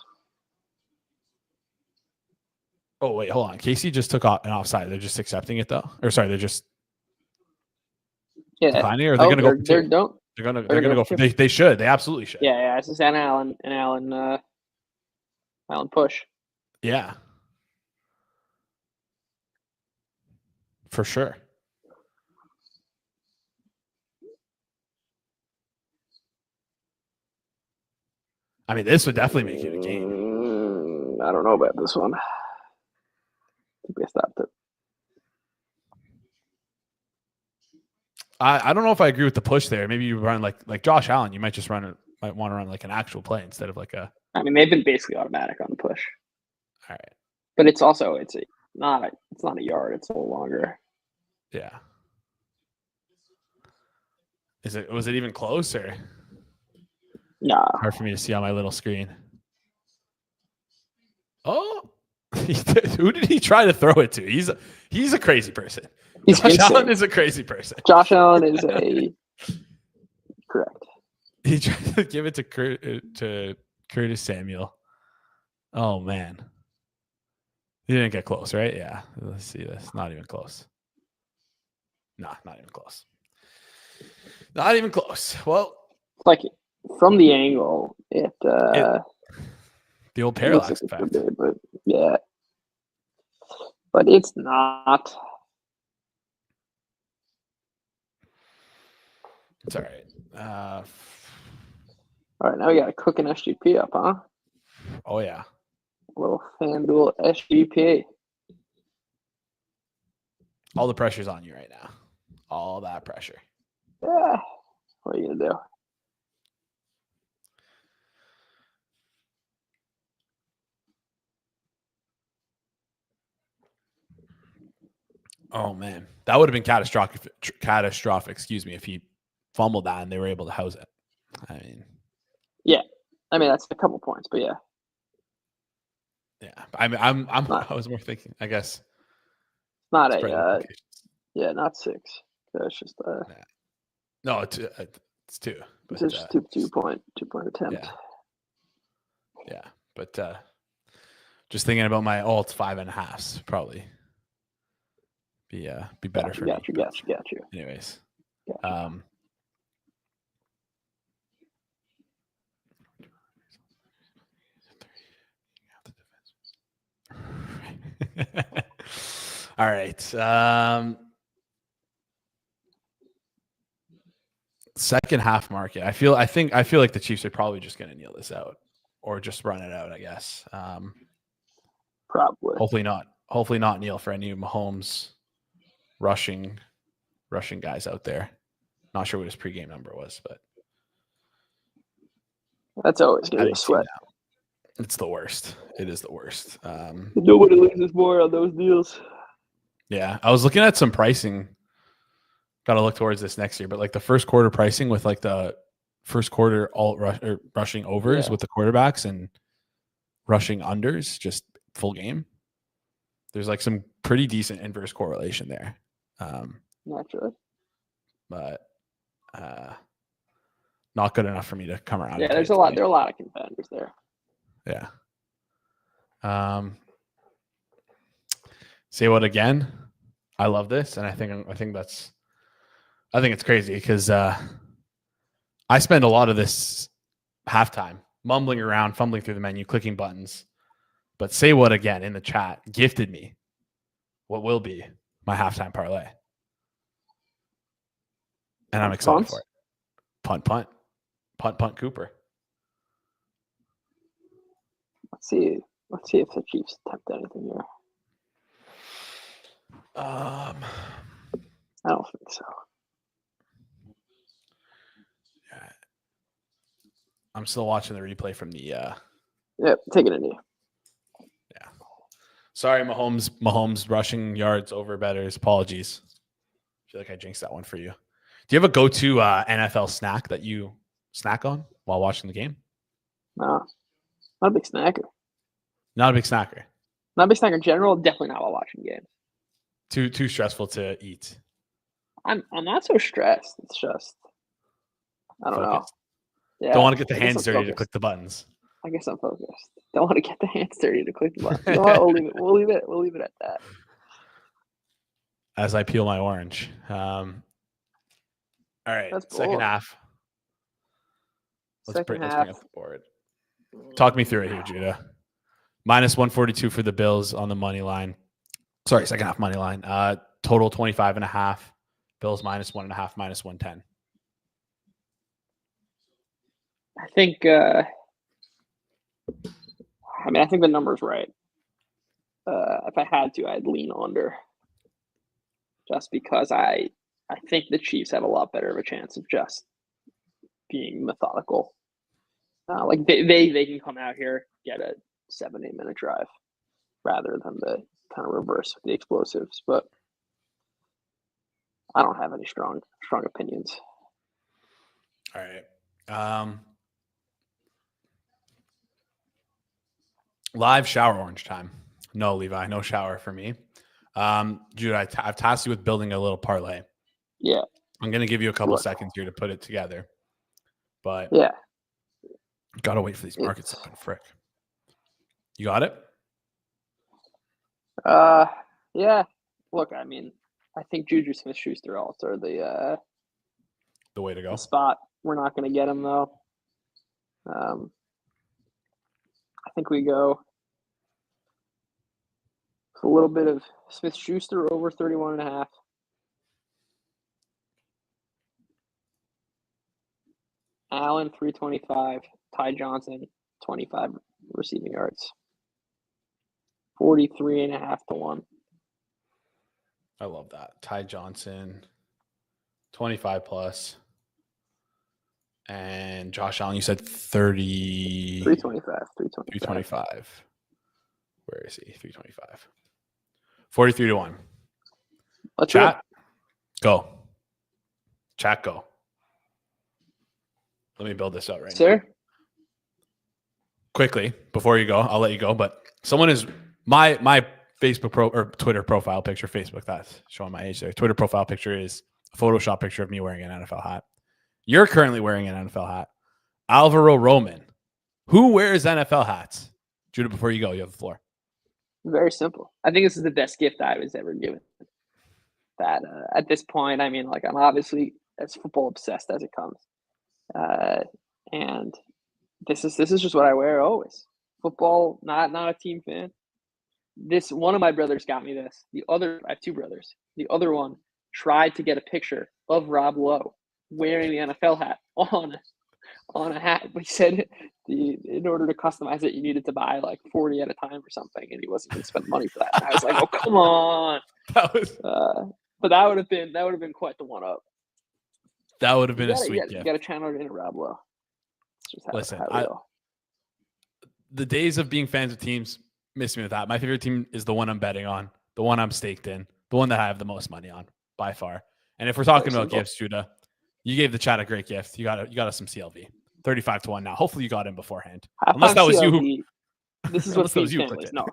Speaker 1: Oh wait, hold on. Casey just took an offside. They're just accepting it though, or sorry, they're just declining, or they're going to go. They're going to go for. They should. They absolutely should.
Speaker 3: Yeah. It's just Allen push.
Speaker 1: Yeah, for sure. I mean, this would definitely make it a game.
Speaker 3: I don't know about this one. I think they stopped it.
Speaker 1: I don't know if I agree with the push there. Maybe you run like Josh Allen. You might want to run like an actual play instead of like a.
Speaker 3: I mean, they've been basically automatic on the push.
Speaker 1: All right,
Speaker 3: but it's not a yard. It's a little longer.
Speaker 1: Yeah. Was it even close or?
Speaker 3: Nah.
Speaker 1: Hard for me to see on my little screen. Oh, who did he try to throw it to? He's a crazy person. Josh Allen is a crazy person.
Speaker 3: Josh Allen is correct.
Speaker 1: He tried to give it to Curtis Samuel. Oh man, he didn't get close, right? Yeah. Let's see this. Not even close. Nah, not even close. Not even close. Well,
Speaker 3: like from the angle,
Speaker 1: the old parallax effect.
Speaker 3: But yeah, but it's not.
Speaker 1: It's all right.
Speaker 3: All right, now we got to cook an SGP up, huh?
Speaker 1: Oh yeah.
Speaker 3: A little FanDuel SGP.
Speaker 1: All the pressure's on you right now. All that pressure.
Speaker 3: Yeah. What are you gonna do?
Speaker 1: Oh man, that would have been catastrophic. Excuse me, if he fumbled that and they were able to house it. I mean,
Speaker 3: yeah. I mean that's a couple points, but yeah.
Speaker 1: Yeah, I mean, I was more thinking. I guess
Speaker 3: not not 6. That's just
Speaker 1: no, it's 2.
Speaker 3: But, it's just 2-point attempt.
Speaker 1: Yeah, but just thinking about my it's 5.5s probably be better for me.
Speaker 3: Got you.
Speaker 1: Anyways, All right. Second half market. I feel like the Chiefs are probably just going to kneel this out or just run it out, I guess.
Speaker 3: Probably.
Speaker 1: Hopefully not kneel for any Mahomes rushing guys out there. Not sure what his pregame number was, but
Speaker 3: that's always going to be a sweat.
Speaker 1: It's the worst. It is the worst.
Speaker 3: Nobody loses more on those deals.
Speaker 1: Yeah, I was looking at some pricing. Got to look towards this next year, but like the first quarter pricing with like the first quarter rushing overs with the quarterbacks and rushing unders, just full game. There's like some pretty decent inverse correlation there.
Speaker 3: Naturally.
Speaker 1: But not good enough for me to come around.
Speaker 3: Yeah, there are a lot of contenders there.
Speaker 1: Yeah. Say what again? I love this, and I think it's crazy because I spend a lot of this halftime mumbling around, fumbling through the menu, clicking buttons. But say what again in the chat gifted me what will be my halftime parlay. And I'm excited for it. Punt, Cooper.
Speaker 3: Let's see if the Chiefs attempt anything here. I don't think so.
Speaker 1: Yeah. I'm still watching the replay from the
Speaker 3: Yep, taking a knee.
Speaker 1: Yeah. Sorry, Mahomes rushing yards over betters. Apologies. I feel like I jinxed that one for you. Do you have a go-to NFL snack that you snack on while watching the game?
Speaker 3: No. Not a big snacker.
Speaker 1: Not a big snacker.
Speaker 3: Not a big snacker in general, definitely not while watching games.
Speaker 1: Too stressful to eat.
Speaker 3: I'm not so stressed. It's just I don't know. Yeah,
Speaker 1: don't want to get the hands dirty to click the buttons.
Speaker 3: I guess I'm focused. Don't want to get the hands dirty to click the buttons. You know what? We'll leave it at that.
Speaker 1: As I peel my orange. All right. Second half. Let's bring up the board. Talk me through it here, Judah. Minus 142 for the Bills on the money line. Sorry, second half money line. Total 25.5. Bills minus 1.5, minus 110.
Speaker 3: I think the number's right. If I had to, I'd lean under. Just because I think the Chiefs have a lot better of a chance of just being methodical. Like they can come out here, get a 7-8 minute drive rather than the kind of reverse with the explosives. But I don't have any strong opinions.
Speaker 1: All right. Live shower orange time. No, Levi, no shower for me. Jude, I've tasked you with building a little parlay.
Speaker 3: Yeah.
Speaker 1: I'm going to give you a couple seconds here to put it together. But
Speaker 3: yeah,
Speaker 1: got to wait for these markets to open. Frick. You got it?
Speaker 3: Yeah. Look, I mean, I think Juju Smith-Schuster also the
Speaker 1: way to go.
Speaker 3: The spot. We're not going to get him, though. I think we go a little bit of Smith-Schuster over 31.5. Allen 325, Ty Johnson 25 receiving yards. 43.5 to 1.
Speaker 1: I love that. Ty Johnson 25 plus. And Josh Allen, you said 30 325. Where is he? 325. 43 to 1.
Speaker 3: Let's
Speaker 1: Chat. Go. Chat, go. Let me build this out right now. Quickly, before you go, I'll let you go. But someone is my Facebook or Twitter profile picture. Facebook, that's showing my age there. Twitter profile picture is a Photoshop picture of me wearing an NFL hat. You're currently wearing an NFL hat. Alvaro Roman. Who wears NFL hats? Judah, before you go, you have the floor.
Speaker 3: Very simple. I think this is the best gift I was ever given. That at this point, I mean, like, I'm obviously as football obsessed as it comes. And this is just what I wear always. Football, not a team fan. This one of my brothers got me this. I have two brothers. The other one tried to get a picture of Rob Lowe wearing the NFL hat on a hat. But he said in order to customize it, you needed to buy like 40 at a time or something, and he wasn't going to spend money for that. And I was like, oh, come on. But that would have been quite the one up.
Speaker 1: That would have been a sweet gift.
Speaker 3: You got to channel it into Rob Lowe.
Speaker 1: Listen, the days of being fans of teams miss me with that. My favorite team is the one I'm betting on, the one I'm staked in, the one that I have the most money on by far. And if we're talking about gifts, Judah, you gave the chat a great gift. You got us some CLV, 35-1 now. Hopefully you got in beforehand. Unless that was CLV, you who.
Speaker 3: This is what feeds families. No,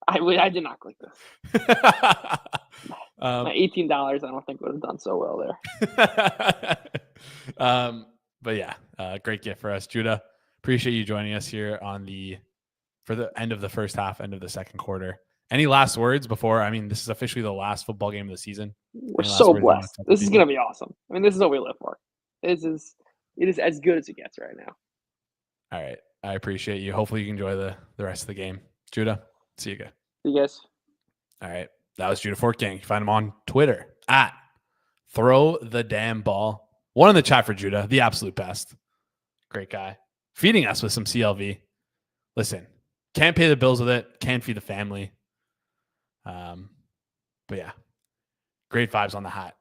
Speaker 3: I did not click this. My $18, I don't think would have done so well
Speaker 1: there. But yeah, great gift for us, Judah. Appreciate you joining us here for the end of the first half, end of the second quarter. Any last words before? I mean, this is officially the last football game of the season.
Speaker 3: We're so blessed. This is going to be awesome. I mean, this is what we live for. It is as good as it gets right now.
Speaker 1: All right. I appreciate you. Hopefully you can enjoy the rest of the game. Judah, see you again.
Speaker 3: See you guys.
Speaker 1: All right. That was Judah Fortgang. You find him on Twitter at Throw the Damn Ball. One in the chat for Judah, the absolute best. Great guy. Feeding us with some CLV. Listen, can't pay the bills with it. Can't feed the family. But yeah, great vibes on the hat.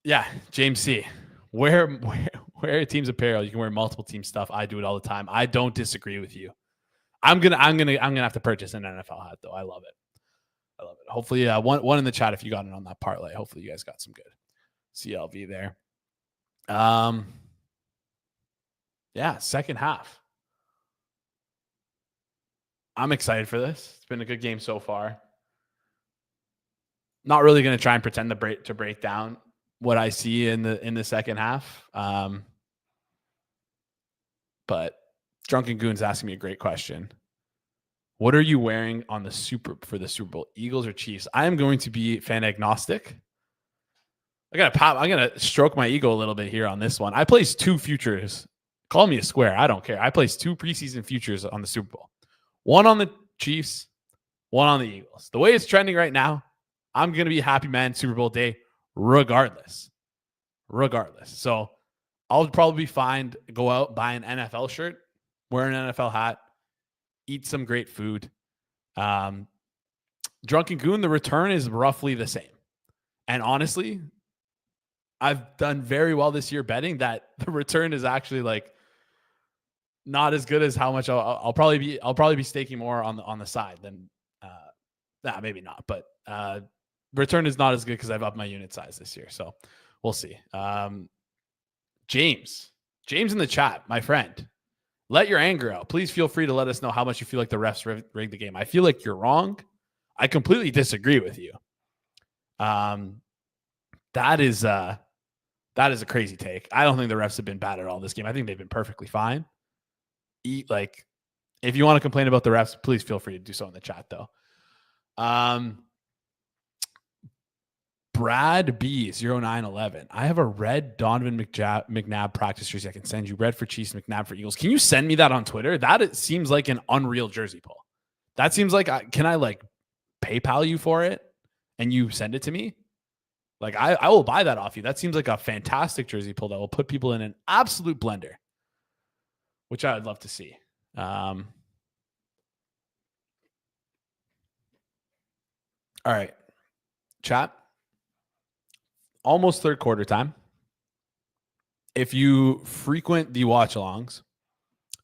Speaker 1: Yeah, James C. Wear team's apparel. You can wear multiple team stuff. I do it all the time. I don't disagree with you. I'm gonna have to purchase an NFL hat though. I love it. Hopefully, one in the chat if you got it on that parlay. Hopefully, you guys got some good CLV there. Yeah, second half. I'm excited for this. It's been a good game so far. Not really going to try and pretend to break down what I see in the second half. But Drunken Goon's asking me a great question. What are you wearing on the Super Bowl, Eagles or Chiefs? I am going to be fan agnostic. I'm gonna stroke my ego a little bit here on this one. I placed 2 futures. Call me a square. I don't care. I placed 2 preseason futures on the Super Bowl. One on the Chiefs, one on the Eagles. The way it's trending right now, I'm going to be a happy man Super Bowl day regardless. So I'll probably be fine. Go out, buy an NFL shirt, wear an NFL hat, eat some great food. Drunken Goon, the return is roughly the same. And honestly, I've done very well this year betting that the return is actually like not as good as how much I'll probably be staking more on the side than maybe not, but return is not as good because I've upped my unit size this year. So we'll see. James in the chat, my friend, let your anger out. Please feel free to let us know how much you feel like the refs rigged the game. I feel like you're wrong. I completely disagree with you. That is a crazy take. I don't think the refs have been bad at all this game. I think they've been perfectly fine. If you want to complain about the refs, please feel free to do so in the chat, though. Brad B 0911. I have a red Donovan McNabb practice jersey I can send you. Red for Chiefs, McNabb for Eagles. Can you send me that on Twitter? It seems like an unreal jersey pull. That seems like can I PayPal you for it and you send it to me? I will buy that off you. That seems like a fantastic jersey pull that will put people in an absolute blender, which I would love to see. All right, chat. Almost third quarter time. If you frequent the watch-alongs,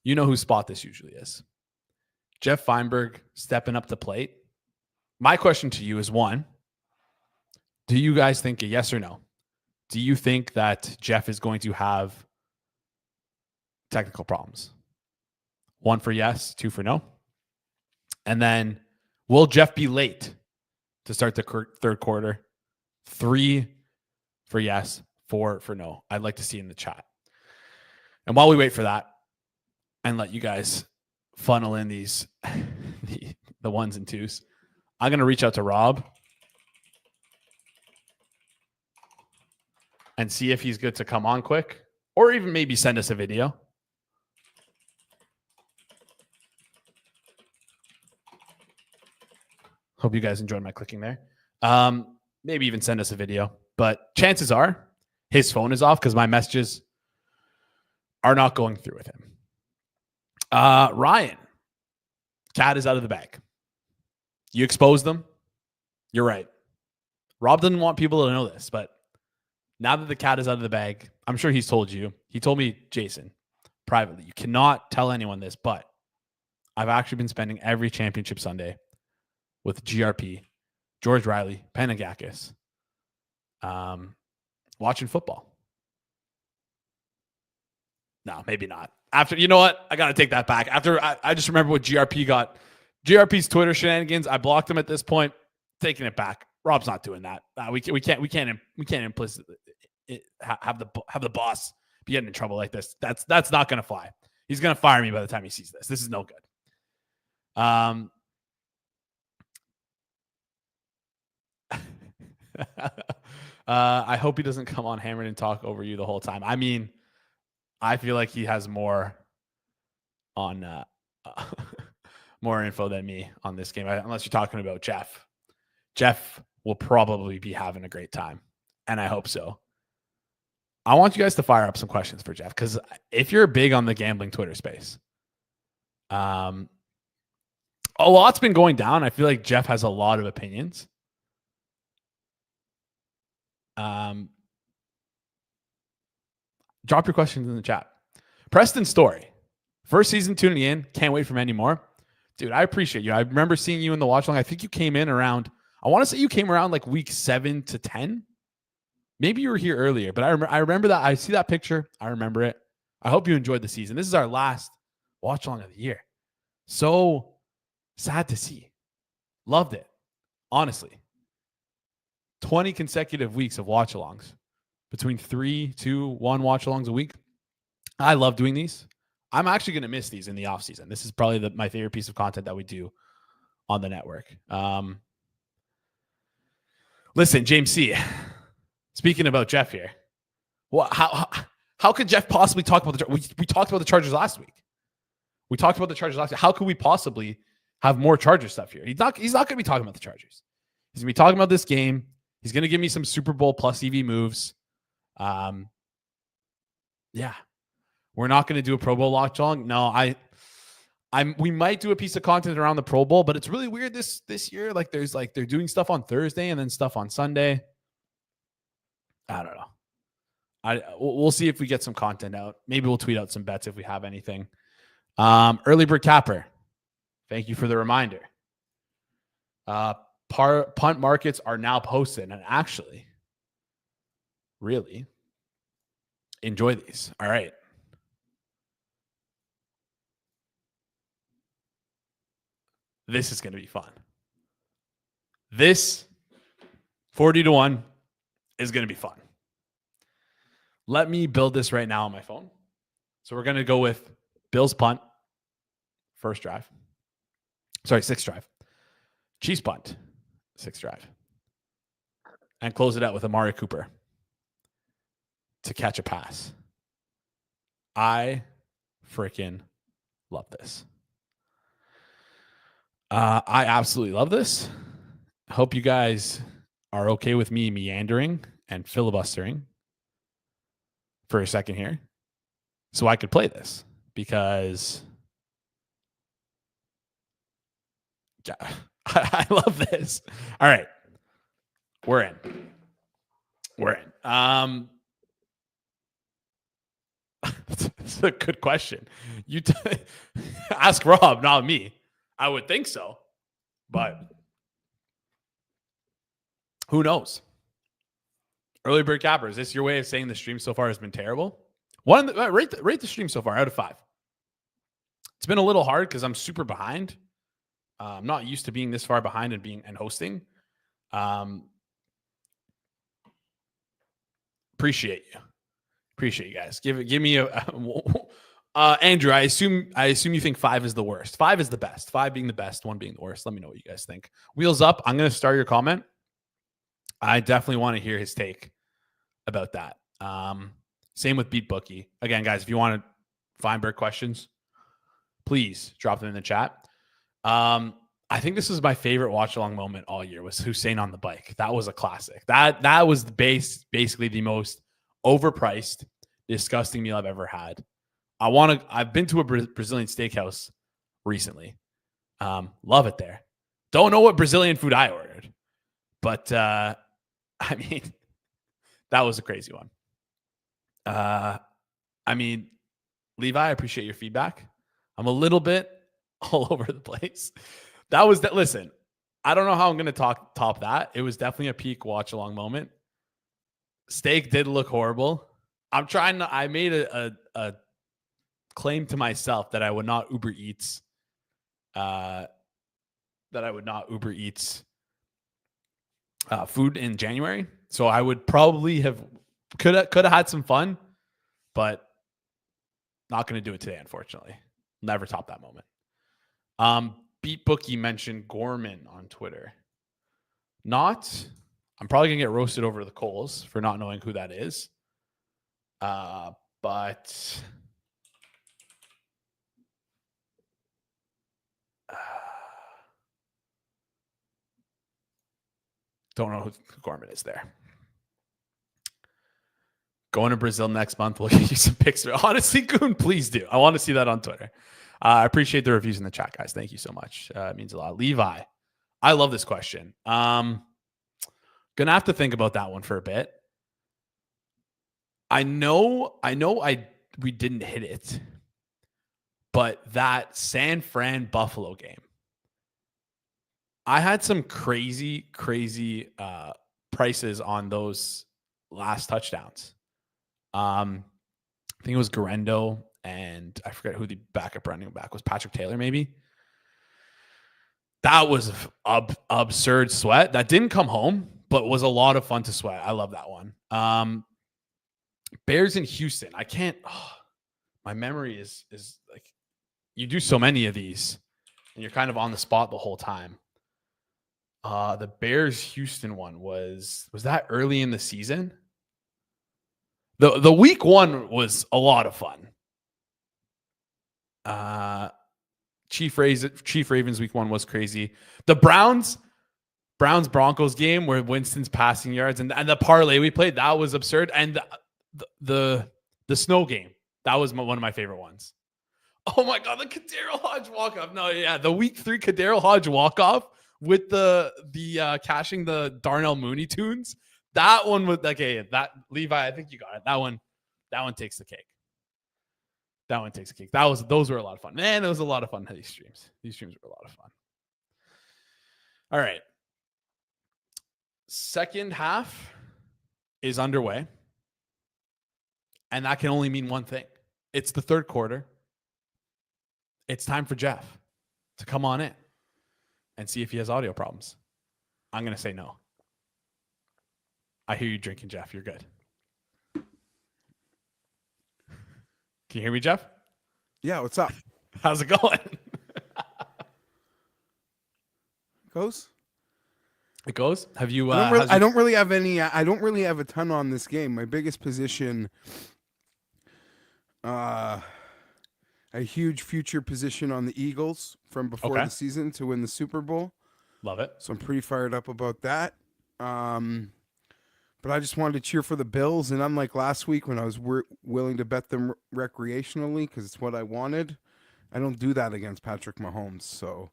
Speaker 1: you know whose spot this usually is. Jeff Feinberg stepping up the plate. My question to you is, one, do you guys think a yes or no? Do you think that Jeff is going to have technical problems? 1 for yes, 2 for no. And then will Jeff be late to start the third quarter? 3 for yes, 4 for no. I'd like to see in the chat. And while we wait for that and let you guys funnel in these the 1s and 2s, I'm going to reach out to Rob and see if he's good to come on quick, or even maybe send us a video. Hope you guys enjoyed my clicking there. Maybe even send us a video. But chances are his phone is off because my messages are not going through with him. Ryan, cat is out of the bag. You exposed them. You're right. Rob doesn't want people to know this, but now that the cat is out of the bag, I'm sure he's told you. He told me, Jason, privately, you cannot tell anyone this, but I've actually been spending every championship Sunday with GRP, George Riley, Panagakis, watching football. No, maybe not. After, you know what? I got to take that back. After I just remember what GRP got. GRP's Twitter shenanigans. I blocked him at this point. Taking it back. Rob's not doing that. We can't implicitly have the boss be getting in trouble like this. That's not going to fly. He's going to fire me by the time he sees this. This is no good. I hope he doesn't come on hammered and talk over you the whole time. I mean, I feel like he has more on more info than me on this game, unless you're talking about Jeff. Jeff will probably be having a great time, and I hope so. I want you guys to fire up some questions for Jeff, because if you're big on the gambling Twitter space, a lot's been going down. I feel like Jeff has a lot of opinions. Drop your questions in the chat. Preston Story, first season tuning in. Can't wait for many more. Dude, I appreciate you. I remember seeing you in the watch along. I think you came in around, I want to say you came around like week 7 to 10. Maybe you were here earlier, but I remember that. I see that picture. I remember it. I hope you enjoyed the season. This is our last watch along of the year. So sad to see. Loved it. Honestly. 20 consecutive weeks of watch alongs. Between 3, 2, 1 watch alongs a week. I love doing these. I'm actually going to miss these in the off season. This is probably my favorite piece of content that we do on the network. Listen, James C. Speaking about Jeff here, well, how could Jeff possibly talk about we talked about the Chargers last week. How could we possibly have more Chargers stuff here? He's not going to be talking about the Chargers. He's going to be talking about this game. He's going to give me some Super Bowl plus EV moves. Yeah. We're not going to do a Pro Bowl watch along. No, we might do a piece of content around the Pro Bowl, but it's really weird this year. They're doing stuff on Thursday and then stuff on Sunday. I don't know. We'll see if we get some content out. Maybe we'll tweet out some bets if we have anything. Early bird capper. Thank you for the reminder. Punt markets are now posted, and actually really enjoy these. All right. This is going to be fun. This 40-1 is going to be fun. Let me build this right now on my phone. So we're going to go with Bills punt, first drive. Sorry, sixth drive. Chiefs punt, sixth drive. And close it out with Amari Cooper to catch a pass. I freaking love this. I absolutely love this. I hope you guys are okay with me meandering and filibustering for a second here so I could play this, because I love this. All right. We're in. That's a good question. You ask Rob, not me. I would think so, but who knows? Early bird capper, is this your way of saying the stream so far has been terrible? Rate the stream so far out of 5. It's been a little hard because I'm super behind. I'm not used to being this far behind and hosting. Appreciate you guys. Give me Andrew, I assume you think 5 is the worst. 5 is the best. 5 being the best, 1 being the worst. Let me know what you guys think. Wheels up. I'm going to start your comment. I definitely want to hear his take about that. Same with Beat Bookie. Again, guys, if you want to Feinberg questions, please drop them in the chat. I I think this was my favorite watch along moment all year was Hussein on the bike. That was a classic. That was basically the most overpriced, disgusting meal I've ever had. I've been to a Brazilian steakhouse recently. Love it there. Don't know what Brazilian food I ordered, but I mean, that was a crazy one. I mean, Levi, I appreciate your feedback. I'm a little bit all over the place. That was that. Listen, I don't know how I'm going to top that. It was definitely a peak watch along moment. Steak did look horrible. I made a claim to myself that I would not Uber Eats. Food in January. So I would probably could have had some fun, but not going to do it today, unfortunately. Never top that moment. Beat Bookie mentioned Gorman on Twitter. I'm probably going to get roasted over the coals for not knowing who that is. But don't know who Gorman is there. Going to Brazil next month. We'll get you some pics. Honestly, Goon, please do. I want to see that on Twitter. I appreciate the reviews in the chat, guys. Thank you so much. It means a lot. Levi, I love this question. Gonna have to think about that one for a bit. I know we didn't hit it, but that San Fran Buffalo game, I had some crazy prices on those last touchdowns. I think it was Garendo, and I forget who the backup running back was. Patrick Taylor, maybe. That was absurd sweat. That didn't come home, but was a lot of fun to sweat. I love that one. Bears in Houston. I can't. My memory is like, you do so many of these, and you're kind of on the spot the whole time. The Bears Houston one was that early in the season? The week one was a lot of fun. Chief Ravens week one was crazy. The Browns Broncos game where Winston's passing yards and the parlay we played, that was absurd. And the snow game, that was one of my favorite ones. Oh my God, the Kadarius Hodge walk-off. No, yeah, the week 3 Kadarius Hodge walk-off with the cashing the Darnell Mooney tunes. That one was okay. That Levi, I think you got it. That one takes the cake. Those were a lot of fun. Man, it was a lot of fun. These streams were a lot of fun. All right. Second half is underway. And that can only mean one thing. It's the third quarter. It's time for Jeff to come on in and see if he has audio problems. I'm going to say no. I hear you drinking, Jeff. You're good. Can you hear me, Jeff?
Speaker 4: Yeah, what's up?
Speaker 1: How's it going? It goes? Have you
Speaker 4: I don't really have a ton on this game. My biggest position, a huge future position on the Eagles from before the season to win the Super Bowl.
Speaker 1: Love it.
Speaker 4: So I'm pretty fired up about that. But I just wanted to cheer for the Bills, and unlike last week when I was willing to bet them recreationally because it's what I wanted, I don't do that against Patrick Mahomes. So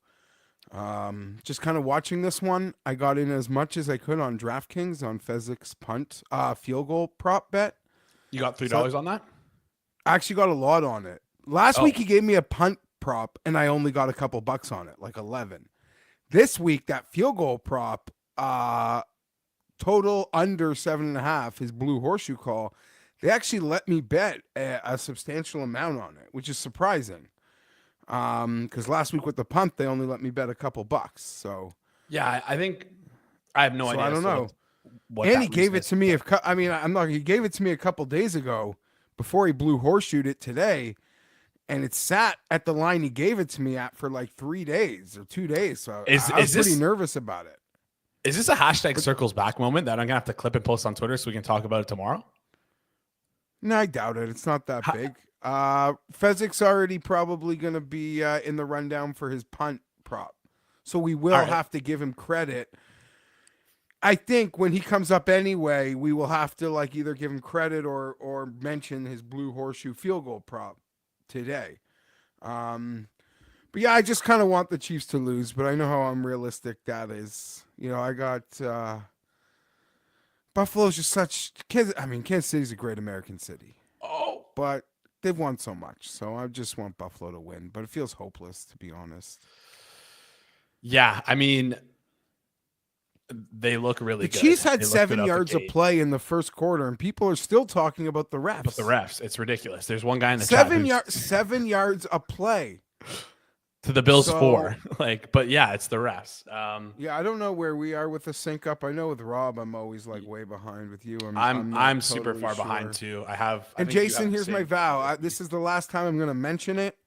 Speaker 4: just kind of watching this one, I got in as much as I could on DraftKings on Fezzik's punt field goal prop bet.
Speaker 1: You got $3 on that?
Speaker 4: I actually got a lot on it. Last week he gave me a punt prop, and I only got a couple bucks on it, like 11. This week, that field goal prop, total under 7.5, his blue horseshoe call, they actually let me bet a substantial amount on it, which is surprising. Because last week with the punt, they only let me bet a couple bucks. So
Speaker 1: yeah, I think I have no idea.
Speaker 4: I don't know. And he gave it to me. He gave it to me a couple days ago before he blue horseshoed it today, and it sat at the line he gave it to me at for like 3 days or 2 days. So I was pretty nervous about it.
Speaker 1: Is this a hashtag circles back moment that I'm gonna have to clip and post on Twitter so we can talk about it tomorrow?
Speaker 4: No, I doubt it. It's not that big. Fezzik's already probably gonna be in the rundown for his punt prop. So we will have to give him credit. I think when he comes up anyway, we will have to like either give him credit or mention his blue horseshoe field goal prop today. But yeah, I just kind of want the Chiefs to lose, but I know how unrealistic that is. You know, I got Buffalo's just such Kansas City's a great American city.
Speaker 1: Oh,
Speaker 4: but they've won so much, so I just want Buffalo to win, but it feels hopeless, to be honest.
Speaker 1: Yeah, I mean, they look really good.
Speaker 4: The Chiefs had 7 yards of play in the first quarter, and people are still talking about the refs.
Speaker 1: But the refs, it's ridiculous. There's one guy in the
Speaker 4: 7 yards of play.
Speaker 1: To the Bills 4. But yeah, it's the refs.
Speaker 4: Yeah, I don't know where we are with the sync up. I know with Rob, I'm always like way behind with you.
Speaker 1: I'm super far behind too.
Speaker 4: And Jason, here's my vow. This is the last time I'm going to mention it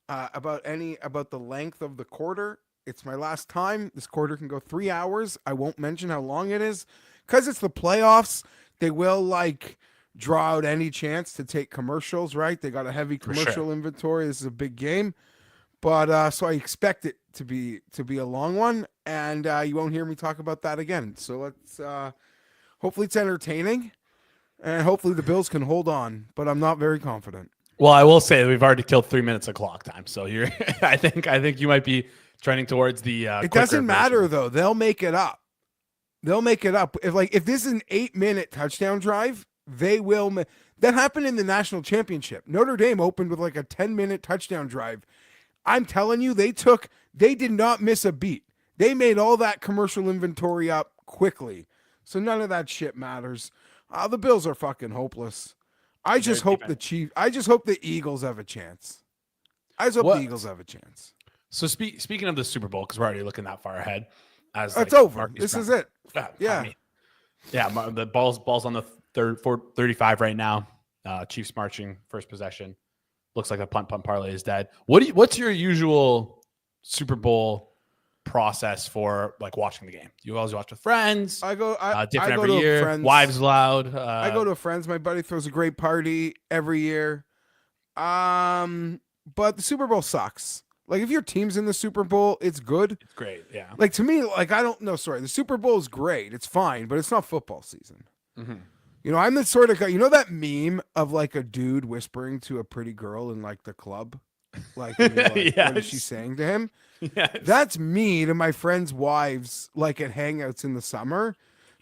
Speaker 4: about the length of the quarter. It's my last time. This quarter can go 3 hours. I won't mention how long it is because it's the playoffs. They will draw out any chance to take commercials, right? They got a heavy commercial inventory. This is a big game. But so I expect it to be a long one, and you won't hear me talk about that again. So let's hopefully it's entertaining, and hopefully the Bills can hold on. But I'm not very confident.
Speaker 1: Well, I will say that we've already killed 3 minutes of clock time, so you're. I think you might be trending towards the.
Speaker 4: It doesn't matter though; they'll make it up. They'll make it up. If this is an 8-minute touchdown drive, they will. That happened in the national championship. Notre Dame opened with a 10-minute touchdown drive. I'm telling you, they did not miss a beat. They made all that commercial inventory up quickly. So none of that shit matters. The Bills are fucking hopeless. I just hope the Eagles have a chance. The Eagles have a chance.
Speaker 1: So speaking of the Super Bowl, because we're already looking that far ahead.
Speaker 4: It's over. This is it. Yeah.
Speaker 1: The ball's on the 35 right now. Chiefs marching, first possession. Looks like a punt parlay is dead. What's your usual Super Bowl process for watching the game? You always watch with friends?
Speaker 4: I go
Speaker 1: different every year.
Speaker 4: Friends.
Speaker 1: Wives allowed.
Speaker 4: I go to friends. My buddy throws a great party every year. But the Super Bowl sucks. If your team's in the Super Bowl, it's good.
Speaker 1: It's great. Yeah.
Speaker 4: To me, I don't know. Sorry, the Super Bowl is great. It's fine, but it's not football season. Mm-hmm. You know, I'm the sort of guy, that meme of a dude whispering to a pretty girl in the club? What is she saying to him? Yes. That's me to my friends' wives, at hangouts in the summer,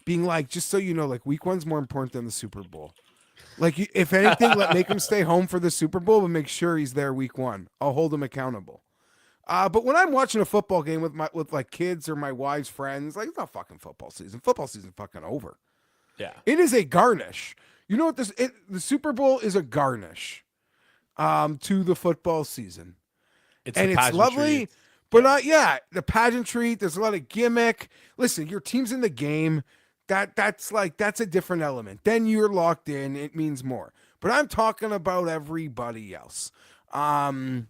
Speaker 4: being just so you know, week one's more important than the Super Bowl. If anything, make him stay home for the Super Bowl, but make sure he's there week one. I'll hold him accountable. But when I'm watching a football game with kids or my wife's friends, it's not fucking football season. Football season's fucking over.
Speaker 1: Yeah,
Speaker 4: it is a garnish. You know what the Super Bowl is a garnish to the football season. It's lovely, but the pageantry. There's a lot of gimmick. Listen, your team's in the game. That's a different element. Then you're locked in. It means more. But I'm talking about everybody else. That's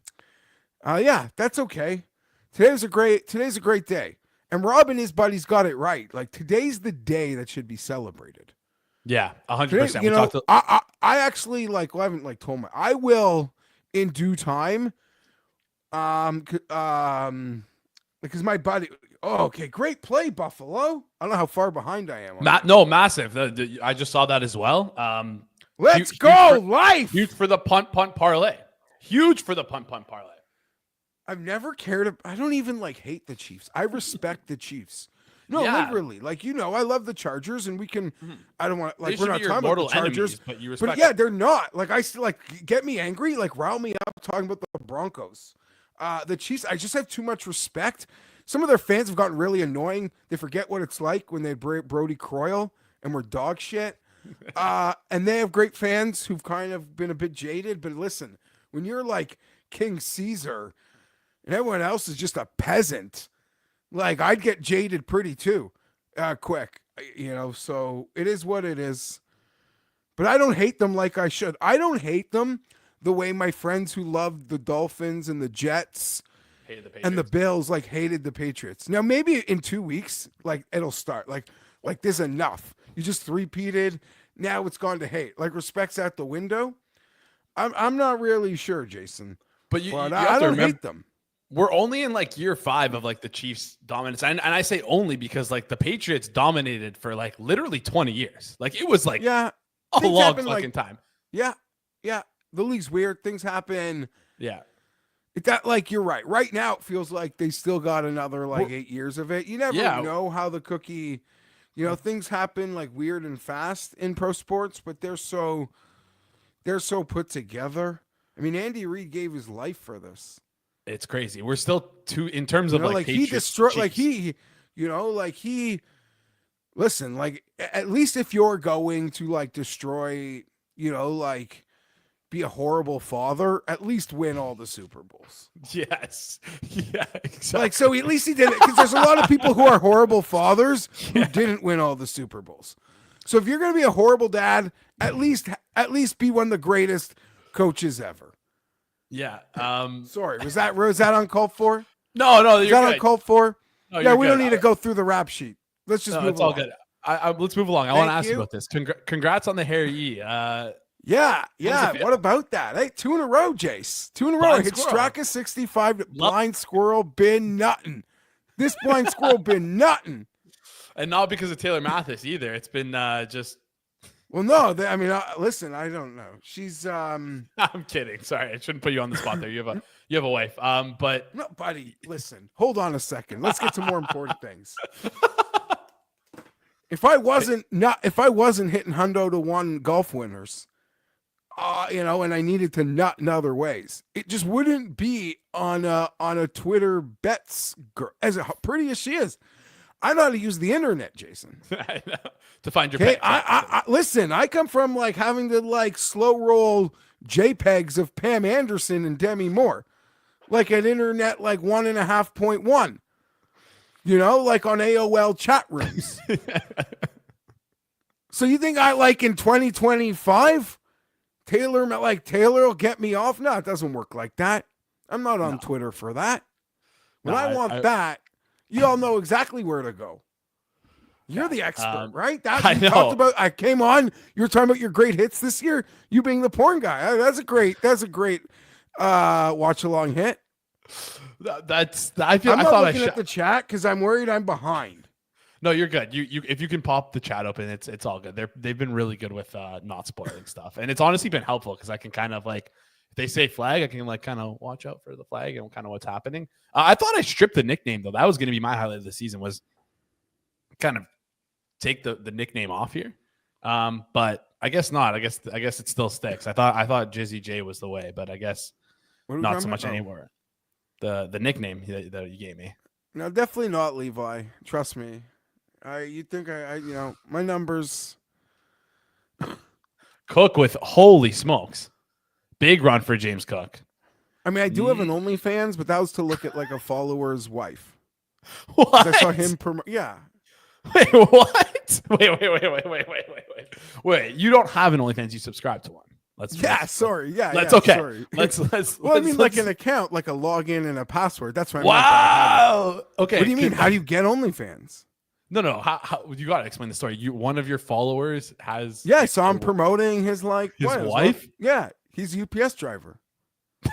Speaker 4: okay. Today's a great day. And Rob and his buddies got it right. Today's the day that should be celebrated.
Speaker 1: Yeah, 100%.
Speaker 4: I actually I haven't told I will in due time. Because my buddy. Oh, okay, great play, Buffalo. I don't know how far behind I am.
Speaker 1: No, massive. I just saw that as well.
Speaker 4: Let's go, life.
Speaker 1: Huge for the punt parlay. Huge for the punt parlay.
Speaker 4: I've never cared. I don't even hate the Chiefs. I respect the Chiefs. No, literally. I love the Chargers, and we can. I don't want we're not talking about the Chargers,
Speaker 1: enemies,
Speaker 4: but yeah, they're not. I still get me angry, rile me up talking about the Broncos. The Chiefs, I just have too much respect. Some of their fans have gotten really annoying. They forget what it's like when they had Brody Croyle and we're dog shit. And they have great fans who've kind of been a bit jaded. But listen, when you're King Caesar. And everyone else is just a peasant. I'd get jaded pretty too, quick, so it is what it is. But I don't hate them like I should. I don't hate them the way my friends who loved the Dolphins and the Jets and the Bills, hated the Patriots. Now, maybe in 2 weeks, it'll start. There's enough. You just three-peated. Now it's gone to hate. Respect's out the window. I'm not really sure, Jason.
Speaker 1: But you
Speaker 4: I don't hate them.
Speaker 1: we're only in like year 5 of like the Chiefs dominance. And I say only because like the Patriots dominated for like literally 20 years. Like it was like a long fucking time.
Speaker 4: Yeah. Yeah. The league's weird. Things happen.
Speaker 1: Yeah.
Speaker 4: That like you're right. Right now it feels like they still got another like 8 years of it. You never know how the cookie, things happen like weird and fast in pro sports, but they're so put together. I mean, Andy Reid gave his life for this.
Speaker 1: It's crazy. We're still in terms of like
Speaker 4: he destroyed, listen, like at least if you're going to like destroy, like be a horrible father, at least win all the Super Bowls.
Speaker 1: Yes. Yeah, exactly.
Speaker 4: Like, so at least he did it, because there's a lot of people who are horrible fathers who didn't win all the Super Bowls. So if you're going to be a horrible dad, at least be one of the greatest coaches ever.
Speaker 1: Yeah.
Speaker 4: Sorry, was that uncalled for?
Speaker 1: No,
Speaker 4: is that uncalled for?
Speaker 1: No,
Speaker 4: yeah, we don't need to go through the rap sheet. Let's just move along.
Speaker 1: It's all good. Let's move along. I want to ask you about this. Congrats on the Harry Yee.
Speaker 4: Yeah. What about that? Hey, 2 in a row, Jace. 2 in a row. I hit Straka 65. Blind squirrel been nuttin'. This blind squirrel been nuttin'.
Speaker 1: And not because of Taylor Mathis either. It's been just.
Speaker 4: Well, no. Listen. I don't know. She's.
Speaker 1: I'm kidding. Sorry, I shouldn't put you on the spot there. You have a wife. But
Speaker 4: no, buddy. Listen. Hold on a second. Let's get to more important things. If I wasn't hitting hundo to 1 golf winners. And I needed to nut in other ways. It just wouldn't be on a Twitter bets girl, as pretty as she is. I know how to use the internet, Jason.
Speaker 1: I know. To find your
Speaker 4: pet. I listen. I come from like having to like slow roll JPEGs of Pam Anderson and Demi Moore, like at internet like 1.5.1. Like on AOL chat rooms. So you think I like in 2025? Taylor will get me off? No, it doesn't work like that. I'm not on Twitter for that. When I want that, you all know exactly where to go. You're the expert, right? Talked about. I came on. You were talking about your great hits this year. You being the porn guy. That's a great watch along hit.
Speaker 1: I'm
Speaker 4: not looking at the chat because I'm worried I'm behind.
Speaker 1: No, you're good. You if you can pop the chat open, it's all good. They've been really good with not spoiling stuff, and it's honestly been helpful because I can kind of like if they say flag, I can like kind of watch out for the flag and kind of what's happening. I thought I stripped the nickname though. That was going to be my highlight of the season was kind of take the nickname off here, but I guess not. I guess it still sticks. I thought Jizzy J was the way, but I guess not so much anymore. The nickname that you gave me.
Speaker 4: No, definitely not Levi. Trust me. You think my numbers.
Speaker 1: Cook with holy smokes, big run for James Cook.
Speaker 4: I mean, I do have an OnlyFans, but that was to look at like a follower's wife.
Speaker 1: What?
Speaker 4: I saw him yeah.
Speaker 1: Wait, what? Wait. You don't have an OnlyFans. You subscribe to one.
Speaker 4: Sorry.
Speaker 1: Okay.
Speaker 4: Sorry.
Speaker 1: Let's.
Speaker 4: Well, I mean, like an account, like a login and a password. That's what I meant.
Speaker 1: Wow. Okay.
Speaker 4: What do you mean? How do you get OnlyFans?
Speaker 1: No. How you got to explain the story. One of your followers has.
Speaker 4: Yeah, I saw him promoting his
Speaker 1: wife.
Speaker 4: Yeah, he's a UPS driver.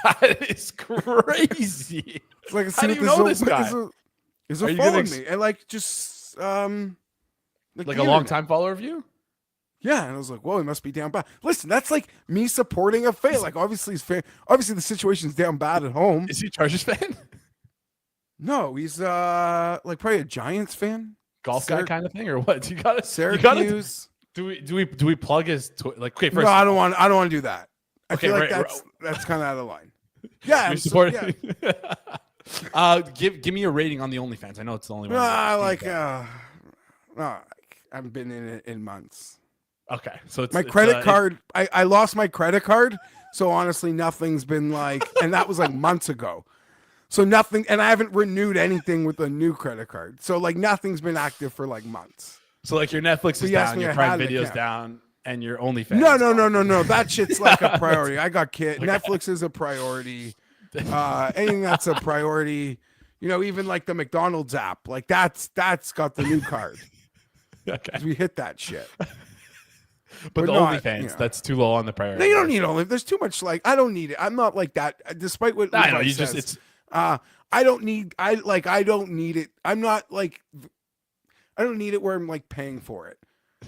Speaker 1: That is crazy.
Speaker 4: It's like
Speaker 1: how do you know this guy?
Speaker 4: Is following me and like just
Speaker 1: like a long time follower of you?
Speaker 4: Yeah, and I was like, "Whoa, he must be down bad." Listen, that's like me supporting a fan. Like, obviously, obviously the situation's down bad at home.
Speaker 1: Is he a Chargers fan?
Speaker 4: No, he's like probably a Giants fan,
Speaker 1: golf guy kind of thing, or what? You got to
Speaker 4: Syracuse.
Speaker 1: Do we plug his okay? First,
Speaker 4: no, I don't want to do that. I feel like that's kind of out of line. Yeah,
Speaker 1: you're supporting. Yeah. Give me a rating on the OnlyFans. I know it's the only one.
Speaker 4: I haven't been in it in months.
Speaker 1: Okay, so it's
Speaker 4: my credit card. I lost my credit card, so honestly, nothing's been like, and that was like months ago. So nothing, and I haven't renewed anything with a new credit card. So like nothing's been active for like months.
Speaker 1: So like your Netflix is down, your Prime Video's down, and your OnlyFans.
Speaker 4: No. That shit's like a priority. I got kids. Okay. Netflix is a priority. Anything that's a priority, even like the McDonald's app, like that's got the new card.
Speaker 1: Okay,
Speaker 4: we hit that shit.
Speaker 1: But the OnlyFans, that's too low on the priority.
Speaker 4: No, you don't need OnlyFans. There's too much. Like, I don't need it. I'm not like that. Despite what
Speaker 1: I know,
Speaker 4: says, I don't need it. I'm not like, I don't need it where I'm like paying for it.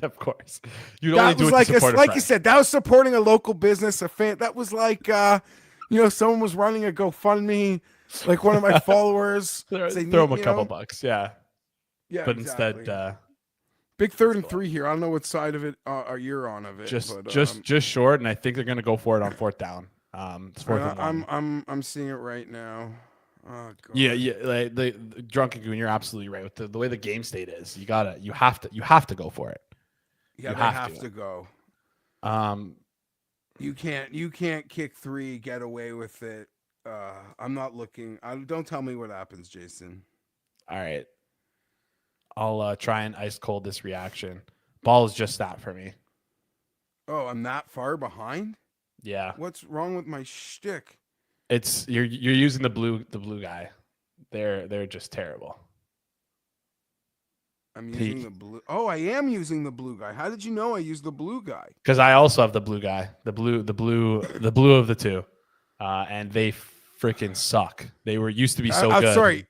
Speaker 1: Of course. You'd only do it to support a
Speaker 4: like
Speaker 1: friend.
Speaker 4: you said, that was supporting a local business, a fan. That was like, someone was running a GoFundMe, like one of my followers.
Speaker 1: Throw them a couple bucks. Yeah.
Speaker 4: Yeah.
Speaker 1: But
Speaker 4: exactly.
Speaker 1: instead,
Speaker 4: big 3rd and 3 here. I don't know what side of it you're on of it.
Speaker 1: Just short, and I think they're going to go for it on 4th down. It's 4th and 1.
Speaker 4: I'm seeing it right now. Oh, God.
Speaker 1: Yeah. Like the Drunken Goon, you're absolutely right with the way the game state is. You have to go for it.
Speaker 4: Yeah, they have to go. You can't kick 3, get away with it. I'm not looking. Don't tell me what happens, Jason.
Speaker 1: All right. I'll try and ice cold this reaction. Ball is just that for me.
Speaker 4: Oh, I'm that far behind?
Speaker 1: Yeah.
Speaker 4: What's wrong with my shtick?
Speaker 1: It's you're using the blue guy. They're just terrible.
Speaker 4: I'm using the blue. Oh, I am using the blue guy. How did you know I used the blue guy?
Speaker 1: Because I also have the blue guy. The blue of the two. And they freaking suck. They used to be so good.
Speaker 4: Sorry.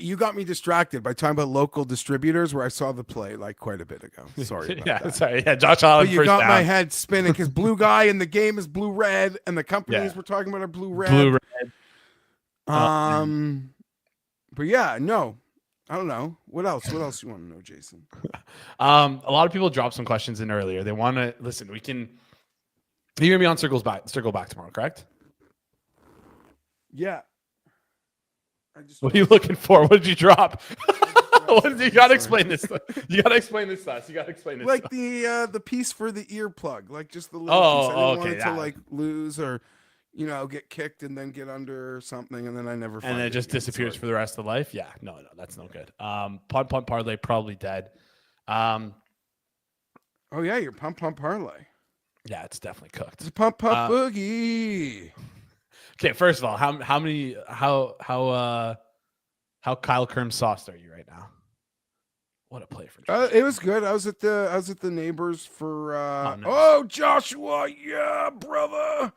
Speaker 4: You got me distracted by talking about local distributors where I saw the play like quite a bit ago. Sorry about that.
Speaker 1: Sorry. Yeah, Josh Allen.
Speaker 4: But you got my head spinning because blue guy in the game is blue red, and the companies we're talking about are blue red.
Speaker 1: Blue red.
Speaker 4: But yeah, no, I don't know. What else? What else you want to know, Jason?
Speaker 1: A lot of people dropped some questions in earlier. They want to listen. You're gonna be on Circle Back tomorrow, correct?
Speaker 4: Yeah.
Speaker 1: What are you looking for? What did you drop? You gotta explain this. You gotta explain this to us.
Speaker 4: Like the piece for the earplug, like just the little piece. I didn't want it to like lose or get kicked and then get under or something, and then I never find
Speaker 1: and then it just disappears for the rest of life. Yeah, no, that's no good. Punt parlay probably dead.
Speaker 4: Oh yeah, your pump parlay.
Speaker 1: Yeah, it's definitely cooked.
Speaker 4: It's a pump boogie.
Speaker 1: Okay, first of all, how Kyle Kerm sauced are you right now? What a play for Joshua.
Speaker 4: It was good. I was at the neighbors for
Speaker 1: nice.
Speaker 4: Joshua, yeah, brother.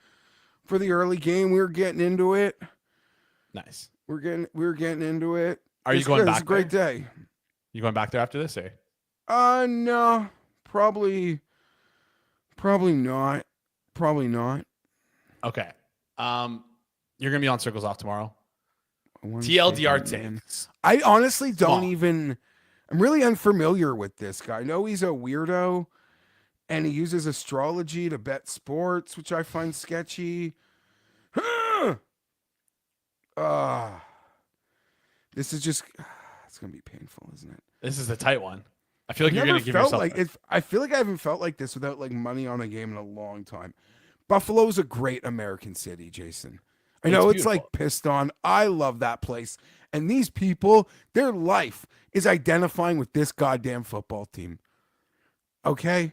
Speaker 4: For the early game, we were getting into it.
Speaker 1: Nice.
Speaker 4: We were getting into it.
Speaker 1: Are you going back?
Speaker 4: It's a great day.
Speaker 1: You going back there after this, or?
Speaker 4: No, probably not. Probably not.
Speaker 1: Okay. You're gonna be on Circles Off tomorrow. TLDR takes.
Speaker 4: I honestly don't even. I'm really unfamiliar with this guy. I know he's a weirdo, and he uses astrology to bet sports, which I find sketchy. This is just. It's gonna be painful, isn't it?
Speaker 1: This is a tight one. I feel like you're gonna give yourself.
Speaker 4: I feel like I haven't felt like this without like money on a game in a long time. Buffalo's a great American city, Jason. I know it's like pissed on. I love that place. And these people, their life is identifying with this goddamn football team. Okay?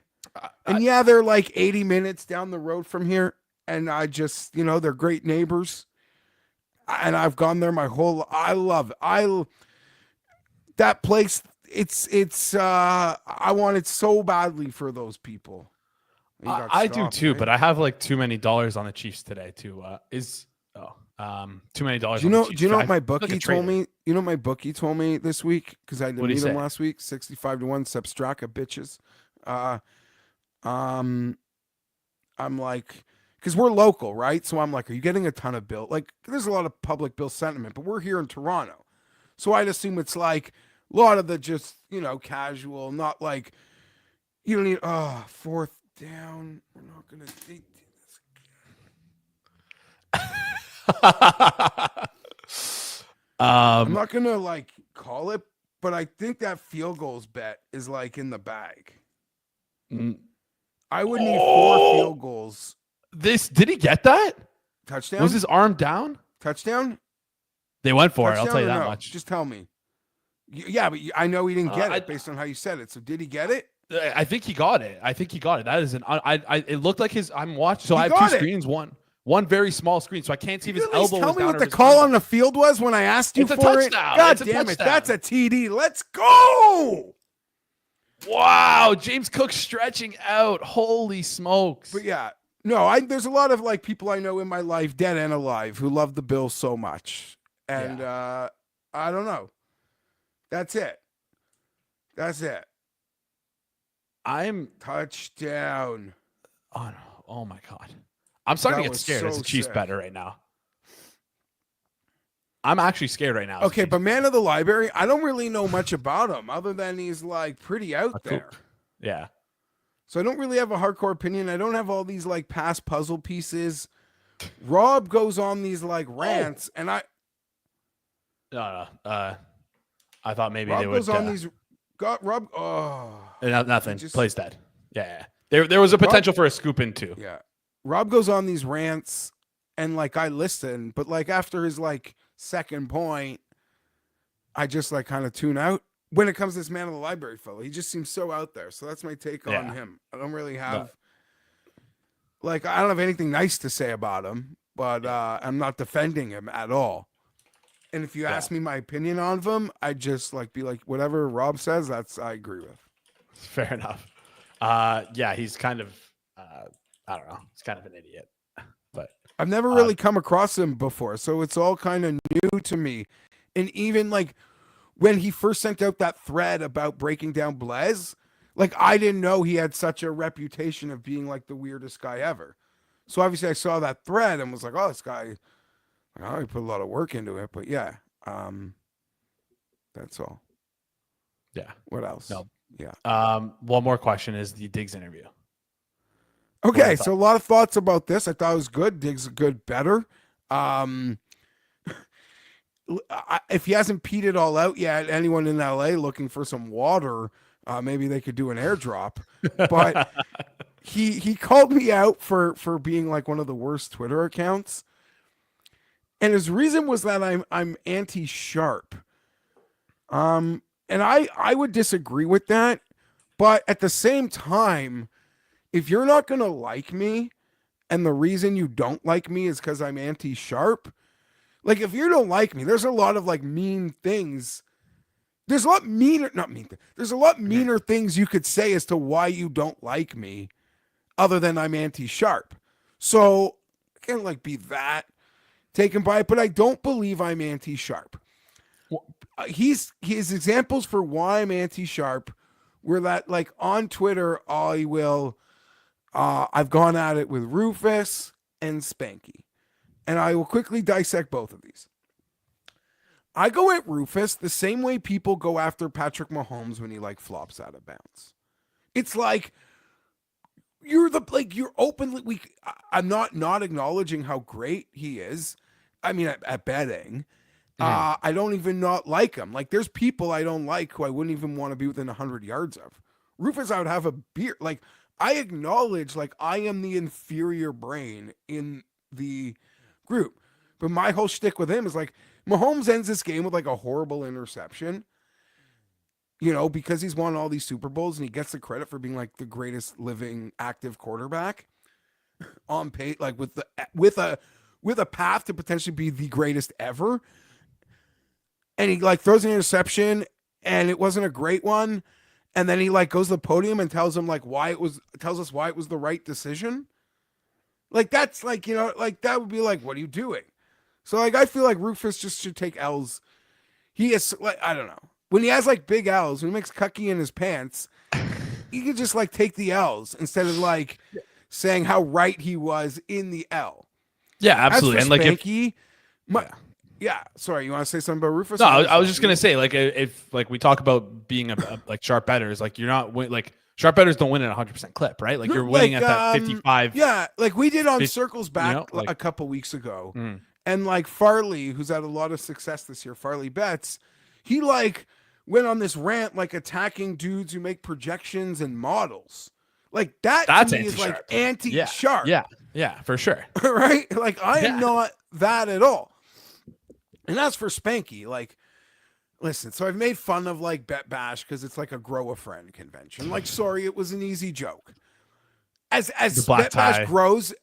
Speaker 4: And yeah, they're like 80 minutes down the road from here. And I just, they're great neighbors. And I've gone there my whole I love it. That place, I want it so badly for those people.
Speaker 1: I do too, right? But I have like too many dollars on the Chiefs today too. Too many dollars.
Speaker 4: Do you know what my bookie told me? You know what my bookie told me this week because I didn't meet him last week. 65-1 Substraka bitches. I'm like, because we're local, right? So I'm like, are you getting a ton of bill? Like, there's a lot of public bill sentiment, but we're here in Toronto, so I'd assume it's like a lot of the just casual, not like you don't need 4th down. We're not gonna take this. I'm not gonna like call it, but I think that field goals bet is like in the bag. I would need 4 field goals.
Speaker 1: Did he get that
Speaker 4: touchdown?
Speaker 1: Was his arm down?
Speaker 4: Touchdown?
Speaker 1: They went for it. I'll tell you that much.
Speaker 4: Just tell me. Yeah, but I know he didn't get it based on how you said it. So did he get it?
Speaker 1: I think he got it. That is it looked like his. I'm watching. So I have 2 screens. One very small screen, so I can't see if his elbow.
Speaker 4: Tell me what the call on the field was when I asked you for it. God damn it, that's a TD. Let's go.
Speaker 1: Wow, James Cook stretching out. Holy smokes!
Speaker 4: But yeah, no, there's a lot of like people I know in my life, dead and alive, who love the Bills so much. And I don't know. That's it.
Speaker 1: I'm
Speaker 4: touchdown.
Speaker 1: Oh my God. I'm starting to get scared as a Chiefs
Speaker 4: sick.
Speaker 1: better right now. I'm actually scared right now.
Speaker 4: Okay, but man of the library, I don't really know much about him other than he's like pretty out there.
Speaker 1: Yeah.
Speaker 4: So I don't really have a hardcore opinion. I don't have all these like past puzzle pieces. Rob goes on these like rants, and I
Speaker 1: thought maybe
Speaker 4: Rob
Speaker 1: they would.
Speaker 4: Goes on these. Got Rob.
Speaker 1: Nothing. Plays dead. Yeah. There was a potential for a scoop in too.
Speaker 4: Yeah. Rob goes on these rants, and like I listen, but like after his like second point, I just like kind of tune out. When it comes to this man of the library fellow, he just seems so out there. So that's my take on him. I don't really have I don't have anything nice to say about him, but I'm not defending him at all. And if you ask me my opinion on him, I just like be like, whatever Rob says, I agree with.
Speaker 1: Fair enough. He's kind of I don't know. He's kind of an idiot. But
Speaker 4: I've never really come across him before, so it's all kind of new to me. And even like when he first sent out that thread about breaking down Blaise, like I didn't know he had such a reputation of being like the weirdest guy ever. So obviously I saw that thread and was like, oh, this guy, he put a lot of work into it. But yeah, that's all.
Speaker 1: Yeah.
Speaker 4: What else?
Speaker 1: No.
Speaker 4: Yeah.
Speaker 1: One more question is the Diggs interview.
Speaker 4: Okay, so a lot of thoughts about this. I thought it was good. Diggs better. If he hasn't peed it all out yet, anyone in LA looking for some water, maybe they could do an airdrop. But he called me out for being like one of the worst Twitter accounts, and his reason was that I'm anti-sharp. And I would disagree with that, but at the same time, if you're not gonna like me, and the reason you don't like me is because I'm anti-sharp. Like, if you don't like me, there's a lot of like mean things. There's a lot meaner, not mean. There's a lot meaner things you could say as to why you don't like me, other than I'm anti-sharp. So I can't like be that taken by it, but I don't believe I'm anti-sharp. His examples for why I'm anti-sharp were that like on Twitter, I've gone at it with Rufus and Spanky. And I will quickly dissect both of these. I go at Rufus the same way people go after Patrick Mahomes when he like flops out of bounds. It's like you're openly I'm not acknowledging how great he is. I mean, at betting, I don't even not like him. Like there's people I don't like who I wouldn't even want to be within 100 yards of. Rufus, I would have a beer. Like I acknowledge like I am the inferior brain in the group. But my whole shtick with him is like Mahomes ends this game with like a horrible interception, because he's won all these Super Bowls and he gets the credit for being like the greatest living active quarterback on pace, like with a path to potentially be the greatest ever. And he like throws an interception and it wasn't a great one. And then he like goes to the podium and tells us why it was the right decision. Like that's like, like that would be like, what are you doing? So like, I feel like Rufus just should take L's. He is like, I don't know. When he has like big L's, when he makes cucky in his pants, he could just like take the L's instead of like saying how right he was in the L.
Speaker 1: Yeah, absolutely. And like
Speaker 4: Spanky, sorry, you want to say something about Rufus?
Speaker 1: No, I was just gonna say like if like we talk about being a like sharp bettors, like you're not like sharp bettors don't win at 100% clip, right? Like you're winning at that 55.
Speaker 4: Yeah, like we did on Circles Back a couple weeks ago. And like Farley, who's had a lot of success this year, Farley Betts, he like went on this rant like attacking dudes who make projections and models. Like that's to me is like anti-sharp.
Speaker 1: Yeah, for sure.
Speaker 4: Right? Like I am not that at all. And that's for Spanky. Like, listen, so I've made fun of like Bet Bash because it's like a grow a friend convention. Like, sorry, it was an easy joke. As Bet Bash grows,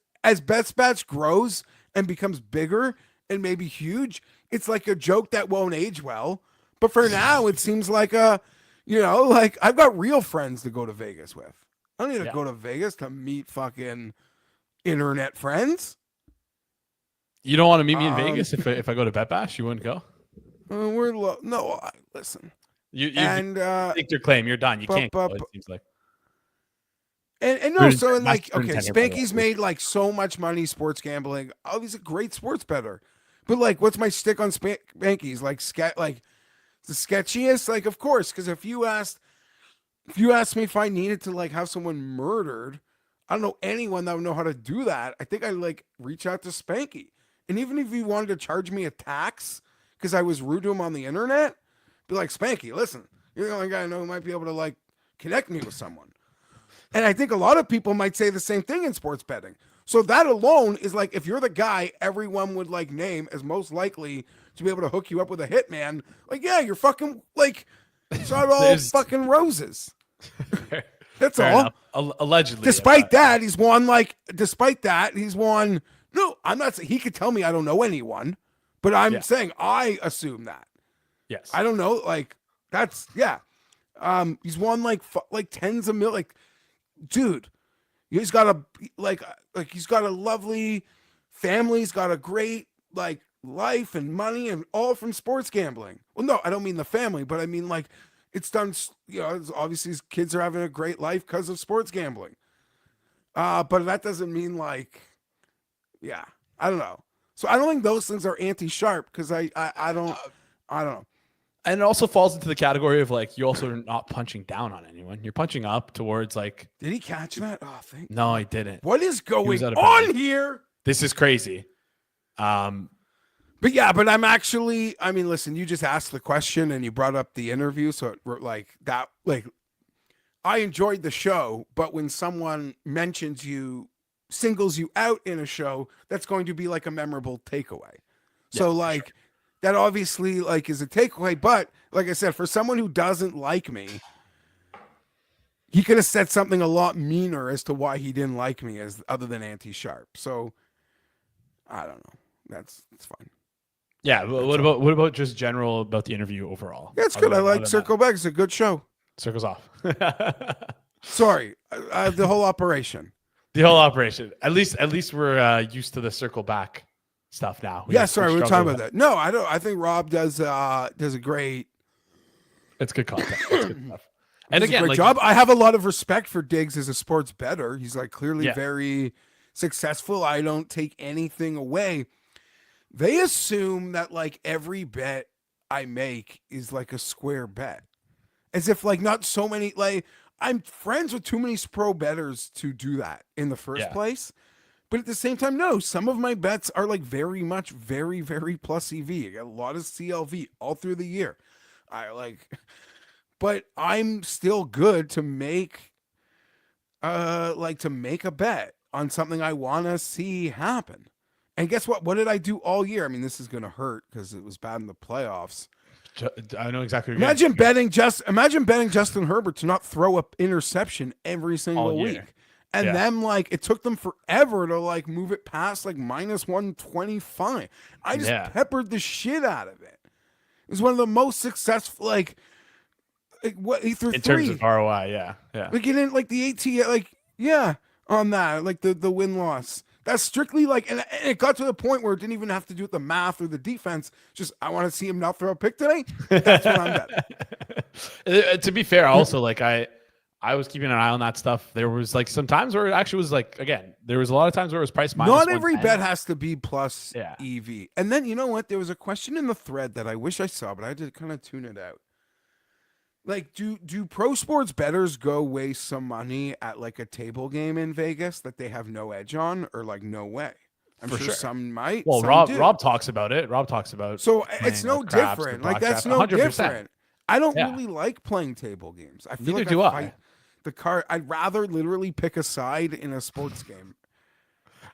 Speaker 4: and becomes bigger and maybe huge, it's like a joke that won't age well. But for now, it seems like like I've got real friends to go to Vegas with. I don't need to go to Vegas to meet fucking internet friends.
Speaker 1: You don't want to meet me in Vegas if I go to Bet Bash? You wouldn't go?
Speaker 4: We're low. No, listen.
Speaker 1: You think your claim. You're done. You can't go, it seems like.
Speaker 4: And no, so and like, okay,
Speaker 1: 110 here,
Speaker 4: Spanky's made like so much money sports gambling. Oh, he's a great sports bettor. But like, what's my stick on Spanky's? Like, the sketchiest? Like, of course, because if you asked me if I needed to like have someone murdered, I don't know anyone that would know how to do that. I think I'd like reach out to Spanky. And even if he wanted to charge me a tax because I was rude to him on the internet, be like, Spanky, listen, you're the only guy I know who might be able to like connect me with someone. And I think a lot of people might say the same thing in sports betting. So that alone is like, if you're the guy everyone would like name as most likely to be able to hook you up with a hitman, like, yeah, you're fucking like, it's not all fucking roses. That's
Speaker 1: Fair
Speaker 4: all.
Speaker 1: enough. Allegedly.
Speaker 4: Despite that, he's won. No, I'm not saying he could tell me I don't know anyone, but I'm saying I assume that.
Speaker 1: Yes.
Speaker 4: I don't know. Like, that's, yeah. He's won like tens of millions. Like, dude, he's got a lovely family. He's got a great like life and money and all from sports gambling. Well, no, I don't mean the family, but I mean like it's done. Obviously his kids are having a great life because of sports gambling. But that doesn't mean like, yeah, I don't know. So I don't think those things are anti-sharp because I don't know.
Speaker 1: And it also falls into the category of like, you also are not punching down on anyone. You're punching up towards like.
Speaker 4: Did he catch that? Oh, thank you.
Speaker 1: No, he didn't.
Speaker 4: What is going on here?
Speaker 1: This is crazy.
Speaker 4: But yeah, but I'm actually, I mean, listen, you just asked the question and you brought up the interview. So like that, like I enjoyed the show, but when someone mentions you, singles you out in a show, that's going to be like a memorable takeaway. So like, sure. That obviously like is a takeaway, but like I said, for someone who doesn't like me, he could have said something a lot meaner as to why he didn't like me as other than anti-sharp. So I don't know. It's fine.
Speaker 1: Yeah. What about just general about the interview overall?
Speaker 4: Yeah, it's good. I like Circle Back. It's a good show.
Speaker 1: Circles off.
Speaker 4: Sorry. The whole operation.
Speaker 1: The whole operation. At least we're used to the Circle Back stuff now.
Speaker 4: We're talking about that. No, I don't. I think Rob does a great.
Speaker 1: It's good content. It's good stuff. And again,
Speaker 4: great job. I have a lot of respect for Diggs as a sports bettor. He's like clearly very successful. I don't take anything away. They assume that like every bet I make is like a square bet, as if like not so many like I'm friends with too many pro bettors to do that in the first place. But at the same time, no, some of my bets are like very much very, very plus EV. I got a lot of CLV all through the year. But I'm still good to make a bet on something I want to see happen. And guess what? What did I do all year? I mean, this is going to hurt because it was bad in the playoffs.
Speaker 1: I know exactly.
Speaker 4: Imagine betting Justin Herbert to not throw an interception every single week. And then, like, it took them forever to, like, move it past, like, minus 125. I just peppered the shit out of it. It was one of the most successful, like what he threw in
Speaker 1: terms of ROI, yeah.
Speaker 4: Like, it didn't, like, the AT, like, on that, like, the win-loss. That's strictly, like, and it got to the point where it didn't even have to do with the math or the defense. Just, I want to see him not throw a pick today. That's what I'm betting.
Speaker 1: To be fair, also, like, I was keeping an eye on that stuff. There was like some times where it actually was like, again, there was a lot of times where it was priced minus.
Speaker 4: Not every bet has to be plus EV. And then, you know what? There was a question in the thread that I wish I saw, but I had to kind of tune it out. Like, do pro sports bettors go waste some money at like a table game in Vegas that they have no edge on, or like no way? I'm sure some might.
Speaker 1: Well, Rob talks about it. Rob talks about
Speaker 4: so it's no different. Like that's no 100%. Different. I don't really like playing table games. I feel
Speaker 1: Neither
Speaker 4: like
Speaker 1: do I.
Speaker 4: The card, I'd rather literally pick a side in a sports game.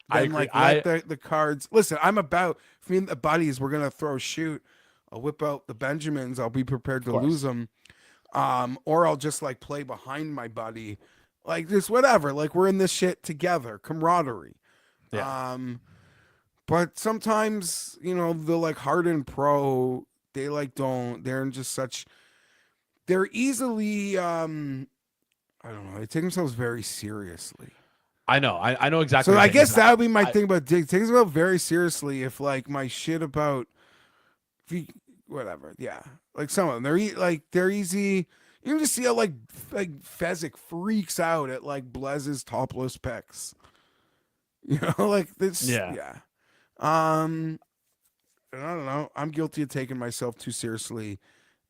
Speaker 1: I agree.
Speaker 4: Like let the cards. Listen, I'm about. If me and the buddies, we're gonna throw a shoot. I'll whip out the Benjamins. I'll be prepared to lose them, or I'll just like play behind my buddy, like this, whatever. Like we're in this shit together, camaraderie.
Speaker 1: Yeah.
Speaker 4: But sometimes the like hardened pro, they like don't. They're in just such. They're easily. I don't know. They take themselves very seriously.
Speaker 1: I know. I know exactly.
Speaker 4: So
Speaker 1: what
Speaker 4: I
Speaker 1: you're saying.
Speaker 4: guess that would be my thing about Diggs. Takes about very seriously if like my shit about whatever. Yeah, like some of them they're easy. You can just see how like Fezzik freaks out at like Blez's topless pecs. You know, like this. Yeah. I don't know. I'm guilty of taking myself too seriously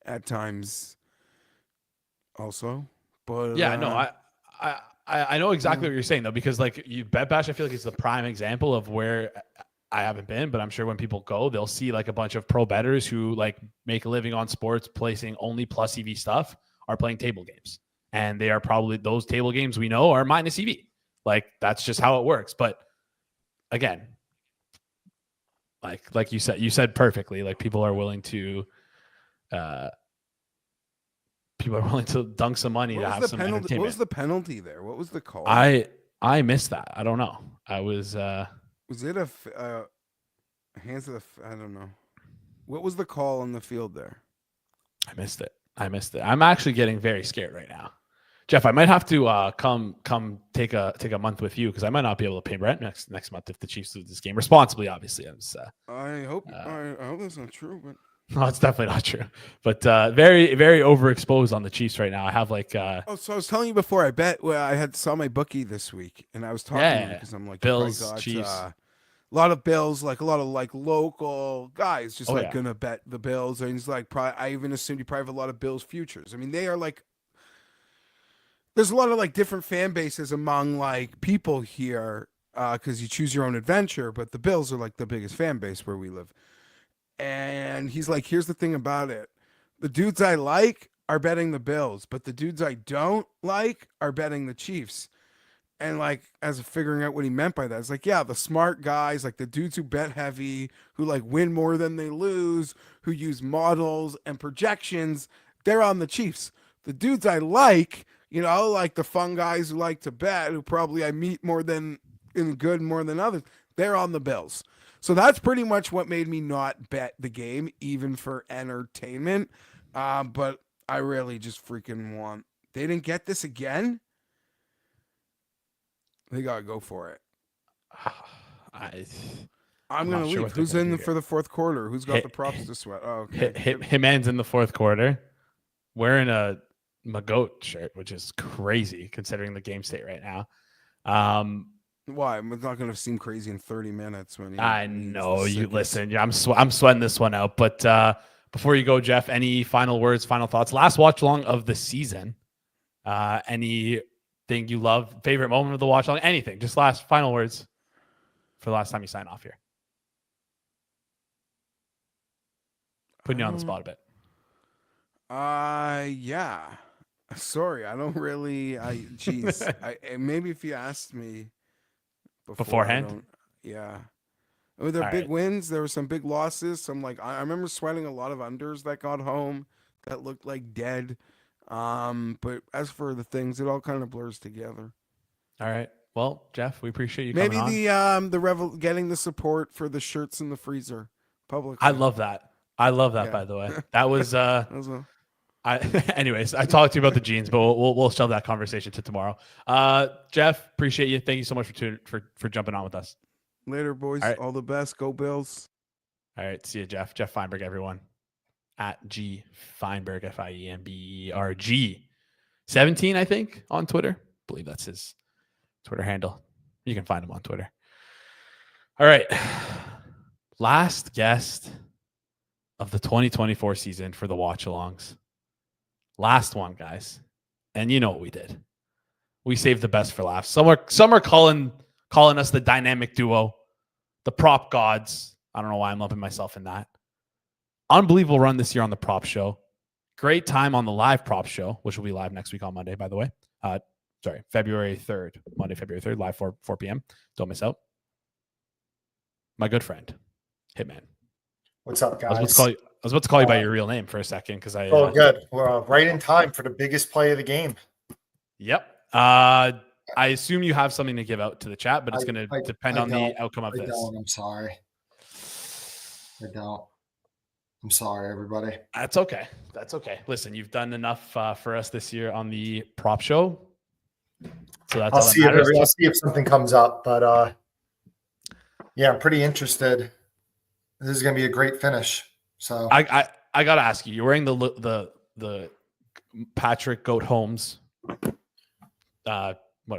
Speaker 4: at times. Also, but
Speaker 1: Yeah, no, I know exactly what you're saying though, because like you Bet Bash, I feel like it's the prime example of where I haven't been, but I'm sure when people go, they'll see like a bunch of pro bettors who like make a living on sports placing only plus EV stuff are playing table games, and they are probably those table games we know are minus EV. Like that's just how it works. But again, like you said perfectly. Like people are willing to dunk some money to have some entertainment.
Speaker 4: What was the penalty there? What was the call?
Speaker 1: I missed that. I don't know. I was.
Speaker 4: Was it a hands of the? I don't know. What was the call on the field there?
Speaker 1: I missed it. I'm actually getting very scared right now, Jeff. I might have to come take a month with you because I might not be able to pay rent next month if the Chiefs lose this game responsibly. Obviously,
Speaker 4: I hope that's not true, but.
Speaker 1: No, it's definitely not true. But very, very overexposed on the Chiefs right now. I have like.
Speaker 4: So I was telling you before. I bet. Well, I saw my bookie this week, and I was talking to him because I'm like
Speaker 1: Bills, Chiefs.
Speaker 4: A lot of Bills, like a lot of like local guys, just gonna bet the Bills, and he's like, I even assumed you probably have a lot of Bills futures. I mean, they are like. There's a lot of like different fan bases among like people here because you choose your own adventure, but the Bills are like the biggest fan base where we live. And he's like, here's the thing about it. The dudes I like are betting the Bills, but the dudes I don't like are betting the Chiefs. And like, as of figuring out what he meant by that, it's like, yeah, the smart guys, like the dudes who bet heavy, who like win more than they lose, who use models and projections, they're on the Chiefs. The dudes I like, you know, like the fun guys who like to bet, who probably I meet more than others, they're on the Bills. So that's pretty much what made me not bet the game, even for entertainment. But I really just freaking want. They didn't get this again. They gotta go for it. I'm gonna leave. Who's in for the fourth quarter? Who's got the props to sweat? Oh, okay.
Speaker 1: Hitman's in the fourth quarter, wearing a Magoat shirt, which is crazy considering the game state right now.
Speaker 4: Why? It's not going to seem crazy in 30 minutes.
Speaker 1: I know you listen. I'm sweating this one out. But before you go, Jeff, any final words, final thoughts? Last watch along of the season. Anything you love? Favorite moment of the watch along? Anything? Just last final words for the last time you sign off here. Putting you on the spot a bit.
Speaker 4: Yeah. Sorry, I don't really. Maybe if you asked me.
Speaker 1: Beforehand?
Speaker 4: Yeah. I mean, there were big wins. There were some big losses. Some like I remember sweating a lot of unders that got home that looked like dead. But as for the things, it all kind of blurs together.
Speaker 1: All right. Well, Jeff, we appreciate you coming
Speaker 4: on. Maybe getting the support for the shirts in the freezer publicly.
Speaker 1: I love that. By the way. That was anyways, I talked to you about the jeans, but we'll shove that conversation to tomorrow. Jeff, appreciate you. Thank you so much for jumping on with us.
Speaker 4: Later, boys. All the best. Go Bills.
Speaker 1: All right. See you, Jeff. Jeff Feinberg, everyone. At G Feinberg, Fiemberg 17, I think, on Twitter. I believe that's his Twitter handle. You can find him on Twitter. All right. Last guest of the 2024 season for the watch-alongs. Last one, guys. And you know what we did. We saved the best for last. Some are calling us the dynamic duo, the prop gods. I don't know why I'm lumping myself in that. Unbelievable run this year on the prop show. Great time on the live prop show, which will be live next week on Monday, by the way. February 3rd. Monday, February 3rd, live 4 p.m. Don't miss out. My good friend, Hitman.
Speaker 5: What's up, guys?
Speaker 1: I was about to call you by your real name for a second because I.
Speaker 5: Oh, good. We're right in time for the biggest play of the game.
Speaker 1: Yep. I assume you have something to give out to the chat, but it's going to depend on the outcome of this.
Speaker 5: I'm sorry. I don't. I'm sorry, everybody.
Speaker 1: That's okay. Listen, you've done enough for us this year on the prop show. So that's
Speaker 5: I'll
Speaker 1: all that
Speaker 5: see if
Speaker 1: matters.
Speaker 5: I'll see if something comes up. But yeah, I'm pretty interested. This is gonna be a great finish. So
Speaker 1: I gotta ask you. You're wearing the Patrick Goat Holmes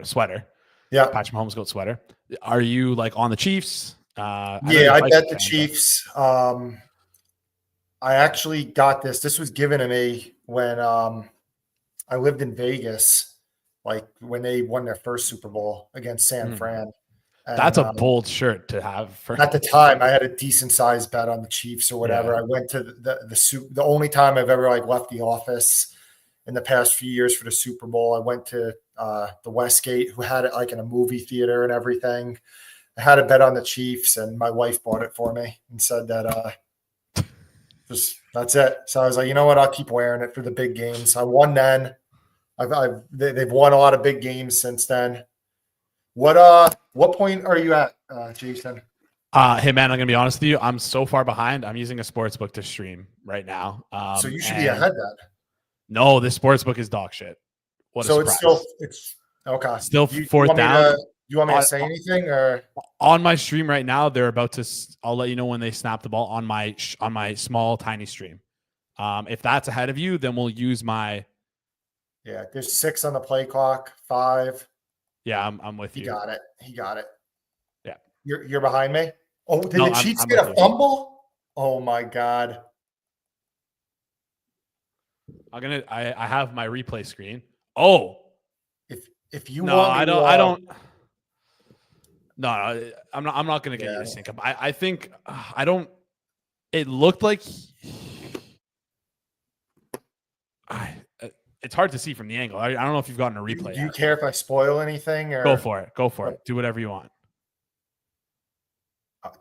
Speaker 1: sweater.
Speaker 5: yeah,
Speaker 1: Patrick Mahomes Goat sweater. Are you like on the Chiefs? I
Speaker 5: bet the Chiefs. I actually got this. This was given to me when I lived in Vegas, like when they won their first Super Bowl against San Fran. And,
Speaker 1: that's a bold shirt to have.
Speaker 5: At the time, I had a decent sized bet on the Chiefs or whatever. I went to the only time I've ever like left the office in the past few years for the Super Bowl. I went to the Westgate, who had it like in a movie theater and everything. I had a bet on the Chiefs, and my wife bought it for me and said that that's it. So I was like, you know what? I'll keep wearing it for the big games. I won then. They've won a lot of big games since then. What point are you at, Jason?
Speaker 1: Hey man, I'm gonna be honest with you. I'm so far behind. I'm using a sports book to stream right now.
Speaker 5: So you should be ahead then.
Speaker 1: No, this sports book is dog shit.
Speaker 5: It's okay.
Speaker 1: Still fourth down.
Speaker 5: You want me to say anything or
Speaker 1: on my stream right now? They're about to. I'll let you know when they snap the ball on my small tiny stream. If that's ahead of you, then we'll use my.
Speaker 5: Yeah, there's 6 on the play clock. 5.
Speaker 1: Yeah, I'm with you.
Speaker 5: He got it.
Speaker 1: Yeah,
Speaker 5: you're behind me. Oh, did the Chiefs get a fumble? Oh my God.
Speaker 1: I have my replay screen. Oh,
Speaker 5: if you
Speaker 1: no,
Speaker 5: want,
Speaker 1: I don't. No, I'm not gonna get you to sync up. I think I don't. It looked like. It's hard to see from the angle. I don't know if you've gotten a replay.
Speaker 5: Do you care if I spoil anything? Or?
Speaker 1: Go for it. Do whatever you want.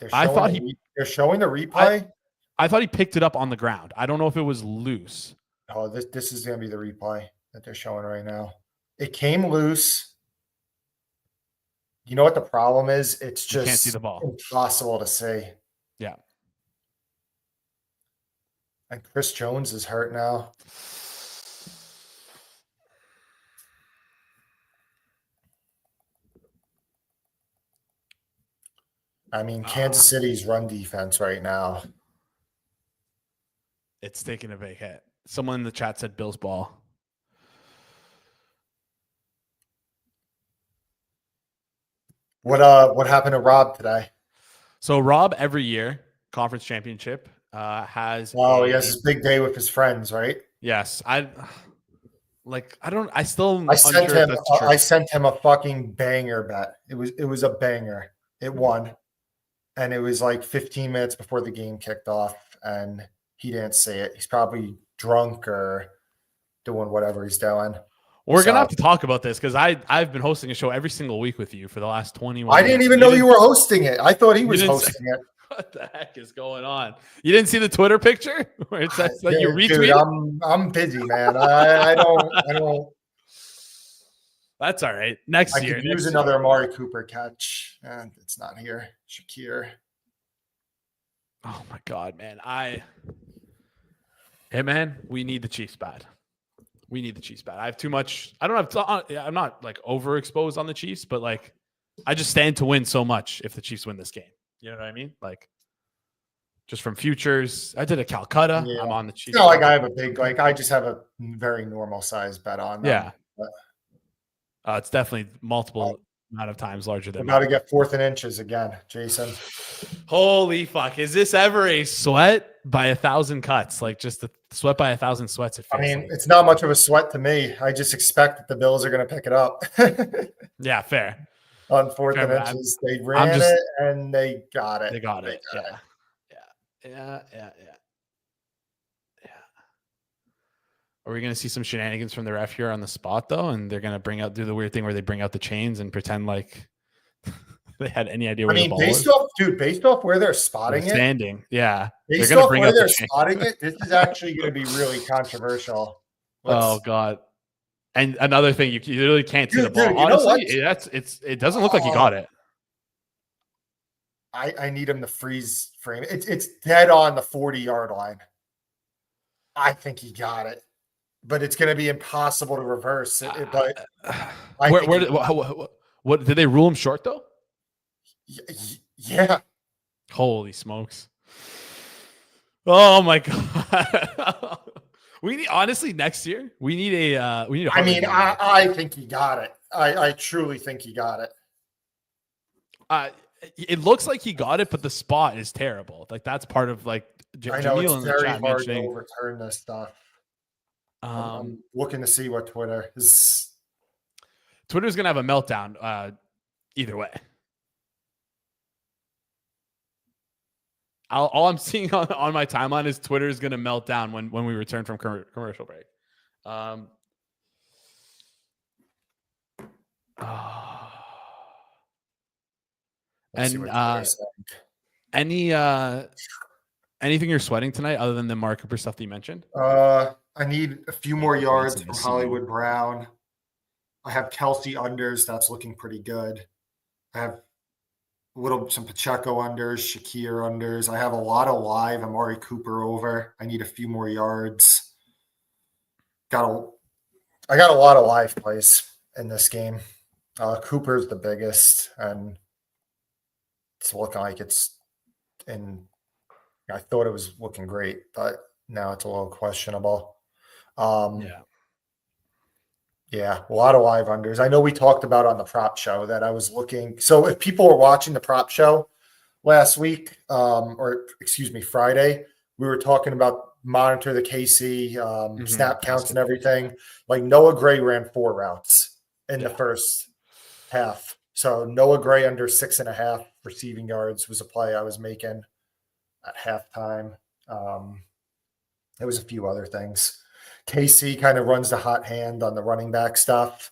Speaker 5: They're showing the replay.
Speaker 1: I thought he picked it up on the ground. I don't know if it was loose.
Speaker 5: Oh, this is going to be the replay that they're showing right now. It came loose. You know what the problem is? It's just
Speaker 1: can't see the ball.
Speaker 5: Impossible to see.
Speaker 1: Yeah.
Speaker 5: And Chris Jones is hurt now. I mean, Kansas City's run defense right now.
Speaker 1: It's taking a big hit. Someone in the chat said Bill's ball.
Speaker 5: What happened to Rob today?
Speaker 1: So Rob every year, conference championship, has
Speaker 5: he has his big day with his friends, right?
Speaker 1: Yes. I
Speaker 5: sent him a fucking banger bet. It was a banger. It won. And it was like 15 minutes before the game kicked off, and he didn't see it. He's probably drunk or doing whatever he's doing.
Speaker 1: We're going to have to talk about this because I've been hosting a show every single week with you for the last 21
Speaker 5: I didn't even know you were hosting it. I thought he was hosting it.
Speaker 1: What the heck is going on? You didn't see the Twitter picture where it says that you retweeted?
Speaker 5: Dude, I'm busy, man. I don't.
Speaker 1: That's all right. Next year.
Speaker 5: I could use another Amari Cooper catch. And it's not here. Shakir.
Speaker 1: Oh my God, man. Hey man, we need the Chiefs bad. We need the Chiefs bad. I have too much. I'm not like overexposed on the Chiefs, but like I just stand to win so much if the Chiefs win this game. You know what I mean? Like just from futures. I did a Calcutta. Yeah. I'm on the Chiefs.
Speaker 5: No, like I have a big, I just have a very normal size bet on them.
Speaker 1: Yeah. It's definitely multiple amount of times larger than
Speaker 5: about to get 4th and inches again, Jason.
Speaker 1: Holy fuck. Is this ever a sweat by 1,000 cuts? Like just a sweat by 1,000 sweats.
Speaker 5: It's not much of a sweat to me. I just expect that the Bills are going to pick it up.
Speaker 1: Yeah, fair.
Speaker 5: On 4th and inches. They ran it and they got it.
Speaker 1: They got it. Yeah. Are we going to see some shenanigans from the ref here on the spot, though? And they're going to do the weird thing where they bring out the chains and pretend like they had any idea where the ball was?
Speaker 5: Based off where they're spotting it.
Speaker 1: Standing. Yeah.
Speaker 5: Based off where they're spotting it, this is actually going to be really controversial.
Speaker 1: Oh, God. And another thing, you literally can't see the ball.
Speaker 5: Dude,
Speaker 1: honestly, it doesn't look like he got it.
Speaker 5: I need him to freeze frame. It's dead on the 40-yard line. I think he got it. but it's going to be impossible to reverse it. But
Speaker 1: what did they rule him short though?
Speaker 5: Yeah.
Speaker 1: Holy smokes! Oh my god! We need, honestly, next year we need a
Speaker 5: I mean, I think he got it. I truly think he got it.
Speaker 1: It looks like he got it, but the spot is terrible. Like that's part of like.
Speaker 5: I know it's very hard to overturn this stuff. I'm looking to see what Twitter is.
Speaker 1: Twitter's gonna have a meltdown. Either way. All I'm seeing on my timeline is Twitter is going to melt down when we return from commercial break. Anything you're sweating tonight other than the Mark Cooper stuff that you mentioned?
Speaker 5: I need a few more yards from Hollywood Brown. I have Kelsey unders. That's looking pretty good. I have some Pacheco unders, Shakir unders. I have a lot of live Amari Cooper over. I need a few more yards. I got a lot of live plays in this game. Cooper's the biggest, and it's looking like it's in. I thought it was looking great, but now it's a little questionable. Yeah, a lot of live unders. I know we talked about on the prop show that I was looking. So if people were watching the prop show last week, Friday, we were talking about monitor the KC snap counts and everything. Like Noah Gray ran 4 routes in the first half. So Noah Gray under 6.5 receiving yards was a play I was making at halftime. There was a few other things. KC kind of runs the hot hand on the running back stuff,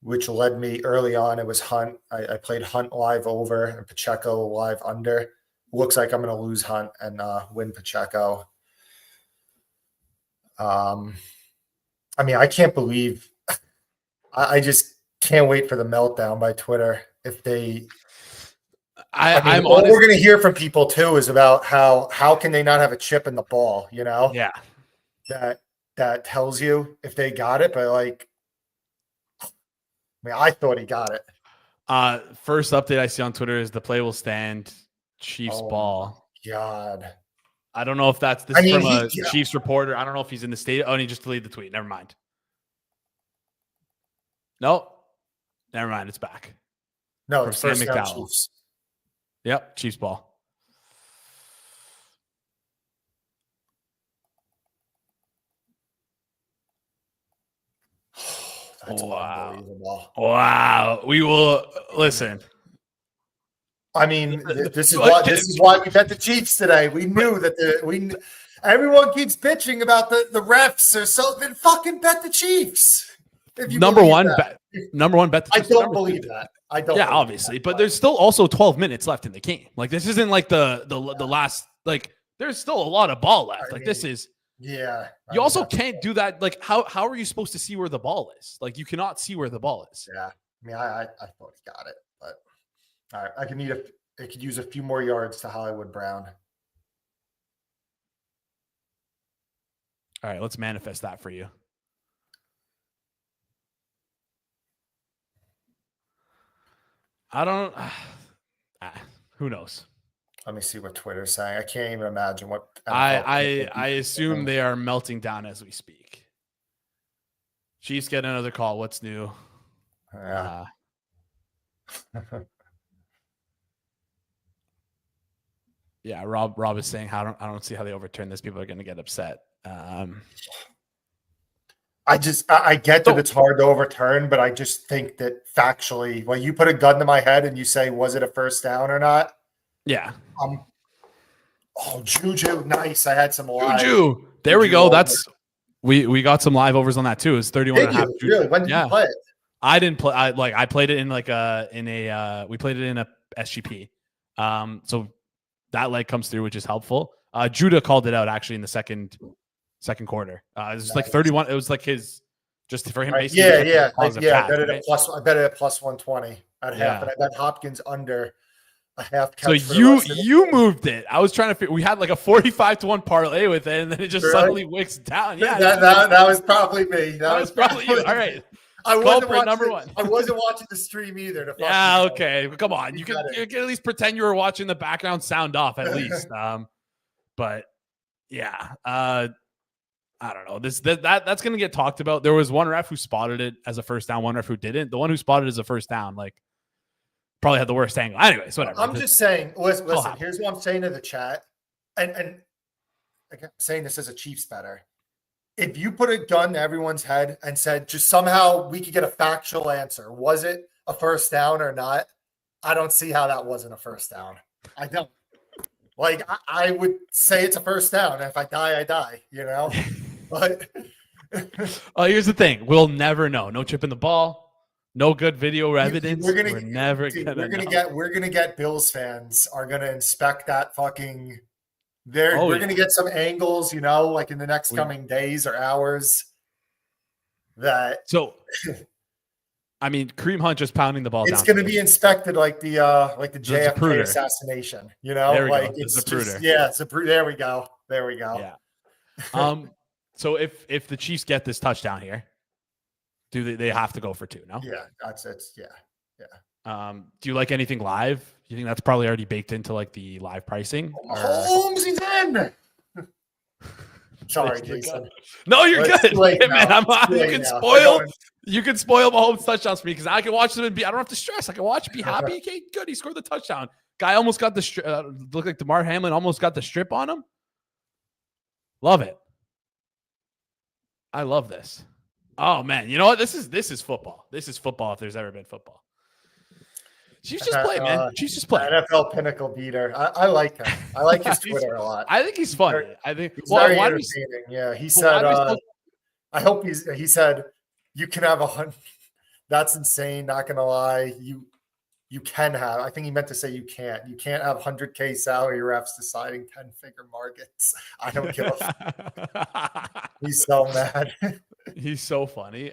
Speaker 5: which led me early on. It was Hunt. I played Hunt live over and Pacheco live under. Looks like I'm going to lose Hunt and win Pacheco. I mean, I can't believe I just can't wait for the meltdown by Twitter. If they, I'm what we're going to hear from people too is about how can they not have a chip in the ball, you know?
Speaker 1: Yeah.
Speaker 5: That tells you if they got it, but like, I mean, I thought he got it.
Speaker 1: First update I see on Twitter is the play will stand. Chiefs ball.
Speaker 5: God.
Speaker 1: I don't know if that's from a Chiefs reporter. I don't know if he's in the state. Oh, and he just deleted the tweet. Never mind. Nope. Never mind. It's back.
Speaker 5: No, it's first down Chiefs.
Speaker 1: Yep. Chiefs ball.
Speaker 5: That's unbelievable.
Speaker 1: Wow. We will listen.
Speaker 5: I mean, this is why we bet the Chiefs today. We knew that everyone keeps bitching about the refs or so. Then fucking bet the Chiefs. If you
Speaker 1: number one bet.
Speaker 5: I don't believe that. I don't.
Speaker 1: Yeah, obviously, but there's still also 12 minutes left in the game. Like this isn't like the last. Like there's still a lot of ball left. This is.
Speaker 5: Yeah.
Speaker 1: You also can't do that. Like how are you supposed to see where the ball is? Like you cannot see where the ball is.
Speaker 5: Yeah. I mean, I thought he got it, but all right. I could use a few more yards to Hollywood Brown.
Speaker 1: All right, let's manifest that for you. I don't. Who knows?
Speaker 5: Let me see what Twitter's saying. I can't even imagine what.
Speaker 1: I assume they are melting down as we speak. Chiefs get another call. What's new?
Speaker 5: Yeah.
Speaker 1: Yeah. Rob is saying, I don't see how they overturn this. People are going to get upset.
Speaker 5: I get that it's hard to overturn, but I just think that factually, when you put a gun to my head and you say, was it a first down or not?
Speaker 1: Yeah.
Speaker 5: Juju, nice. I had some live.
Speaker 1: Juju. There we go. That's we got some live overs on that too. It's 31.5.
Speaker 5: Really? When did you play it?
Speaker 1: I didn't play. I played it in we played it in a SGP. So that leg comes through, which is helpful. Judah called it out actually in the second quarter. It was like 31. It was like his just for him. Basically,
Speaker 5: I bet it at plus 120 at half, and I bet Hopkins under a half catch.
Speaker 1: So you moved it. I was trying to figure. We had like a 45-1 parlay with it, and then it just suddenly wicks down. Yeah,
Speaker 5: that was probably me.
Speaker 1: That was probably you. All right.
Speaker 5: I wasn't
Speaker 1: Culprit number
Speaker 5: watching,
Speaker 1: one.
Speaker 5: I wasn't watching the stream either.
Speaker 1: Yeah, okay. Come on. You can at least pretend you were watching the background sound off at least. But yeah, I don't know. That's going to get talked about. There was one ref who spotted it as a first down, one ref who didn't. The one who spotted it as a first down, like, probably had the worst angle. Anyways, whatever.
Speaker 5: I'm just saying, listen, here's what I'm saying to the chat. And I'm saying this as a Chiefs bettor. If you put a gun to everyone's head and said, just somehow we could get a factual answer, was it a first down or not? I don't see how that wasn't a first down. I don't. Like, I would say it's a first down. If I die, I die, you know? But
Speaker 1: here's the thing. We'll never know. No chip in the ball. No good video evidence. We're gonna get Bills fans are gonna inspect that fucking. We're gonna get some angles, you know, like in the next coming days or hours. I mean, Kareem Hunt just pounding the ball.
Speaker 5: It's going to be inspected like the JFK assassination. You know, like it's just there we go. There we go.
Speaker 1: Yeah. So if the Chiefs get this touchdown here, do they have to go for 2? No.
Speaker 5: Yeah, that's it. Yeah.
Speaker 1: Do you like anything live? You think that's probably already baked into like the live pricing?
Speaker 5: Holmes, he's in. Sorry, Jason.
Speaker 1: No, you're good. Hey, man, you can spoil Mahomes touchdowns for me because I can watch them and I don't have to stress. I can watch, be happy. Okay, good. He scored the touchdown. Guy almost got the looked like DeMar Hamlin almost got the strip on him. Love it. I love this. Oh man, you know what? This is football. This is football if there's ever been football. Chiefs just play, man. Chiefs just play.
Speaker 5: NFL pinnacle beater. I like him. I like his Twitter a lot.
Speaker 1: I think he's funny. I think
Speaker 5: he's very entertaining. Yeah, he said. I hope he said you can have 100. That's insane. Not gonna lie. You can have. I think he meant to say you can't. You can't have 100K salary refs deciding 10-figure markets. I don't give a fuck. He's so mad.
Speaker 1: He's so funny.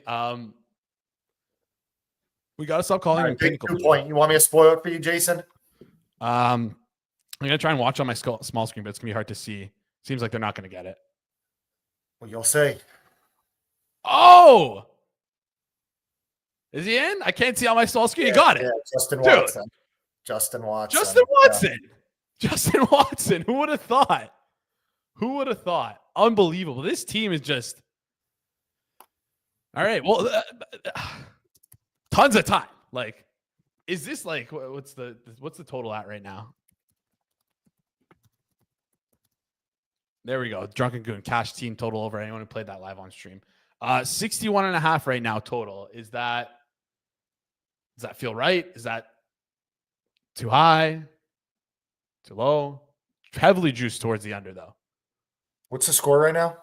Speaker 1: We got to stop calling him pinnacle.
Speaker 5: 2 point. You want me to spoil it for you, Jason?
Speaker 1: I'm going to try and watch on my small screen, but it's going to be hard to see. Seems like they're not going to get it.
Speaker 5: Well, you'll see.
Speaker 1: Oh! Is he in? I can't see on my small screen. He got it.
Speaker 5: Yeah, Justin Watson. Justin
Speaker 1: Watson. Who would have thought? Unbelievable. This team is just... All right. Well, tons of time. Like, is this like what's the total at right now? There we go. Drunken Goon cash team total over anyone who played that live on stream. 61.5 right now total. Does that feel right? Is that too high? Too low? Heavily juiced towards the under though.
Speaker 5: What's the score right now?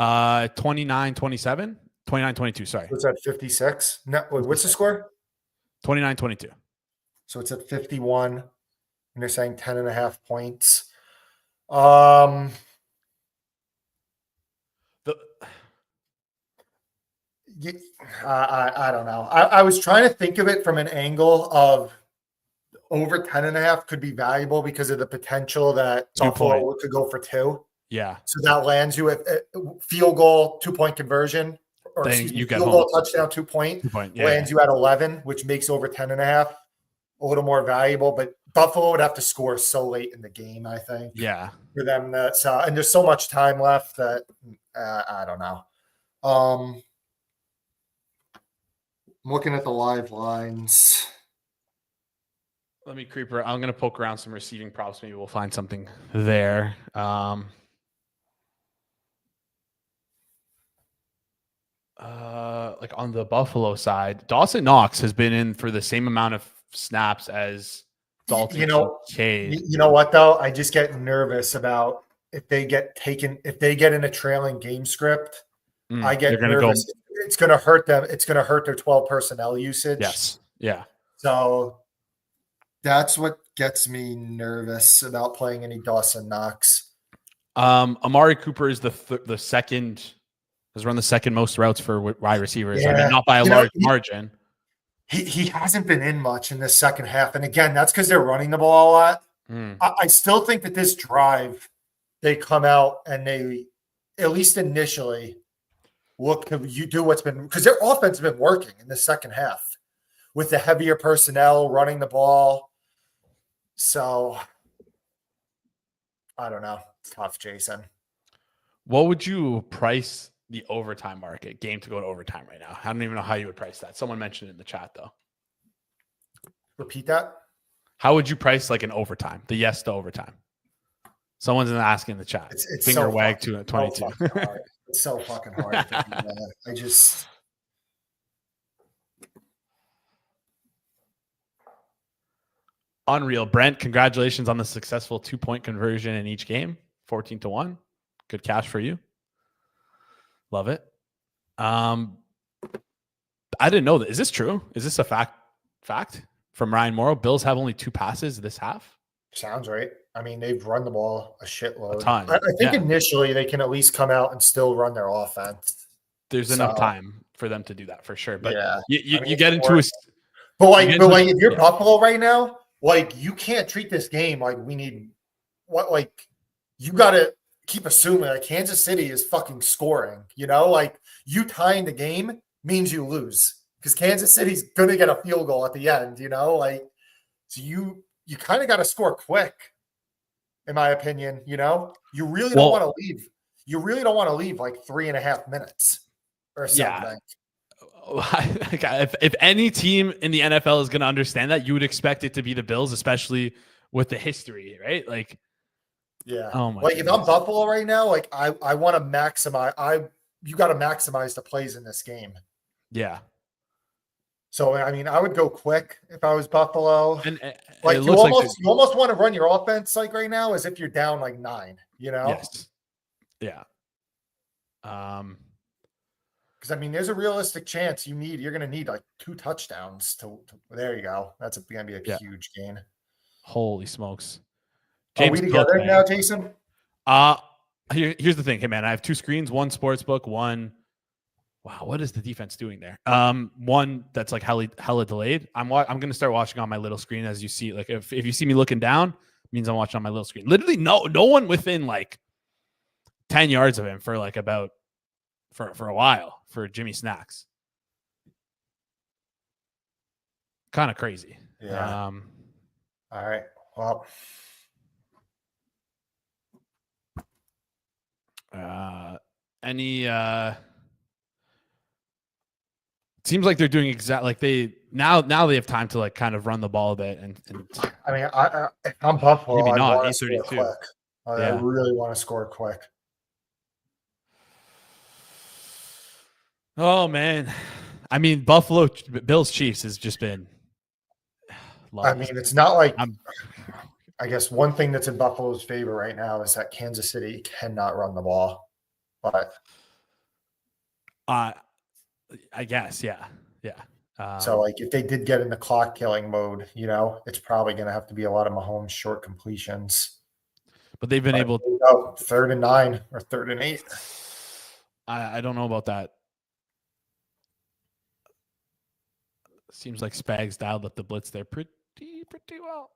Speaker 1: 29-27. 29-22, sorry.
Speaker 5: So it's at 56. No, what's the score?
Speaker 1: 29-22.
Speaker 5: So it's at 51. And they're saying 10.5 points. I don't know. I was trying to think of it from an angle of over 10.5 could be valuable because of the potential that Buffalo could go for 2.
Speaker 1: Yeah. So
Speaker 5: that lands you at field goal, 2-point conversion. Or
Speaker 1: you get
Speaker 5: field goal, touchdown, 2-point.
Speaker 1: 2-point, yeah,
Speaker 5: lands you at 11, which makes over 10.5 a little more valuable. But Buffalo would have to score so late in the game, I think.
Speaker 1: Yeah.
Speaker 5: For them, and there's so much time left that I don't know. I'm looking at the live lines.
Speaker 1: Let me creeper. I'm gonna poke around some receiving props. Maybe we'll find something there. Like on the Buffalo side, Dawson Knox has been in for the same amount of snaps as Dalton.
Speaker 5: You know what though? I just get nervous about if they get in a trailing game script. I get nervous. It's going to hurt them. It's going to hurt their 12 personnel usage.
Speaker 1: Yes. Yeah. So
Speaker 5: that's what gets me nervous about playing any Dawson Knox.
Speaker 1: Amari Cooper is the second. Has run the second most routes for wide receivers.
Speaker 5: Yeah.
Speaker 1: I mean, not by a large margin.
Speaker 5: he hasn't been in much in this second half. And again, that's because they're running the ball a lot. I still think that this drive, they come out and they, at least initially, look to you do what's been, because their offense has been working in the second half with the heavier personnel running the ball. So I don't know. It's tough, Jason.
Speaker 1: What would you price the overtime market game to go to overtime right now? I don't even know how you would price that. Someone mentioned it in the chat though.
Speaker 5: Repeat that.
Speaker 1: How would you price like an overtime? The yes to overtime. Someone's asking in the chat.
Speaker 5: It's
Speaker 1: Finger
Speaker 5: so
Speaker 1: wag to 22.
Speaker 5: It's so fucking hard. I just.
Speaker 1: Unreal. Brent, congratulations on the successful 2-point conversion in each game. 14-1. Good cash for you. Love it. I didn't know that. Is this true? Is this a fact from Ryan Morrow? Bills have only 2 passes this half.
Speaker 5: Sounds right. I mean, they've run the ball a shitload.
Speaker 1: A ton.
Speaker 5: I think initially they can at least come out and still run their offense.
Speaker 1: There's enough time for them to do that for sure. But
Speaker 5: yeah,
Speaker 1: you get into a.
Speaker 5: But if you're Buffalo right now, like you can't treat this game like we need. You got to keep assuming like Kansas City is fucking scoring. You know, like you tying the game means you lose because Kansas City's going to get a field goal at the end. You know, like so you kind of got to score quick. In my opinion, you know, you really don't want to leave. You really don't want to leave like 3.5 minutes or something.
Speaker 1: Yeah. If any team in the NFL is going to understand that, you would expect it to be the Bills, especially with the history, right? Like,
Speaker 5: yeah.
Speaker 1: Oh my
Speaker 5: like goodness. If I'm Buffalo right now, like I want to maximize. You got to maximize the plays in this game.
Speaker 1: Yeah. So
Speaker 5: I mean, I would go quick if I was Buffalo.
Speaker 1: And
Speaker 5: like you almost want to run your offense like right now as if you're down like 9. You know?
Speaker 1: Yes. Yeah.
Speaker 5: Because I mean, there's a realistic chance you're going to need like 2 touchdowns to there you go. That's going to be a huge gain.
Speaker 1: Holy smokes!
Speaker 5: James, are we together now, Jason?
Speaker 1: Here's the thing. Hey man, I have 2 screens. One sportsbook. One. Wow, what is the defense doing there? One that's like hella delayed. I'm going to start watching on my little screen as you see. Like if you see me looking down, it means I'm watching on my little screen. Literally, no one within like 10 yards of him for like about for a while for Jimmy Snacks. Kind of crazy.
Speaker 5: Yeah. All right. Well.
Speaker 1: Seems like they're doing exactly like they now they have time to like kind of run the ball a bit and
Speaker 5: I mean I'm Buffalo.
Speaker 1: Maybe not
Speaker 5: 8:32. I really want to score quick.
Speaker 1: Oh man, I mean Buffalo Bills Chiefs has just been.
Speaker 5: I mean, it's not like I guess one thing that's in Buffalo's favor right now is that Kansas City cannot run the ball, but
Speaker 1: I guess yeah.
Speaker 5: So like if they did get in the clock killing mode, you know, it's probably going to have to be a lot of Mahomes short completions.
Speaker 1: But they've been able
Speaker 5: 3rd and 9 or 3rd and 8.
Speaker 1: I don't know about that. Seems like Spags dialed up the blitz there pretty well.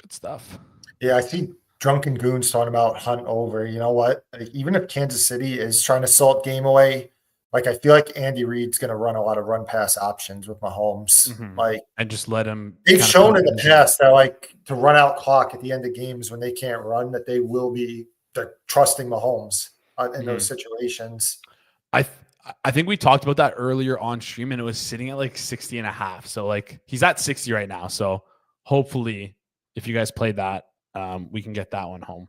Speaker 1: Good stuff.
Speaker 5: Yeah, I see Drunken Goons talking about Hunt over. You know what? Like, even if Kansas City is trying to salt game away, like I feel like Andy Reid's going to run a lot of run pass options with Mahomes.
Speaker 1: Mm-hmm.
Speaker 5: Like
Speaker 1: and just let him.
Speaker 5: They've shown in the past that like to run out clock at the end of games when they can't run, that they're trusting Mahomes in those situations.
Speaker 1: I think we talked about that earlier on stream, and it was sitting at like 60.5. So like he's at 60 right now. So hopefully, if you guys played that, we can get that one home.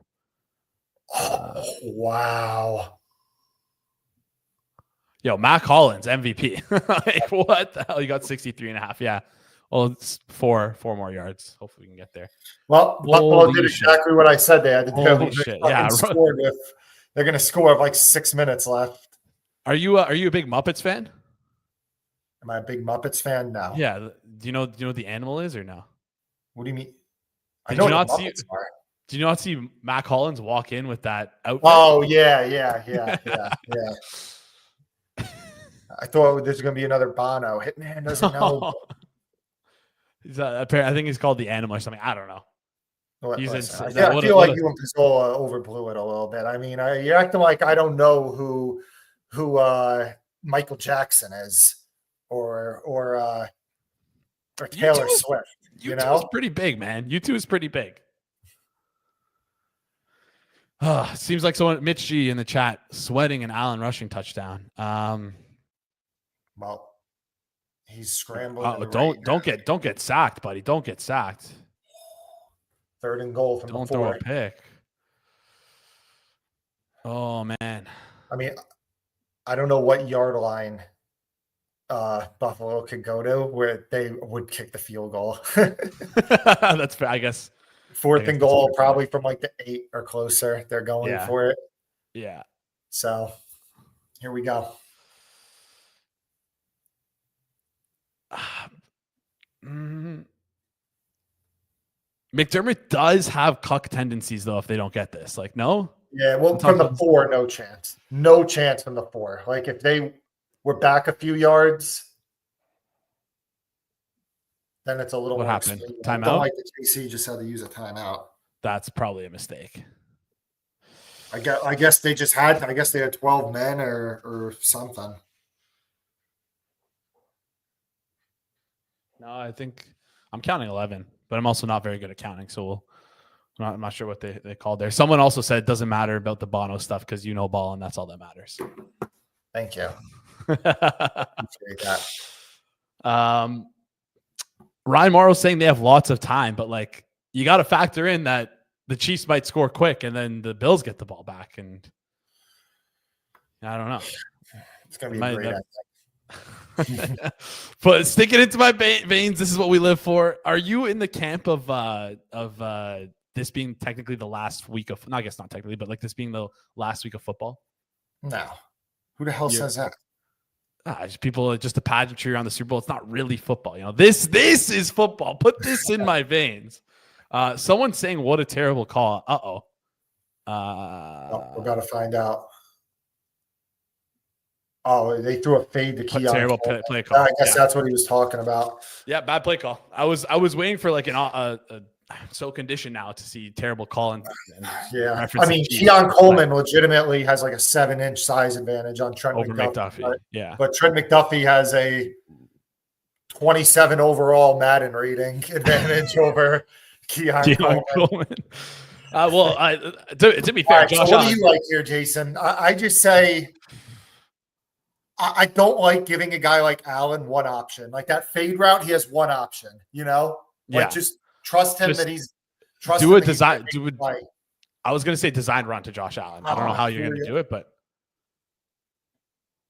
Speaker 5: Wow.
Speaker 1: Yo, Mac Hollins, MVP. Like, what the hell? You got 63.5. Yeah. Well, it's four more yards. Hopefully we can get there.
Speaker 5: Well, Buffalo did exactly what I said they had to do.
Speaker 1: Holy shit. Yeah.
Speaker 5: They're going to score with like 6 minutes left.
Speaker 1: Are you a big Muppets fan?
Speaker 5: Am I a big Muppets fan? No.
Speaker 1: Yeah. Do you know what the animal is or no?
Speaker 5: What do you mean?
Speaker 1: Did you not see Mac Hollins walk in with that outfit?
Speaker 5: Oh, yeah. I thought there's going to be another Bono. Hitman doesn't know.
Speaker 1: I think he's called the Animal or something. I don't know. He's
Speaker 5: Listen,
Speaker 1: insane.
Speaker 5: I feel like you and Pizzola overblew it a little bit. I mean, you're acting like I don't know who Michael Jackson is or Taylor Swift. You know,
Speaker 1: is pretty big, man. U2 is pretty big. Seems like someone, Mitch G in the chat, sweating an Allen rushing touchdown.
Speaker 5: Well, he's scrambling.
Speaker 1: Don't get sacked, buddy. Don't get sacked.
Speaker 5: 3rd and goal from
Speaker 1: Don't
Speaker 5: the 4.
Speaker 1: throw a pick. Oh man.
Speaker 5: I mean, I don't know what yard line Buffalo could go to where they would kick the field goal.
Speaker 1: That's fair, I guess.
Speaker 5: 4th and goal, probably from like the 8 or closer. They're going for it.
Speaker 1: Yeah.
Speaker 5: So here we go.
Speaker 1: McDermott does have cuck tendencies, though, if they don't get this. Like, no?
Speaker 5: Yeah, well, from the 4, no chance. No chance from the 4. Like, if they were back a few yards, then it's a little
Speaker 1: what
Speaker 5: more
Speaker 1: happened?
Speaker 5: extreme.
Speaker 1: Timeout?
Speaker 5: I don't like the JC just had to use a timeout.
Speaker 1: That's probably a mistake.
Speaker 5: I guess they had 12 men or something.
Speaker 1: No, I think I'm counting 11, but I'm also not very good at counting, so I'm not sure what they called there. Someone also said it doesn't matter about the Bono stuff because you know ball, and that's all that matters.
Speaker 5: Thank you. Appreciate that.
Speaker 1: Ryan Morrow's saying they have lots of time, but like you got to factor in that the Chiefs might score quick, and then the Bills get the ball back, and I don't know.
Speaker 5: It's gonna be a great.
Speaker 1: But sticking into my veins, this is what we live for. Are you in the camp of this being technically the last week of? No, I guess not technically, but like this being the last week of football?
Speaker 5: No, who the hell says that?
Speaker 1: Just the pageantry around the Super Bowl. It's not really football, you know. This is football. Put this in my veins. Someone's saying, "What a terrible call."
Speaker 5: We're about to find out. Oh, they threw a fade to Keon.
Speaker 1: Terrible play call.
Speaker 5: I guess that's what he was talking about.
Speaker 1: Yeah, bad play call. I was waiting for like I'm so conditioned now to see terrible call and
Speaker 5: yeah. I mean, Keon Coleman legitimately has like a 7-inch size advantage on Trent McDuffie. But Trent McDuffie has a 27 overall Madden rating advantage over Keon Coleman.
Speaker 1: To be fair,
Speaker 5: right, Josh, so what do you like here, Jason? I just say I don't like giving a guy like Allen one option. Like that fade route, he has one option, you know? Like just trust him that he's
Speaker 1: do a design. I was gonna say design run to Josh Allen. I don't know how you're gonna do it, but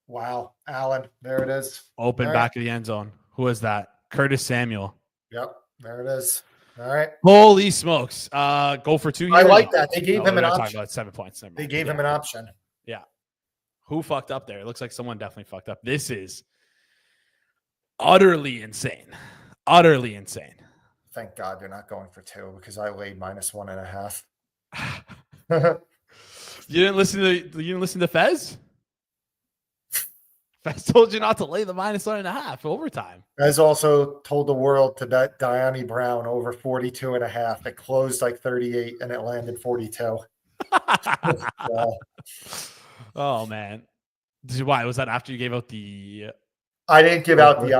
Speaker 5: wow, Allen, there it is.
Speaker 1: Open back of the end zone. Who is that? Curtis Samuel.
Speaker 5: Yep, there it is. All right.
Speaker 1: Holy smokes. Go for 2 here.
Speaker 5: I like that. They gave him an option.
Speaker 1: About 7 points.
Speaker 5: They gave him an option.
Speaker 1: Yeah. Who fucked up there? It looks like someone definitely fucked up. This is utterly insane. Utterly insane.
Speaker 5: Thank God you're not going for 2 because I laid -1.5.
Speaker 1: You didn't listen to Fez? Fez told you not to lay the -1.5 overtime.
Speaker 5: Fez also told the world to bet Diami Brown over 42.5. It closed like 38 and it landed 42.
Speaker 1: Oh man. Why was that after you gave out the
Speaker 5: I didn't give out the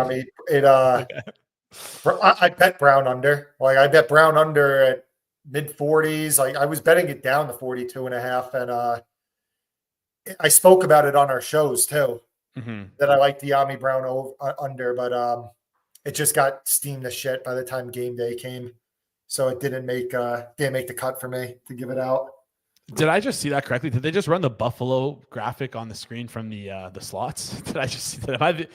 Speaker 5: I bet Brown under. Like I bet Brown under at mid-40s. Like I was betting it down to 42.5 and I spoke about it on our shows too. That I like Diami Brown under, but it just got steamed to shit by the time game day came. So it didn't make the cut for me to give it out.
Speaker 1: Did I just see that correctly? Did they just run the Buffalo graphic on the screen from the slots? Did I just see that?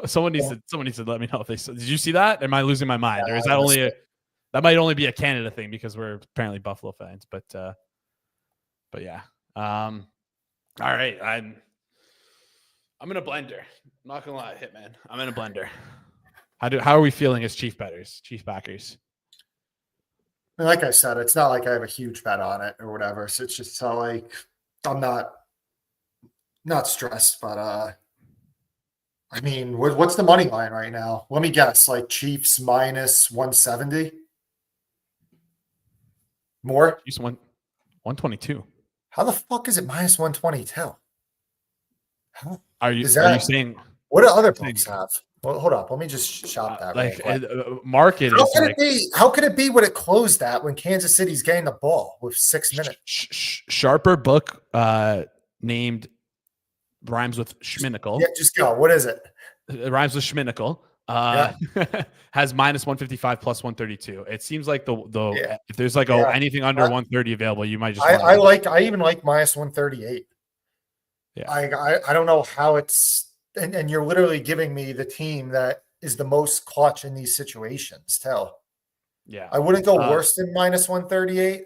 Speaker 1: Someone needs to let me know if they did. You see that? Am I losing my mind, or is that that might only be a Canada thing because we're apparently Buffalo fans? But yeah. All right, I'm in a blender. I'm not gonna lie, Hitman. I'm in a blender. How are we feeling as Chief bettors, Chief backers?
Speaker 5: Like I said, it's not like I have a huge bet on it or whatever. So it's just so like I'm not stressed, but I mean, what's the money line right now? Let me guess. Like Chiefs minus 170. More?
Speaker 1: Chiefs 122.
Speaker 5: How the fuck is it minus 122?
Speaker 1: Are you saying
Speaker 5: what do other books have? Well, hold up. Let me just shop that.
Speaker 1: Like market
Speaker 5: how
Speaker 1: is
Speaker 5: can
Speaker 1: like,
Speaker 5: it be? How could it be what it closed at when Kansas City's getting the ball with 6 minutes?
Speaker 1: Sharper book named rhymes with Schminical.
Speaker 5: Yeah, just go. What is it?
Speaker 1: It rhymes with Schminical. Has minus 155 plus 132. It seems like if there's like anything under 130 available, you might just.
Speaker 5: I even like minus 138.
Speaker 1: Yeah,
Speaker 5: I don't know how it's and you're literally giving me the team that is the most clutch in these situations.
Speaker 1: Yeah,
Speaker 5: I wouldn't go worse than minus 138.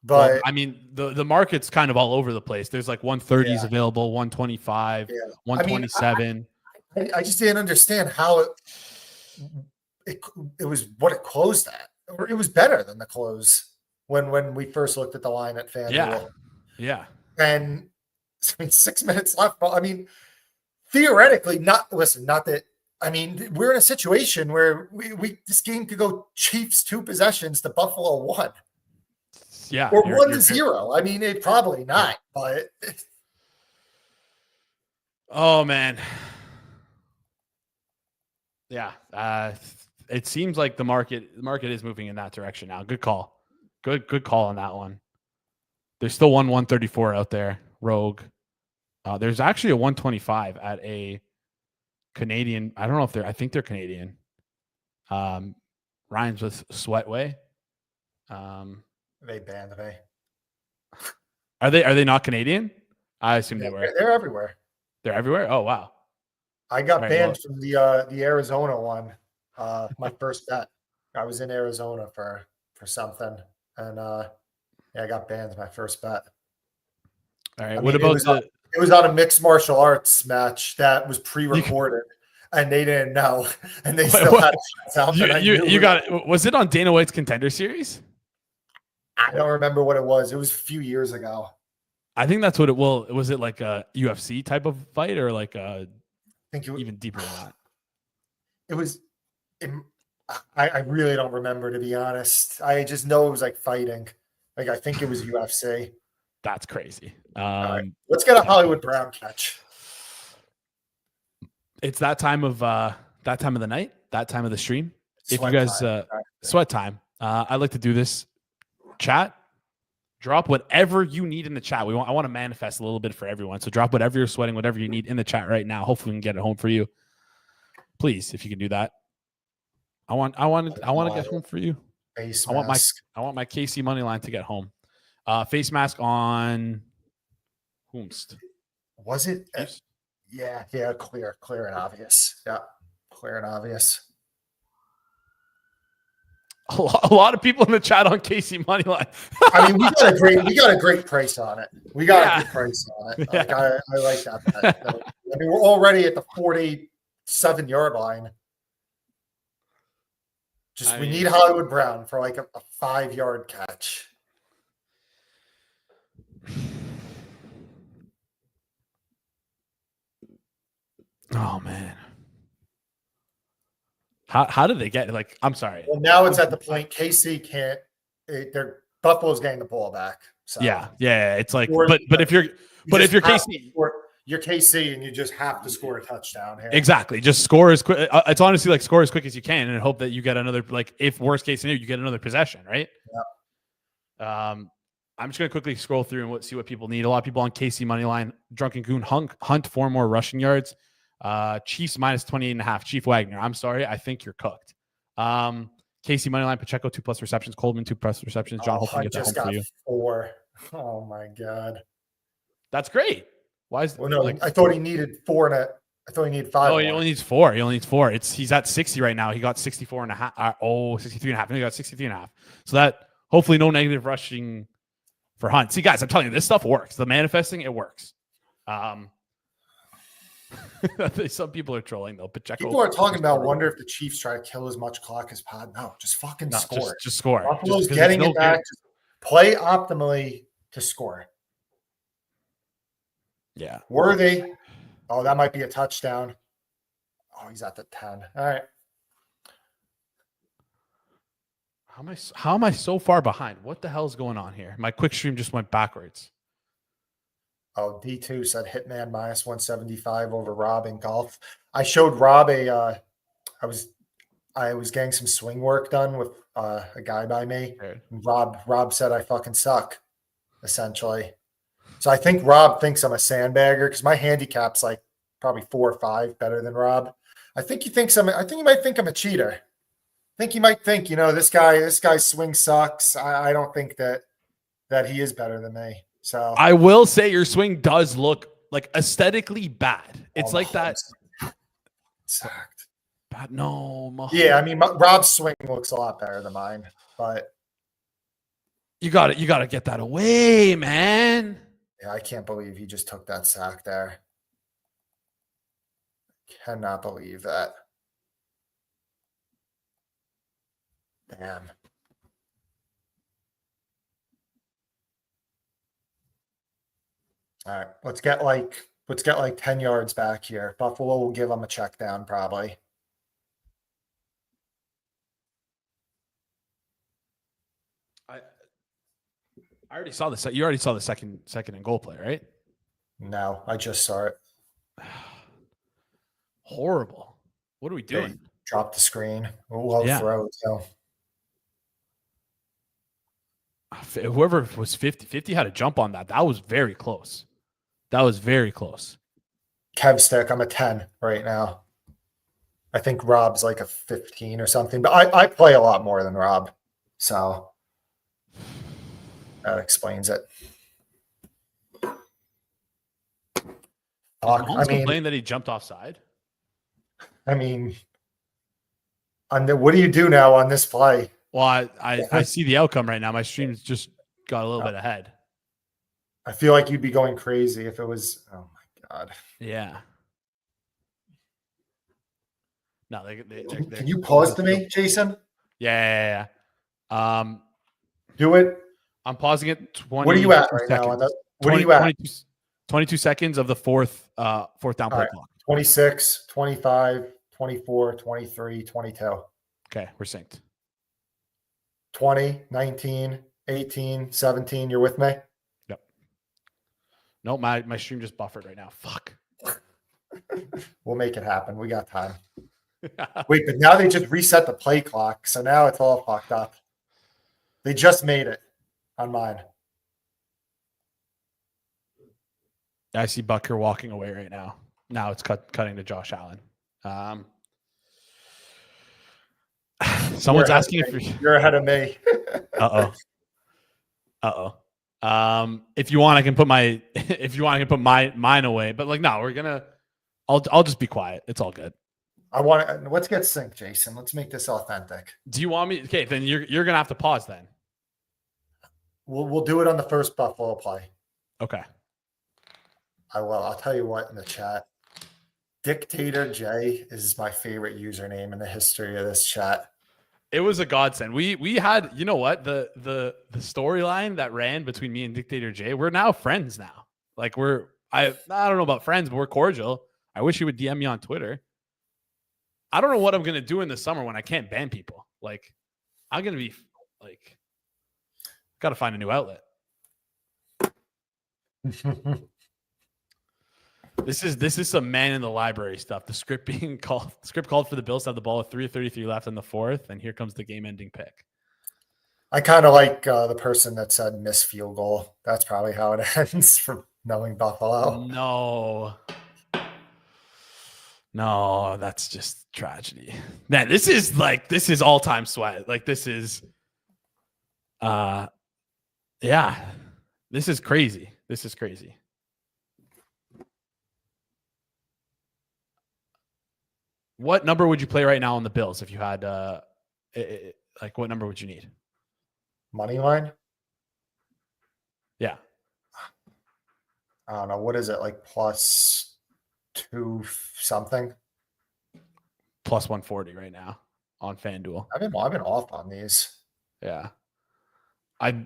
Speaker 5: But
Speaker 1: well, I mean, the market's kind of all over the place. There's like 130s available, 125, 127.
Speaker 5: I just didn't understand how it was what it closed at. Or it was better than the close when we first looked at the line at FanDuel.
Speaker 1: Yeah.
Speaker 5: And I mean, 6 minutes left. I mean, theoretically, not that. I mean, we're in a situation where this game could go Chiefs 2 possessions to Buffalo 1.
Speaker 1: Yeah.
Speaker 5: Or 1-0. I mean, it probably not, but
Speaker 1: oh man. Yeah. It seems like the market is moving in that direction now. Good call. Good call on that one. There's still 134 out there. Rogue. There's actually a 125 at a Canadian. I don't know if I think they're Canadian. Rhymes with Sweatway.
Speaker 5: they banned me.
Speaker 1: Are they not Canadian? I assume they were.
Speaker 5: They're everywhere.
Speaker 1: They're everywhere? Oh wow.
Speaker 5: I got banned from the Arizona one. My first bet. I was in Arizona for something, and I got banned my first bet.
Speaker 1: All right. What about
Speaker 5: it was on a mixed martial arts match that was pre-recorded, and they didn't know, and they still had it.
Speaker 1: You got it. Was it on Dana White's Contender Series?
Speaker 5: I don't remember what it was. It was a few years ago.
Speaker 1: I think that's what it will. Was it like a UFC type of fight or like a? I think even deeper than that.
Speaker 5: It was. I really don't remember, to be honest. I just know it was like fighting. Like I think it was UFC.
Speaker 1: That's crazy.
Speaker 5: All right. Let's get a Hollywood Brown catch.
Speaker 1: It's that time of the night, that time of the stream. If you guys sweat time, I like to do this. Chat, drop whatever you need in the chat. I want to manifest a little bit for everyone. So drop whatever you're sweating, whatever you need in the chat right now. Hopefully we can get it home for you. Please, if you can do that. I want to get home for you. I want my KC money line to get home. Face mask on whomst.
Speaker 5: Was it? Yeah, clear and obvious. Yeah, clear and obvious.
Speaker 1: A lot of people in the chat on KC money line.
Speaker 5: I mean, we got a great price on it. We got a good price on it. Like, I like that bet. I mean, we're already at the 47-yard line. We need Hollywood Brown for like a 5-yard catch.
Speaker 1: Oh man. How did they get like? I'm sorry.
Speaker 5: Well, now it's at the point KC can't. Buffalo's getting the ball back. So.
Speaker 1: Yeah. It's like, but if you're KC,
Speaker 5: you're KC and you just have to score a touchdown here.
Speaker 1: Exactly. Just score as quick. It's honestly like score as quick as you can and hope that you get another. Like if worst case scenario, you get another possession, right?
Speaker 5: Yeah.
Speaker 1: I'm just gonna quickly scroll through and see what people need. A lot of people on KC money line. Drunken Goon Hunt 4 more rushing yards. Chiefs minus 28.5. Chief Wagner. I'm sorry. I think you're cooked. KC moneyline. Pacheco 2+ receptions. Coleman 2+ receptions. John, hopefully get that home for you.
Speaker 5: 4. Oh my god.
Speaker 1: That's great. Why is?
Speaker 5: Well, no, I thought he needed 4 and I thought he needed 5.
Speaker 1: Oh, he only needs 4. He's at 60 right now. He got 64.5. 63.5. And he got 63.5. So that hopefully no negative rushing for Hunt. See, guys, I'm telling you, this stuff works. The manifesting, it works. Some people are trolling though. Pacheco.
Speaker 5: People are talking about wonder if the Chiefs try to kill as much clock as pod. No, just fucking score.
Speaker 1: Just score.
Speaker 5: Buffalo's getting it back. Just play optimally to score.
Speaker 1: Yeah.
Speaker 5: Worthy. Oh, that might be a touchdown. Oh, he's at the 10. All right.
Speaker 1: How am I so far behind? What the hell's going on here? My quick stream just went backwards.
Speaker 5: Oh, D2 said Hitman minus 175 over Rob in golf. I showed Rob I was getting some swing work done with a guy by me.
Speaker 1: Right.
Speaker 5: Rob said I fucking suck, essentially. So I think Rob thinks I'm a sandbagger because my handicap's like probably 4 or 5 better than Rob. I think he might think I'm a cheater. I think he might think, this guy's swing sucks. I don't think that he is better than me. So
Speaker 1: I will say your swing does look like aesthetically bad. It's like that.
Speaker 5: Sucked.
Speaker 1: Bad. No.
Speaker 5: Yeah, I mean, Rob's swing looks a lot better than mine, but
Speaker 1: you got to get that away, man.
Speaker 5: Yeah, I can't believe he just took that sack there. Cannot believe that. Damn. All right, let's get like 10 yards back here. Buffalo will give them a check down probably.
Speaker 1: I already saw this. You already saw the second and goal play, right?
Speaker 5: No, I just saw it.
Speaker 1: Horrible. What are we doing?
Speaker 5: Drop the screen. Low throw. So
Speaker 1: whoever was 50 had a jump on that. That was very close.
Speaker 5: Kev stick. I'm a 10 right now. I think Rob's like a 15 or something, but I play a lot more than Rob. So that explains it.
Speaker 1: I mean, complaining that he jumped offside.
Speaker 5: I mean, what do you do now on this play?
Speaker 1: Well, I see the outcome right now. My stream's just got a little bit ahead.
Speaker 5: I feel like you'd be going crazy if it was. Oh my god.
Speaker 1: Yeah. No,
Speaker 5: can you pause to me, Jason?
Speaker 1: Yeah.
Speaker 5: Do it.
Speaker 1: I'm pausing it. 20.
Speaker 5: What are you at right now? What are you at?
Speaker 1: 22 seconds of the fourth down play clock.
Speaker 5: 26, 25, 24, 23, 22.
Speaker 1: Okay, we're synced.
Speaker 5: 20, 19, 18, 17. You're with me?
Speaker 1: Yep. No, my stream just buffered right now. Fuck.
Speaker 5: We'll make it happen. We got time. Wait, but now they just reset the play clock, so now it's all fucked up. They just made it on mine.
Speaker 1: I see Bucker walking away right now. Now it's cutting to Josh Allen. Someone's asking if
Speaker 5: you're ahead of me.
Speaker 1: If you want, I can put mine away. But like, no, I'll just be quiet. It's all good.
Speaker 5: Let's get synced, Jason. Let's make this authentic.
Speaker 1: Do you want me? Okay, then you're gonna have to pause then.
Speaker 5: We'll do it on the first Buffalo play.
Speaker 1: Okay.
Speaker 5: I will. I'll tell you what in the chat. Dictator J is my favorite username in the history of this chat.
Speaker 1: It was a godsend. We had, you know what, the storyline that ran between me and Dictator J. We're now friends now. Like I don't know about friends, but we're cordial. I wish he would DM me on Twitter. I don't know what I'm gonna do in the summer when I can't ban people. Like, I'm gonna be like, gotta find a new outlet. This is some man in the library stuff. The script called for the Bills to have the ball with 3:33 left in the fourth, and here comes the game-ending pick.
Speaker 5: I kind of like the person that said miss field goal. That's probably how it ends for knowing Buffalo.
Speaker 1: No, that's just tragedy. Man, this is all-time sweat. Like, this is this is crazy. This is crazy. What number would you play right now on the Bills if you had what number would you need?
Speaker 5: Money line?
Speaker 1: Yeah.
Speaker 5: I don't know. What is it? Like +2 something?
Speaker 1: +140 right now on FanDuel.
Speaker 5: I've been off on these.
Speaker 1: Yeah. I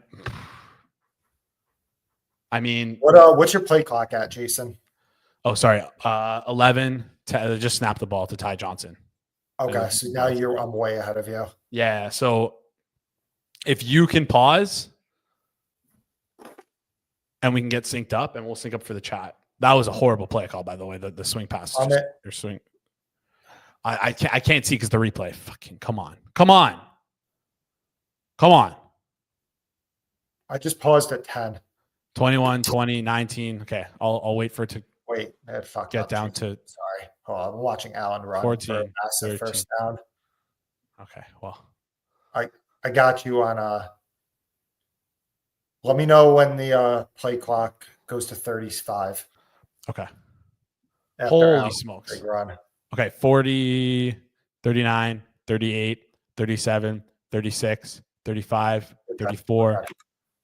Speaker 1: mean,
Speaker 5: what's your play clock at, Jason?
Speaker 1: Oh, sorry. 11 to just snap the ball to Ty Johnson.
Speaker 5: Okay, so now I'm way ahead of you.
Speaker 1: Yeah. So if you can pause and we can get synced up, and we'll sync up for the chat. That was a horrible play call, by the way. The swing pass. Your swing. I can't see because the replay. Fucking come on.
Speaker 5: I just paused at 10.
Speaker 1: 21, 20, 19. Okay, I'll wait for it to get down to.
Speaker 5: Sorry, I'm watching Allen run
Speaker 1: 14,
Speaker 5: for a massive
Speaker 1: 13.
Speaker 5: first down.
Speaker 1: Okay, well,
Speaker 5: I got you on. Let me know when the play clock goes to 35.
Speaker 1: Okay.
Speaker 5: After
Speaker 1: Holy
Speaker 5: Allen's
Speaker 1: smokes.
Speaker 5: big run.
Speaker 1: Okay, 40, 39, 38, 37, 36, 35, 34.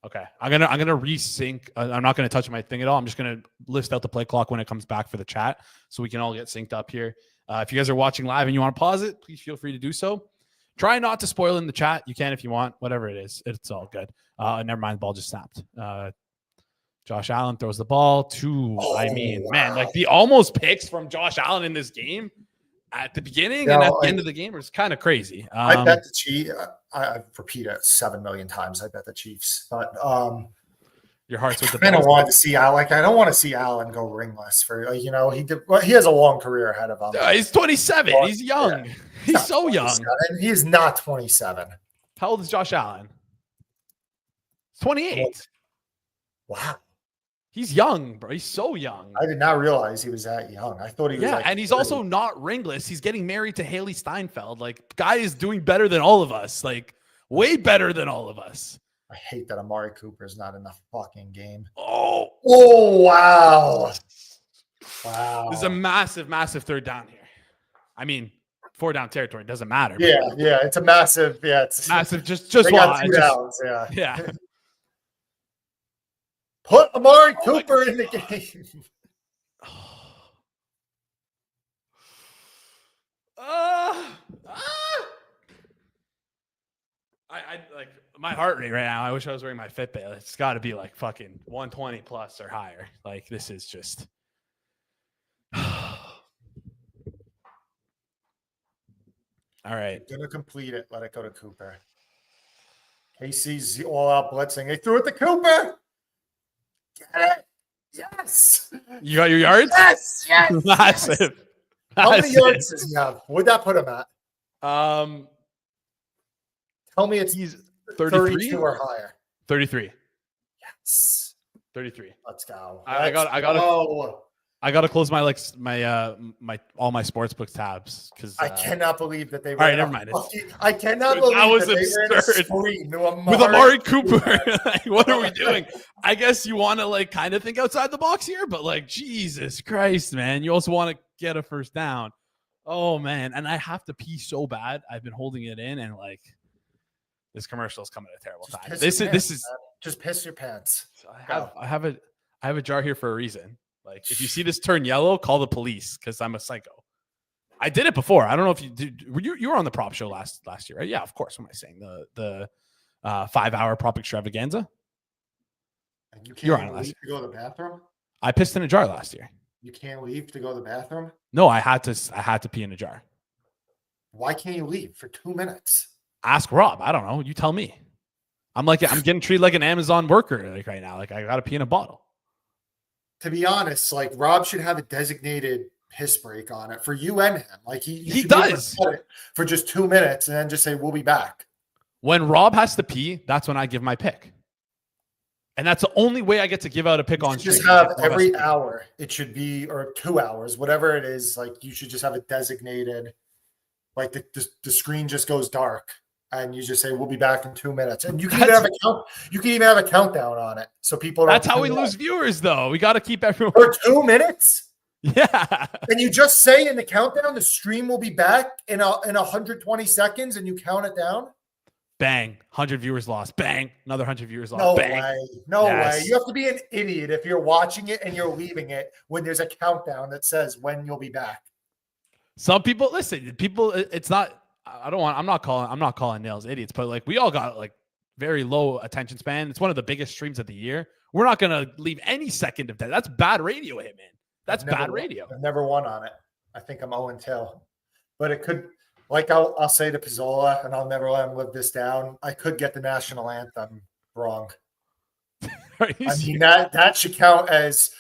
Speaker 1: Okay. I'm gonna resync. I'm not gonna touch my thing at all. I'm just gonna list out the play clock when it comes back for the chat, so we can all get synced up here. If you guys are watching live and you want to pause it, please feel free to do so. Try not to spoil in the chat. You can if you want. Whatever it is, it's all good. Never mind. The ball just snapped. Josh Allen throws the ball to. Man, like the almost picks from Josh Allen in this game at the beginning and at the end of the game was kind of crazy.
Speaker 5: I bet the Chiefs. I've repeated it 7 million times. I bet the Chiefs, but
Speaker 1: your heart's with the.
Speaker 5: I don't want to see Allen. Like I don't want to see Allen go ringless for he did. Well, he has a long career ahead of him.
Speaker 1: He's 27. He's young. Yeah. He's so young.
Speaker 5: He is not 27.
Speaker 1: How old is Josh Allen? 28.
Speaker 5: Wow.
Speaker 1: He's young, bro. He's so young.
Speaker 5: I did not realize he was that young. I thought he was.
Speaker 1: Yeah, and he's also not ringless. He's getting married to Haley Steinfeld. Like, guy is doing better than all of us. Like, way better than all of us.
Speaker 5: I hate that Amari Cooper is not in the fucking game.
Speaker 1: Oh,
Speaker 5: wow. Wow.
Speaker 1: This is a massive, massive third down here. I mean, 4 down territory. It doesn't matter.
Speaker 5: Yeah, it's a massive. Yeah, it's
Speaker 1: massive. Just
Speaker 5: they got 2 downs.
Speaker 1: Yeah.
Speaker 5: Put Amari Cooper in the game.
Speaker 1: I like my heart rate right now. I wish I was wearing my Fitbit. It's got to be like fucking 120 plus or higher. Like this is just. All right.
Speaker 5: You're gonna complete it. Let it go to Cooper. KC's all out blitzing. They threw it to Cooper. Get it. Yes.
Speaker 1: You got your yards?
Speaker 5: Yes.
Speaker 1: Massive.
Speaker 5: How many yards does he have? What'd that put him at? Tell me he's 32 or higher.
Speaker 1: 33.
Speaker 5: Yes.
Speaker 1: 33.
Speaker 5: Let's go.
Speaker 1: I got to close my all my sportsbook tabs because
Speaker 5: I cannot believe that they were.
Speaker 1: All right, never mind.
Speaker 5: I cannot believe that was absurd.
Speaker 1: With Amari Cooper. Like, what are we doing? I guess you want to like kind of think outside the box here, but like Jesus Christ, man, you also want to get a first down. Oh man, and I have to pee so bad. I've been holding it in, and like this commercial is coming at a terrible time. This is
Speaker 5: just piss your pants.
Speaker 1: I have a jar here for a reason. Like, if you see this turn yellow, call the police because I'm a psycho. I did it before. I don't know if you did. You were on the prop show last year, right? Yeah, of course. What am I saying? The 5-hour prop extravaganza.
Speaker 5: And you can't leave to go to the bathroom?
Speaker 1: I pissed in a jar last year.
Speaker 5: You can't leave to go to the bathroom?
Speaker 1: No, I had to pee in a jar.
Speaker 5: Why can't you leave for 2 minutes?
Speaker 1: Ask Rob. I don't know. You tell me. I'm getting treated like an Amazon worker like right now. Like I got to pee in a bottle.
Speaker 5: To be honest, like Rob should have a designated piss break on it for you and him. Like he
Speaker 1: does
Speaker 5: for just 2 minutes and then just say, we'll be back.
Speaker 1: When Rob has to pee, that's when I give my pick. And that's the only way I get to give out a pick on stream.
Speaker 5: Just have every hour. It should be, or 2 hours, whatever it is. Like you should just have a designated, like the screen just goes dark. And you just say, we'll be back in 2 minutes. And you can even have a count. You can even have a countdown on it. So people
Speaker 1: That's how we lose viewers, though. We got to keep everyone
Speaker 5: for 2 minutes.
Speaker 1: Yeah.
Speaker 5: And you just say in the countdown, the stream will be back in 120 seconds, and you count it down.
Speaker 1: Bang. 100 viewers lost. Bang. Another 100 viewers lost.
Speaker 5: No
Speaker 1: Bang.
Speaker 5: way. No way. You have to be an idiot if you're watching it and you're leaving it when there's a countdown that says when you'll be back.
Speaker 1: Some people listen. It's not. I'm not calling nails idiots, but like we all got like very low attention span. It's one of the biggest streams of the year. We're not gonna leave any second of that. That's bad radio, Hitman. That's bad radio.
Speaker 5: I've never won on it. I think I'm 0-2. But it could, like I'll say to Pizzola, and I'll never let him live this down, I could get the national anthem wrong. I mean, that should count as,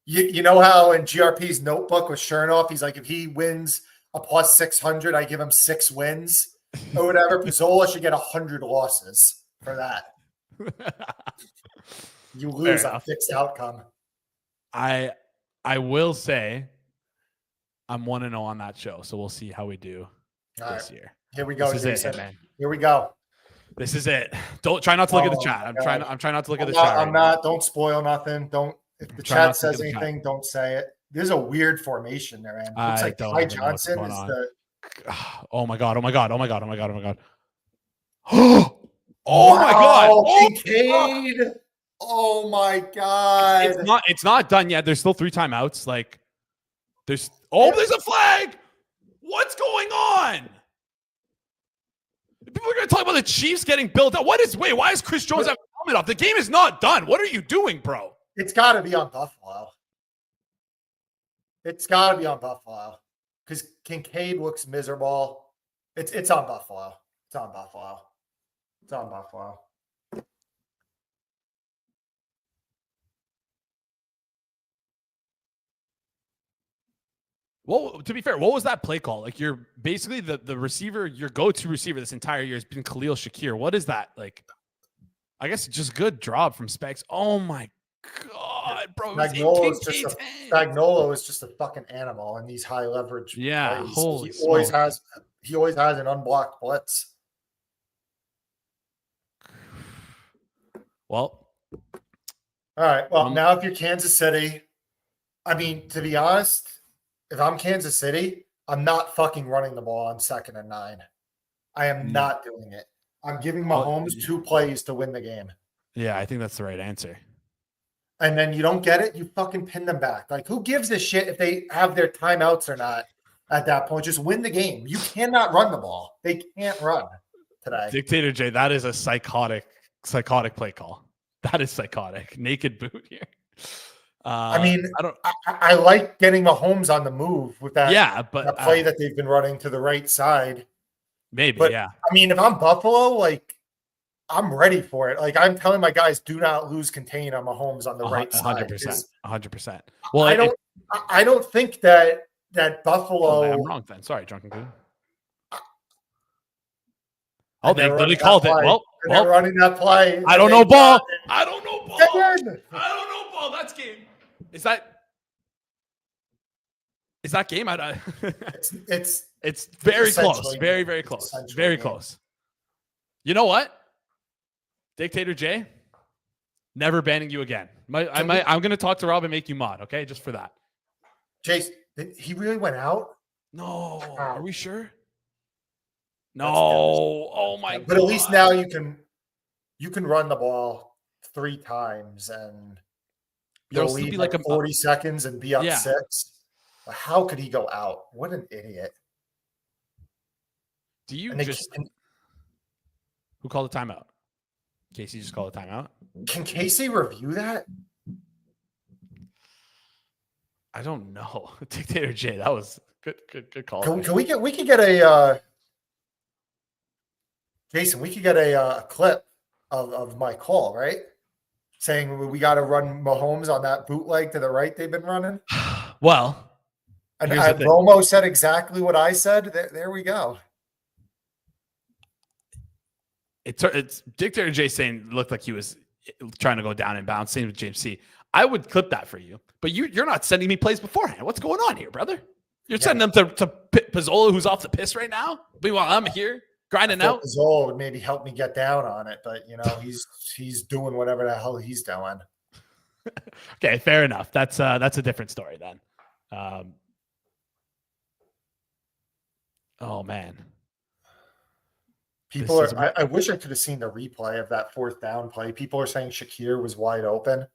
Speaker 5: you know how in GRP's notebook with Chernoff, he's like, if he wins a plus 600, I give him 6 wins or whatever. Pizzola should get 100 losses for that. You lose on fixed outcome.
Speaker 1: I will say I'm 1-0 on that show, so we'll see how we do this year.
Speaker 5: Here we go.
Speaker 1: This is it, man.
Speaker 5: Here we go.
Speaker 1: This is it. Don't try not to look at the chat. I'm trying not to look at the chat.
Speaker 5: I'm not. Don't spoil nothing. Don't. If the chat says anything, don't say it. There's a weird formation there, man. Looks like Ty Johnson is the.
Speaker 1: Oh my god! Oh my god! Oh my god! Oh my god! Oh my god! Oh my god!
Speaker 5: Kincaid! Oh my god!
Speaker 1: It's not done yet. There's still 3 timeouts. Like there's a flag. What's going on? People are going to talk about the Chiefs getting built up. Why is Chris Jones having a helmet off? The game is not done. What are you doing, bro?
Speaker 5: It's got to be on Buffalo. It's got to be on Buffalo because Kincaid looks miserable. It's on Buffalo. It's on Buffalo. It's on Buffalo.
Speaker 1: Well, to be fair, what was that play call? Like, you're basically the receiver, your go-to receiver this entire year has been Khalil Shakir. What is that? Like, I guess just good drop from Specs. Oh my god, bro!
Speaker 5: Spagnuolo is just a fucking animal in these high leverage.
Speaker 1: Yeah,
Speaker 5: plays. He always has an unblocked blitz.
Speaker 1: Well,
Speaker 5: all right. Well, now if you're Kansas City, I mean, to be honest. If I'm Kansas City, I'm not fucking running the ball on 2nd and 9. I am not doing it. I'm giving Mahomes 2 plays to win the game.
Speaker 1: Yeah, I think that's the right answer.
Speaker 5: And then you don't get it, you fucking pin them back. Like, who gives a shit if they have their timeouts or not at that point? Just win the game. You cannot run the ball. They can't run today.
Speaker 1: Dictator J, that is a psychotic play call. That is psychotic. Naked boot here.
Speaker 5: I like getting Mahomes on the move with that. Yeah, but that play that they've been running to the right side.
Speaker 1: Maybe,
Speaker 5: but,
Speaker 1: yeah.
Speaker 5: I mean, if I'm Buffalo, like I'm ready for it. Like I'm telling my guys, do not lose contain on Mahomes on the right side.
Speaker 1: 100%. Well,
Speaker 5: I don't think that Buffalo.
Speaker 1: I'm wrong then. Sorry, Drunken Goon. Oh, they literally called it. Well,
Speaker 5: they're running that play.
Speaker 1: I don't know ball. I don't know ball. I don't know ball. That's game. Is that game? It's very close. Very, very close. Very close. You know what? Dictator J, never banning you again. I'm going to talk to Rob and make you mod, okay? Just for that.
Speaker 5: Jace, he really went out?
Speaker 1: No. Are we sure? No. Oh my god.
Speaker 5: But at least now you can run the ball 3 times and
Speaker 1: there'll still be like
Speaker 5: 40 seconds and be up 6. How could he go out? What an idiot.
Speaker 1: Do you who called the timeout? Casey just called a timeout.
Speaker 5: Can Casey review that?
Speaker 1: I don't know. Dictator J, that was good call.
Speaker 5: We could get a Jason, we could get a clip of my call, right? Saying we got to run Mahomes on that bootleg to the right they've been running.
Speaker 1: Well,
Speaker 5: and Romo said exactly what I said. There we go.
Speaker 1: It's Dictator J saying looked like he was trying to go down and bounce. Same with James C. I would clip that for you, but you're not sending me plays beforehand. What's going on here, brother? You're sending them to Pizzola, who's off the piss right now. Meanwhile, I'm here grinding out.
Speaker 5: Pizzola would maybe help me get down on it, but he's doing whatever the hell he's doing.
Speaker 1: Okay, fair enough. That's a different story then. Oh man.
Speaker 5: I wish I could have seen the replay of that 4th down play. People are saying Shakir was wide open.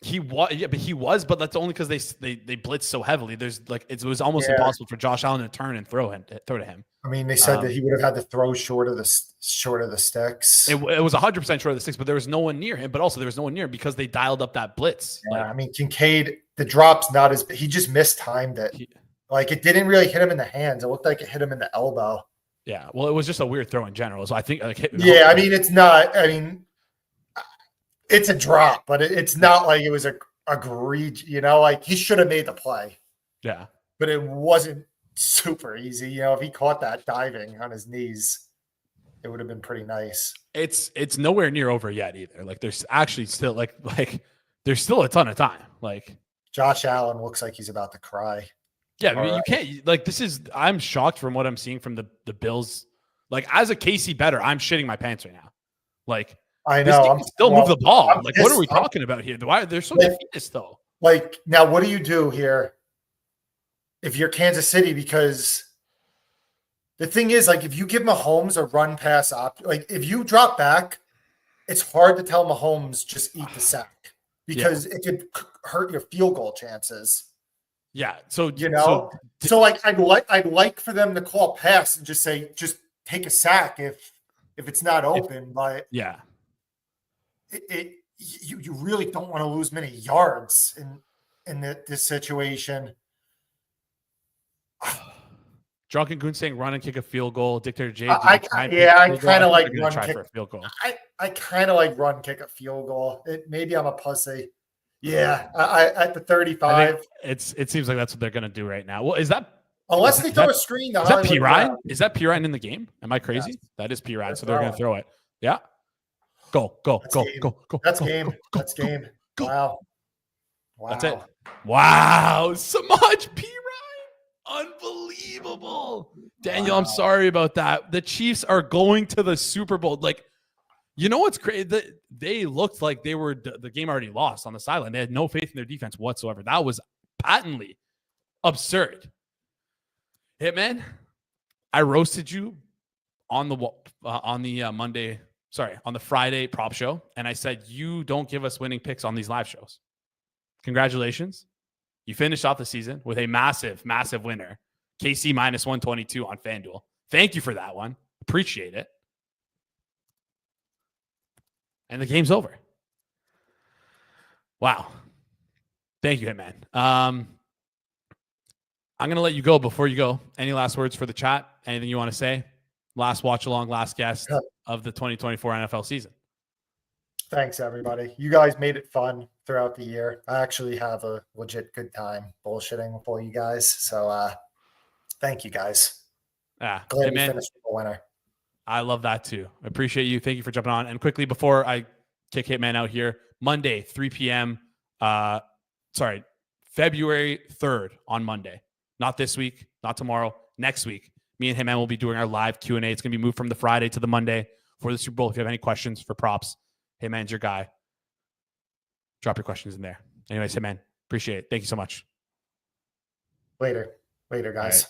Speaker 1: He was, but that's only because they blitzed so heavily. It was almost impossible for Josh Allen to turn and throw to him.
Speaker 5: I mean, they said that he would have had to throw short of the sticks.
Speaker 1: It was 100% short of the sticks, but there was no one near him. But also there was no one near him because they dialed up that blitz.
Speaker 5: Yeah, I mean, Kincaid the drop's not as, he just mistimed it. Like it didn't really hit him in the hands. It looked like it hit him in the elbow.
Speaker 1: Yeah. Well, it was just a weird throw in general. So I think like
Speaker 5: yeah, I mean, it's not, I mean, it's a drop, but it's not like it was a egregious, you know, like he should have made the play.
Speaker 1: Yeah.
Speaker 5: But it wasn't super easy. You know, if he caught that diving on his knees, it would have been pretty nice.
Speaker 1: It's nowhere near over yet either. Like there's actually still like there's still a ton of time. Like
Speaker 5: Josh Allen looks like he's about to cry.
Speaker 1: Yeah, I mean, you can't like this is I'm shocked from what I'm seeing from the Bills. Like as a KC better, I'm shitting my pants right now. Like
Speaker 5: I know
Speaker 1: I'm still move the ball. Like what are we talking about here? Why they're so defeatist though?
Speaker 5: Like now, what do you do here if you're Kansas City? Because the thing is, like, if you give Mahomes a run pass like if you drop back, it's hard to tell Mahomes just eat the sack because it could hurt your field goal chances.
Speaker 1: Yeah. So
Speaker 5: you know, so like I'd like for them to call pass and just say just take a sack if it's not open, but
Speaker 1: yeah,
Speaker 5: you really don't want to lose many yards in this situation.
Speaker 1: Drunken Goon saying run and kick a field goal. Dictator J.
Speaker 5: I kind of like run kick
Speaker 1: for a field goal.
Speaker 5: I kind of like run kick a field goal. Maybe I'm a pussy. Yeah, I at the 35.
Speaker 1: It seems like that's what they're going to do right now. Well, is that
Speaker 5: unless they throw a screen?
Speaker 1: Is that P. Ryan? Is that P. Ryan in the game? Am I crazy? Yes. That is P. Ryan. So they're going to throw it. Yeah. Go.
Speaker 5: That's game. That's game. Wow.
Speaker 1: That's it. Wow. So much P. Ryan. Unbelievable. Daniel, I'm sorry about that. The Chiefs are going to the Super Bowl. Like, you know what's crazy? They looked like they were the game already lost on the sideline. They had no faith in their defense whatsoever. That was patently absurd. Hitman, I roasted you on the Friday prop show, and I said you don't give us winning picks on these live shows. Congratulations. You finished off the season with a massive, massive winner. KC minus 122 on FanDuel. Thank you for that one. Appreciate it. And the game's over. Wow. Thank you, Hitman. I'm going to let you go before you go. Any last words for the chat? Anything you want to say? Last watch along, last guest of the 2024 NFL season.
Speaker 5: Thanks, everybody. You guys made it fun throughout the year. I actually have a legit good time bullshitting with all you guys. So thank you, guys.
Speaker 1: Yeah.
Speaker 5: Glad we finished with the winner.
Speaker 1: I love that too. I appreciate you. Thank you for jumping on. And quickly before I kick Hitman out here, Monday, 3 p.m. February 3rd on Monday. Not this week, not tomorrow, next week. Me and Hitman will be doing our live Q&A. It's going to be moved from the Friday to the Monday for the Super Bowl. If you have any questions for props, Hitman's your guy. Drop your questions in there. Anyways, Hitman, appreciate it. Thank you so much.
Speaker 5: Later, guys.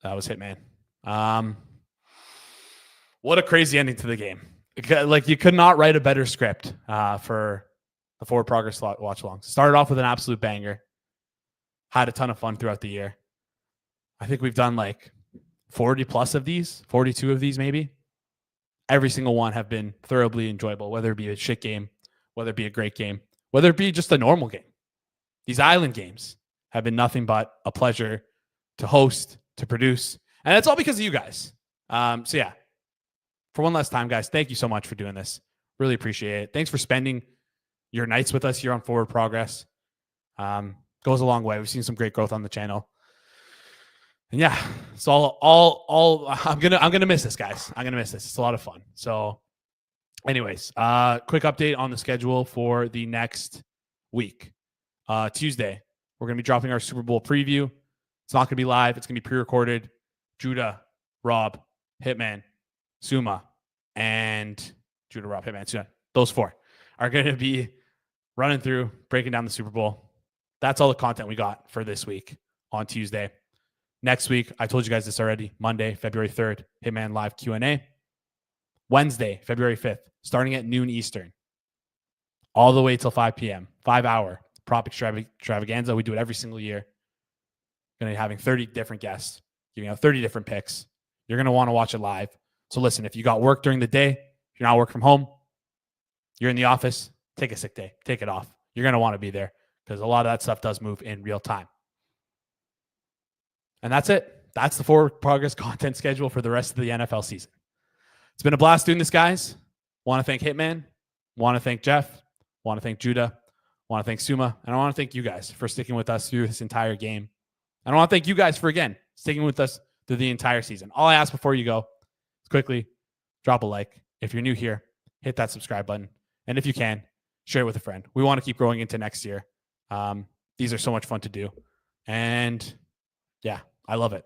Speaker 1: Right. That was Hitman. What a crazy ending to the game. Like you could not write a better script for the Forward Progress watch along. Started off with an absolute banger. Had a ton of fun throughout the year. I think we've done like 40 plus of these, 42 of these maybe. Every single one have been thoroughly enjoyable, whether it be a shit game, whether it be a great game, whether it be just a normal game. These island games have been nothing but a pleasure to host, to produce. And it's all because of you guys. So yeah, for one last time, guys, thank you so much for doing this. Really appreciate it. Thanks for spending your nights with us here on Forward Progress. Goes a long way. We've seen some great growth on the channel. And yeah, it's all I'm gonna miss this, guys. I'm gonna miss this. It's a lot of fun. So anyways, quick update on the schedule for the next week. Tuesday, we're gonna be dropping our Super Bowl preview. It's not gonna be live, it's gonna be pre-recorded. Judah, Rob, Hitman, Suma, and Judah, Rob, Hitman, Suma. Those four are gonna be running through, breaking down the Super Bowl. That's all the content we got for this week on Tuesday. Next week, I told you guys this already, Monday, February 3rd, Hitman Live Q&A. Wednesday, February 5th, starting at noon Eastern, all the way till 5 p.m., 5-hour prop extravaganza. We do it every single year. Going to be having 30 different guests, giving out 30 different picks. You're going to want to watch it live. So listen, if you got work during the day, if you're not working from home, you're in the office, take a sick day, take it off. You're going to want to be there because a lot of that stuff does move in real time. And that's it. That's the Forward Progress content schedule for the rest of the NFL season. It's been a blast doing this, guys. Want to thank Hitman. Want to thank Jeff. Want to thank Judah. Want to thank Suma. And I want to thank you guys for sticking with us through this entire game. And I want to thank you guys for, again, sticking with us through the entire season. All I ask before you go is quickly drop a like. If you're new here, hit that subscribe button. And if you can, share it with a friend. We want to keep growing into next year. These are so much fun to do. And yeah, I love it.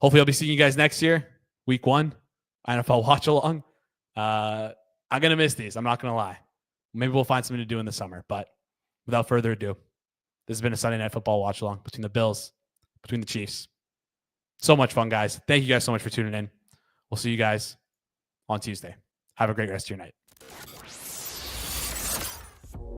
Speaker 1: Hopefully I'll be seeing you guys next year, week 1, NFL watch along. I'm going to miss these. I'm not going to lie. Maybe we'll find something to do in the summer. But without further ado, this has been a Sunday Night Football watch along between the Bills, between the Chiefs. So much fun, guys. Thank you guys so much for tuning in. We'll see you guys on Tuesday. Have a great rest of your night.